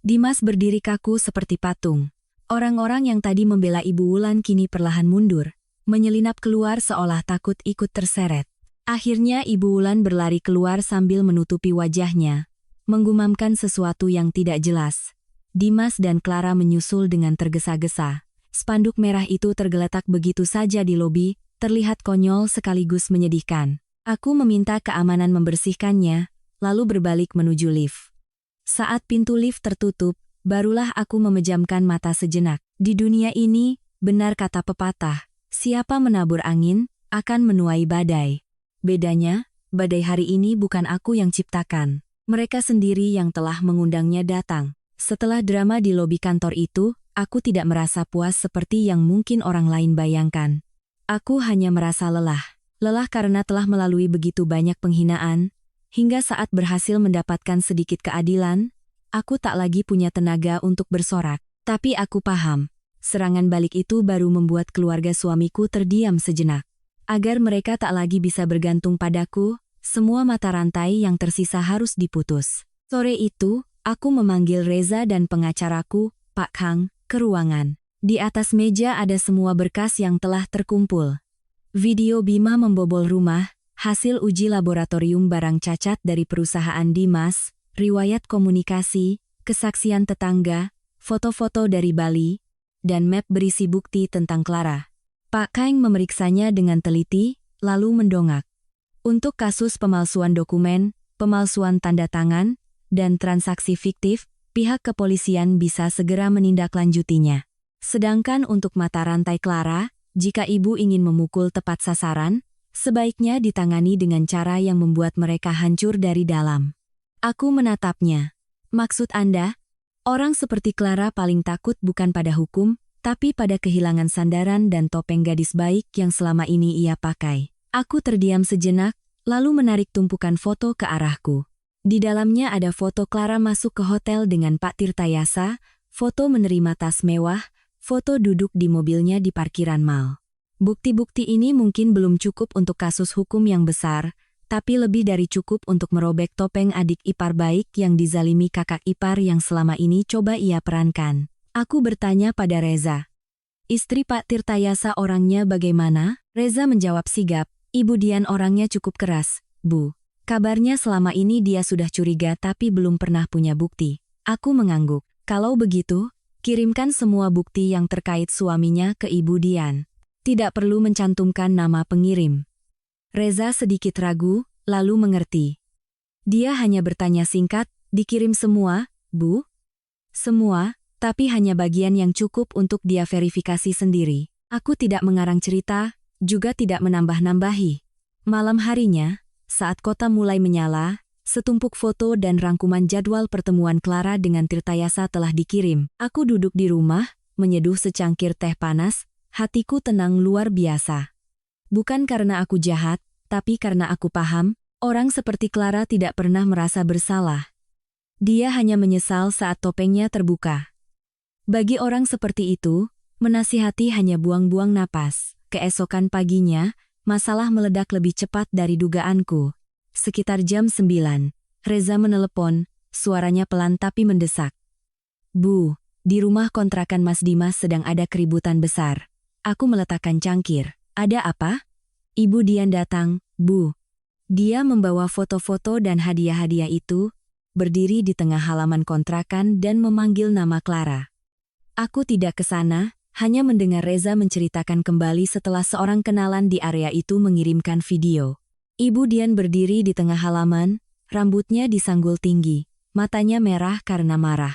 Dimas berdiri kaku seperti patung. Orang-orang yang tadi membela Ibu Wulan kini perlahan mundur, menyelinap keluar seolah takut ikut terseret. Akhirnya Ibu Wulan berlari keluar sambil menutupi wajahnya, menggumamkan sesuatu yang tidak jelas. Dimas dan Clara menyusul dengan tergesa-gesa. Spanduk merah itu tergeletak begitu saja di lobi, terlihat konyol sekaligus menyedihkan. Aku meminta keamanan membersihkannya, lalu berbalik menuju lift. Saat pintu lift tertutup, barulah aku memejamkan mata sejenak. Di dunia ini, benar kata pepatah, siapa menabur angin, akan menuai badai. Bedanya, badai hari ini bukan aku yang ciptakan. Mereka sendiri yang telah mengundangnya datang. Setelah drama di lobi kantor itu, aku tidak merasa puas seperti yang mungkin orang lain bayangkan. Aku hanya merasa lelah. Lelah karena telah melalui begitu banyak penghinaan, hingga saat berhasil mendapatkan sedikit keadilan, aku tak lagi punya tenaga untuk bersorak. Tapi aku paham, serangan balik itu baru membuat keluarga suamiku terdiam sejenak. Agar mereka tak lagi bisa bergantung padaku, semua mata rantai yang tersisa harus diputus. Sore itu, aku memanggil Reza dan pengacaraku, Pak Kang, ke ruangan. Di atas meja ada semua berkas yang telah terkumpul. Video Bima membobol rumah, hasil uji laboratorium barang cacat dari perusahaan Dimas, riwayat komunikasi, kesaksian tetangga, foto-foto dari Bali, dan map berisi bukti tentang Clara. Pak Kang memeriksanya dengan teliti, lalu mendongak. Untuk kasus pemalsuan dokumen, pemalsuan tanda tangan, dan transaksi fiktif, pihak kepolisian bisa segera menindaklanjutinya. Sedangkan untuk mata rantai Clara, jika ibu ingin memukul tepat sasaran, sebaiknya ditangani dengan cara yang membuat mereka hancur dari dalam. Aku menatapnya. Maksud Anda? Orang seperti Clara paling takut bukan pada hukum, tapi pada kehilangan sandaran dan topeng gadis baik yang selama ini ia pakai. Aku terdiam sejenak, lalu menarik tumpukan foto ke arahku. Di dalamnya ada foto Clara masuk ke hotel dengan Pak Tirtayasa, foto menerima tas mewah, foto duduk di mobilnya di parkiran mal. Bukti-bukti ini mungkin belum cukup untuk kasus hukum yang besar, tapi lebih dari cukup untuk merobek topeng adik ipar baik yang dizalimi kakak ipar yang selama ini coba ia perankan. Aku bertanya pada Reza. Istri Pak Tirtayasa orangnya bagaimana? Reza menjawab sigap, Ibu Dian orangnya cukup keras, Bu. Kabarnya selama ini dia sudah curiga tapi belum pernah punya bukti. Aku mengangguk. Kalau begitu, kirimkan semua bukti yang terkait suaminya ke Ibu Dian. Tidak perlu mencantumkan nama pengirim. Reza sedikit ragu, lalu mengerti. Dia hanya bertanya singkat, dikirim semua, Bu? Semua, tapi hanya bagian yang cukup untuk dia verifikasi sendiri. Aku tidak mengarang cerita, juga tidak menambah-nambahi. Malam harinya, saat kota mulai menyala, setumpuk foto dan rangkuman jadwal pertemuan Clara dengan Tirtayasa telah dikirim. Aku duduk di rumah, menyeduh secangkir teh panas, hatiku tenang luar biasa. Bukan karena aku jahat, tapi karena aku paham, orang seperti Clara tidak pernah merasa bersalah. Dia hanya menyesal saat topengnya terbuka. Bagi orang seperti itu, menasihati hanya buang-buang napas. Keesokan paginya, masalah meledak lebih cepat dari dugaanku. Sekitar jam 9, Reza menelepon, suaranya pelan tapi mendesak. Bu, di rumah kontrakan Mas Dimas sedang ada keributan besar. Aku meletakkan cangkir. Ada apa? Ibu Dian datang, Bu. Dia membawa foto-foto dan hadiah-hadiah itu, berdiri di tengah halaman kontrakan dan memanggil nama Clara. Aku tidak ke sana, hanya mendengar Reza menceritakan kembali setelah seorang kenalan di area itu mengirimkan video. Ibu Dian berdiri di tengah halaman, rambutnya disanggul tinggi, matanya merah karena marah.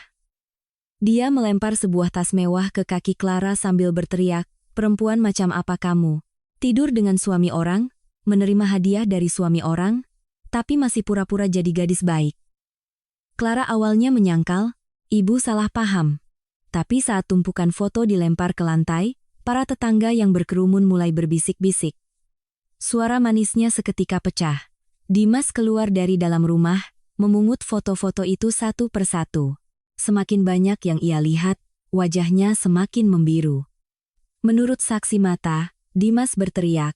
Dia melempar sebuah tas mewah ke kaki Clara sambil berteriak, "Perempuan macam apa kamu? Tidur dengan suami orang? menerima hadiah dari suami orang, tapi masih pura-pura jadi gadis baik. Clara awalnya menyangkal, ibu salah paham. Tapi saat tumpukan foto dilempar ke lantai, para tetangga yang berkerumun mulai berbisik-bisik. Suara manisnya seketika pecah. Dimas keluar dari dalam rumah, memungut foto-foto itu satu persatu. Semakin banyak yang ia lihat, wajahnya semakin membiru. Menurut saksi mata, Dimas berteriak,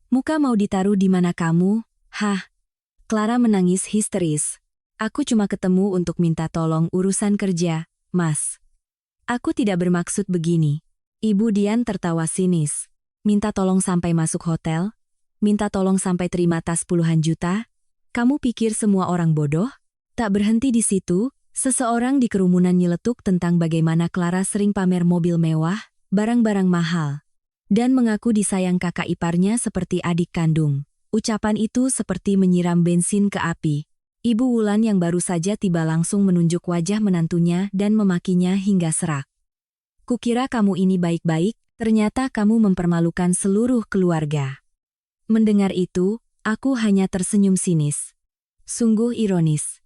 "Muka mau ditaruh di mana kamu? Hah?" Clara menangis histeris. "Aku cuma ketemu untuk minta tolong urusan kerja, Mas. Aku tidak bermaksud begini." Ibu Dian tertawa sinis. "Minta tolong sampai masuk hotel? Minta tolong sampai terima tas puluhan juta? Kamu pikir semua orang bodoh?" Tak berhenti di situ, seseorang di kerumunan nyeletuk tentang bagaimana Clara sering pamer mobil mewah, barang-barang mahal, dan mengaku disayang kakak iparnya seperti adik kandung. Ucapan itu seperti menyiram bensin ke api. Ibu Wulan yang baru saja tiba langsung menunjuk wajah menantunya dan memakinya hingga serak. "Kukira kamu ini baik-baik, ternyata kamu mempermalukan seluruh keluarga." Mendengar itu, aku hanya tersenyum sinis. Sungguh ironis.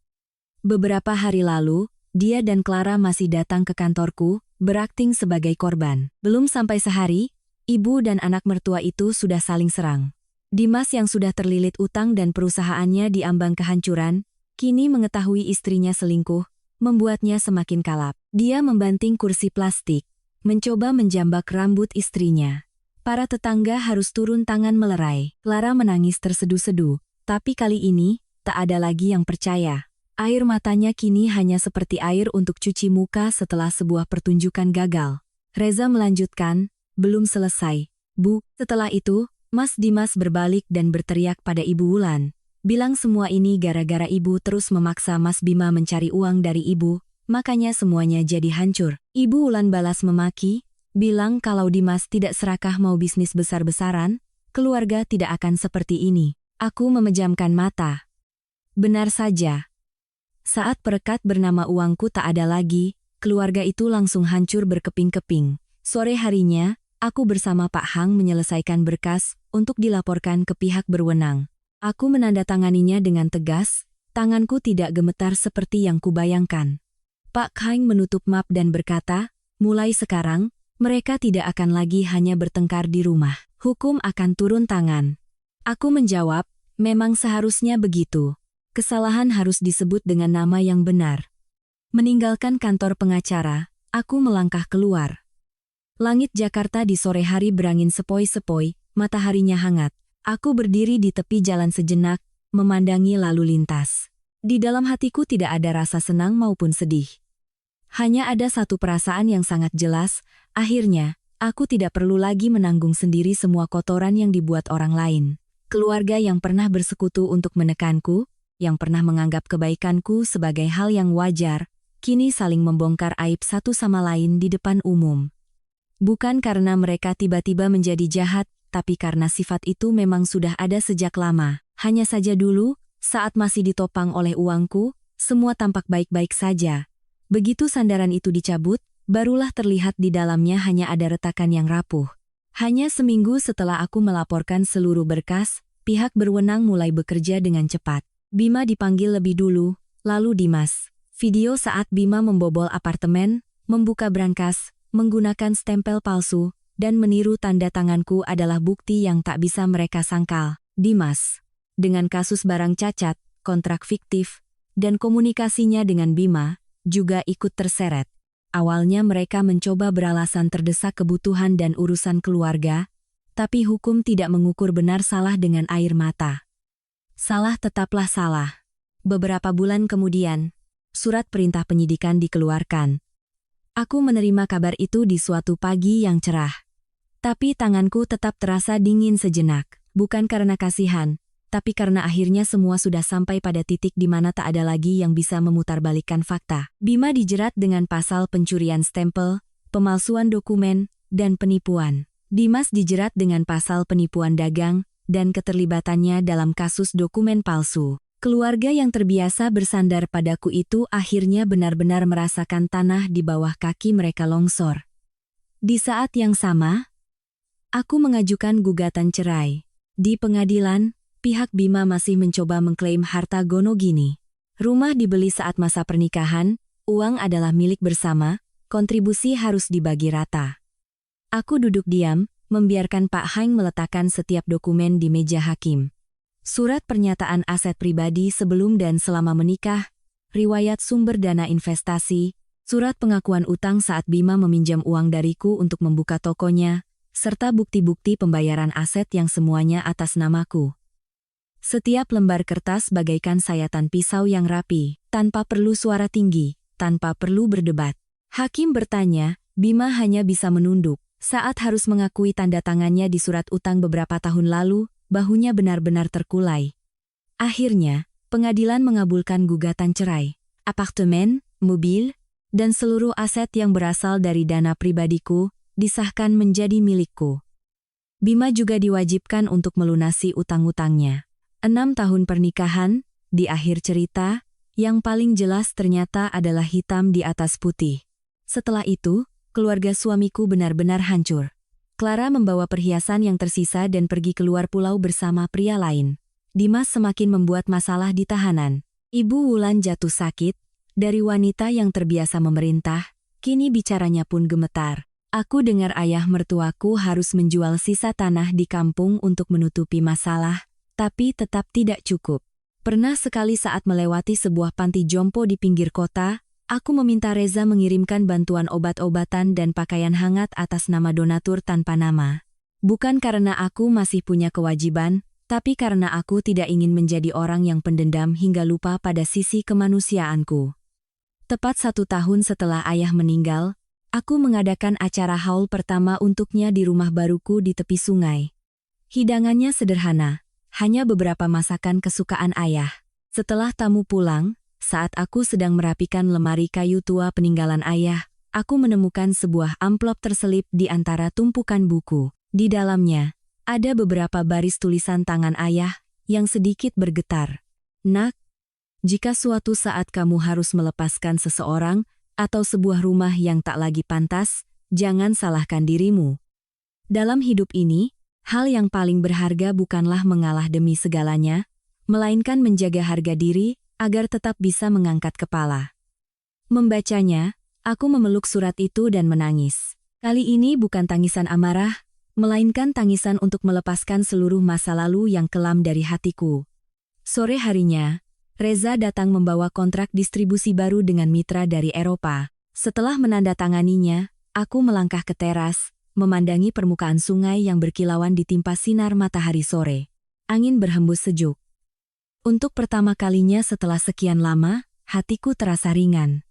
Beberapa hari lalu, dia dan Clara masih datang ke kantorku, berakting sebagai korban. Belum sampai sehari, ibu dan anak mertua itu sudah saling serang. Dimas yang sudah terlilit utang dan perusahaannya diambang kehancuran, kini mengetahui istrinya selingkuh, membuatnya semakin kalap. Dia membanting kursi plastik, mencoba menjambak rambut istrinya. Para tetangga harus turun tangan melerai. Clara menangis terseduh-seduh, tapi kali ini, tak ada lagi yang percaya. Air matanya kini hanya seperti air untuk cuci muka setelah sebuah pertunjukan gagal. Reza melanjutkan, "Belum selesai, Bu." Setelah itu, Mas Dimas berbalik dan berteriak pada Ibu Wulan. Bilang semua ini gara-gara ibu terus memaksa Mas Bima mencari uang dari ibu, makanya semuanya jadi hancur. Ibu Wulan balas memaki, bilang kalau Dimas tidak serakah mau bisnis besar-besaran, keluarga tidak akan seperti ini. Aku memejamkan mata. Benar saja. Saat perekat bernama uangku tak ada lagi, keluarga itu langsung hancur berkeping-keping. Sore harinya, aku bersama Pak Hang menyelesaikan berkas untuk dilaporkan ke pihak berwenang. Aku menandatanganinya dengan tegas, tanganku tidak gemetar seperti yang kubayangkan. Pak Hang menutup map dan berkata, "Mulai sekarang, mereka tidak akan lagi hanya bertengkar di rumah. Hukum akan turun tangan." Aku menjawab, "Memang seharusnya begitu. Kesalahan harus disebut dengan nama yang benar." Meninggalkan kantor pengacara, aku melangkah keluar. Langit Jakarta di sore hari berangin sepoi-sepoi, mataharinya hangat. Aku berdiri di tepi jalan sejenak, memandangi lalu lintas. Di dalam hatiku tidak ada rasa senang maupun sedih. Hanya ada satu perasaan yang sangat jelas, akhirnya, aku tidak perlu lagi menanggung sendiri semua kotoran yang dibuat orang lain. Keluarga yang pernah bersekutu untuk menekanku, yang pernah menganggap kebaikanku sebagai hal yang wajar, kini saling membongkar aib satu sama lain di depan umum. Bukan karena mereka tiba-tiba menjadi jahat, tapi karena sifat itu memang sudah ada sejak lama. Hanya saja dulu, saat masih ditopang oleh uangku, semua tampak baik-baik saja. Begitu sandaran itu dicabut, barulah terlihat di dalamnya hanya ada retakan yang rapuh. Hanya seminggu setelah aku melaporkan seluruh berkas, pihak berwenang mulai bekerja dengan cepat. Bima dipanggil lebih dulu, lalu Dimas. Video saat Bima membobol apartemen, membuka brankas, menggunakan stempel palsu, dan meniru tanda tanganku adalah bukti yang tak bisa mereka sangkal. Dimas, dengan kasus barang cacat, kontrak fiktif, dan komunikasinya dengan Bima, juga ikut terseret. Awalnya mereka mencoba beralasan terdesak kebutuhan dan urusan keluarga, tapi hukum tidak mengukur benar salah dengan air mata. Salah tetaplah salah. Beberapa bulan kemudian, surat perintah penyidikan dikeluarkan. Aku menerima kabar itu di suatu pagi yang cerah. Tapi tanganku tetap terasa dingin sejenak, bukan karena kasihan, tapi karena akhirnya semua sudah sampai pada titik di mana tak ada lagi yang bisa memutarbalikkan fakta. Bima dijerat dengan pasal pencurian stempel, pemalsuan dokumen, dan penipuan. Dimas dijerat dengan pasal penipuan dagang, dan keterlibatannya dalam kasus dokumen palsu. Keluarga yang terbiasa bersandar padaku itu akhirnya benar-benar merasakan tanah di bawah kaki mereka longsor. Di saat yang sama, aku mengajukan gugatan cerai. Di pengadilan, pihak Bima masih mencoba mengklaim harta Gonogini. Rumah dibeli saat masa pernikahan, uang adalah milik bersama, kontribusi harus dibagi rata. Aku duduk diam, membiarkan Pak Hang meletakkan setiap dokumen di meja hakim. Surat pernyataan aset pribadi sebelum dan selama menikah, riwayat sumber dana investasi, surat pengakuan utang saat Bima meminjam uang dariku untuk membuka tokonya, serta bukti-bukti pembayaran aset yang semuanya atas namaku. Setiap lembar kertas bagaikan sayatan pisau yang rapi, tanpa perlu suara tinggi, tanpa perlu berdebat. Hakim bertanya, Bima hanya bisa menunduk, saat harus mengakui tanda tangannya di surat utang beberapa tahun lalu, bahunya benar-benar terkulai. Akhirnya, pengadilan mengabulkan gugatan cerai. Apartemen, mobil, dan seluruh aset yang berasal dari dana pribadiku, disahkan menjadi milikku. Bima juga diwajibkan untuk melunasi utang-utangnya. 6 tahun pernikahan, di akhir cerita, yang paling jelas ternyata adalah hitam di atas putih. Setelah itu, keluarga suamiku benar-benar hancur. Clara membawa perhiasan yang tersisa dan pergi keluar pulau bersama pria lain. Dimas semakin membuat masalah di tahanan. Ibu Wulan jatuh sakit, dari wanita yang terbiasa memerintah, kini bicaranya pun gemetar. Aku dengar ayah mertuaku harus menjual sisa tanah di kampung untuk menutupi masalah, tapi tetap tidak cukup. Pernah sekali saat melewati sebuah panti jompo di pinggir kota, aku meminta Reza mengirimkan bantuan obat-obatan dan pakaian hangat atas nama donatur tanpa nama. Bukan karena aku masih punya kewajiban, tapi karena aku tidak ingin menjadi orang yang pendendam hingga lupa pada sisi kemanusiaanku. Tepat 1 tahun setelah ayah meninggal, aku mengadakan acara haul pertama untuknya di rumah baruku di tepi sungai. Hidangannya sederhana, hanya beberapa masakan kesukaan ayah. Setelah tamu pulang, saat aku sedang merapikan lemari kayu tua peninggalan ayah, aku menemukan sebuah amplop terselip di antara tumpukan buku. Di dalamnya, ada beberapa baris tulisan tangan ayah yang sedikit bergetar. Nak, jika suatu saat kamu harus melepaskan seseorang atau sebuah rumah yang tak lagi pantas, jangan salahkan dirimu. Dalam hidup ini, hal yang paling berharga bukanlah mengalah demi segalanya, melainkan menjaga harga diri agar tetap bisa mengangkat kepala. Membacanya, aku memeluk surat itu dan menangis. Kali ini bukan tangisan amarah, melainkan tangisan untuk melepaskan seluruh masa lalu yang kelam dari hatiku. Sore harinya, Reza datang membawa kontrak distribusi baru dengan mitra dari Eropa. Setelah menandatanganinya, aku melangkah ke teras, memandangi permukaan sungai yang berkilauan ditimpa sinar matahari sore. Angin berhembus sejuk. Untuk pertama kalinya setelah sekian lama, hatiku terasa ringan.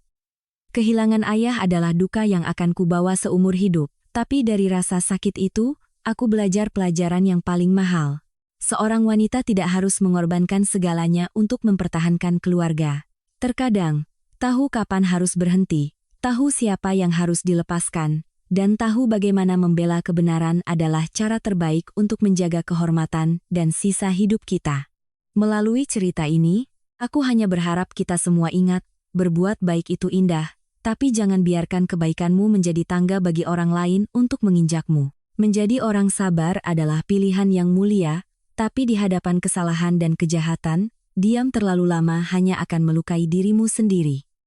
Kehilangan ayah adalah duka yang akan kubawa seumur hidup, tapi dari rasa sakit itu, aku belajar pelajaran yang paling mahal. Seorang wanita tidak harus mengorbankan segalanya untuk mempertahankan keluarga. Terkadang, tahu kapan harus berhenti, tahu siapa yang harus dilepaskan, dan tahu bagaimana membela kebenaran adalah cara terbaik untuk menjaga kehormatan dan sisa hidup kita. Melalui cerita ini, aku hanya berharap kita semua ingat, berbuat baik itu indah, tapi jangan biarkan kebaikanmu menjadi tangga bagi orang lain untuk menginjakmu. Menjadi orang sabar adalah pilihan yang mulia, tapi di hadapan kesalahan dan kejahatan, diam terlalu lama hanya akan melukai dirimu sendiri.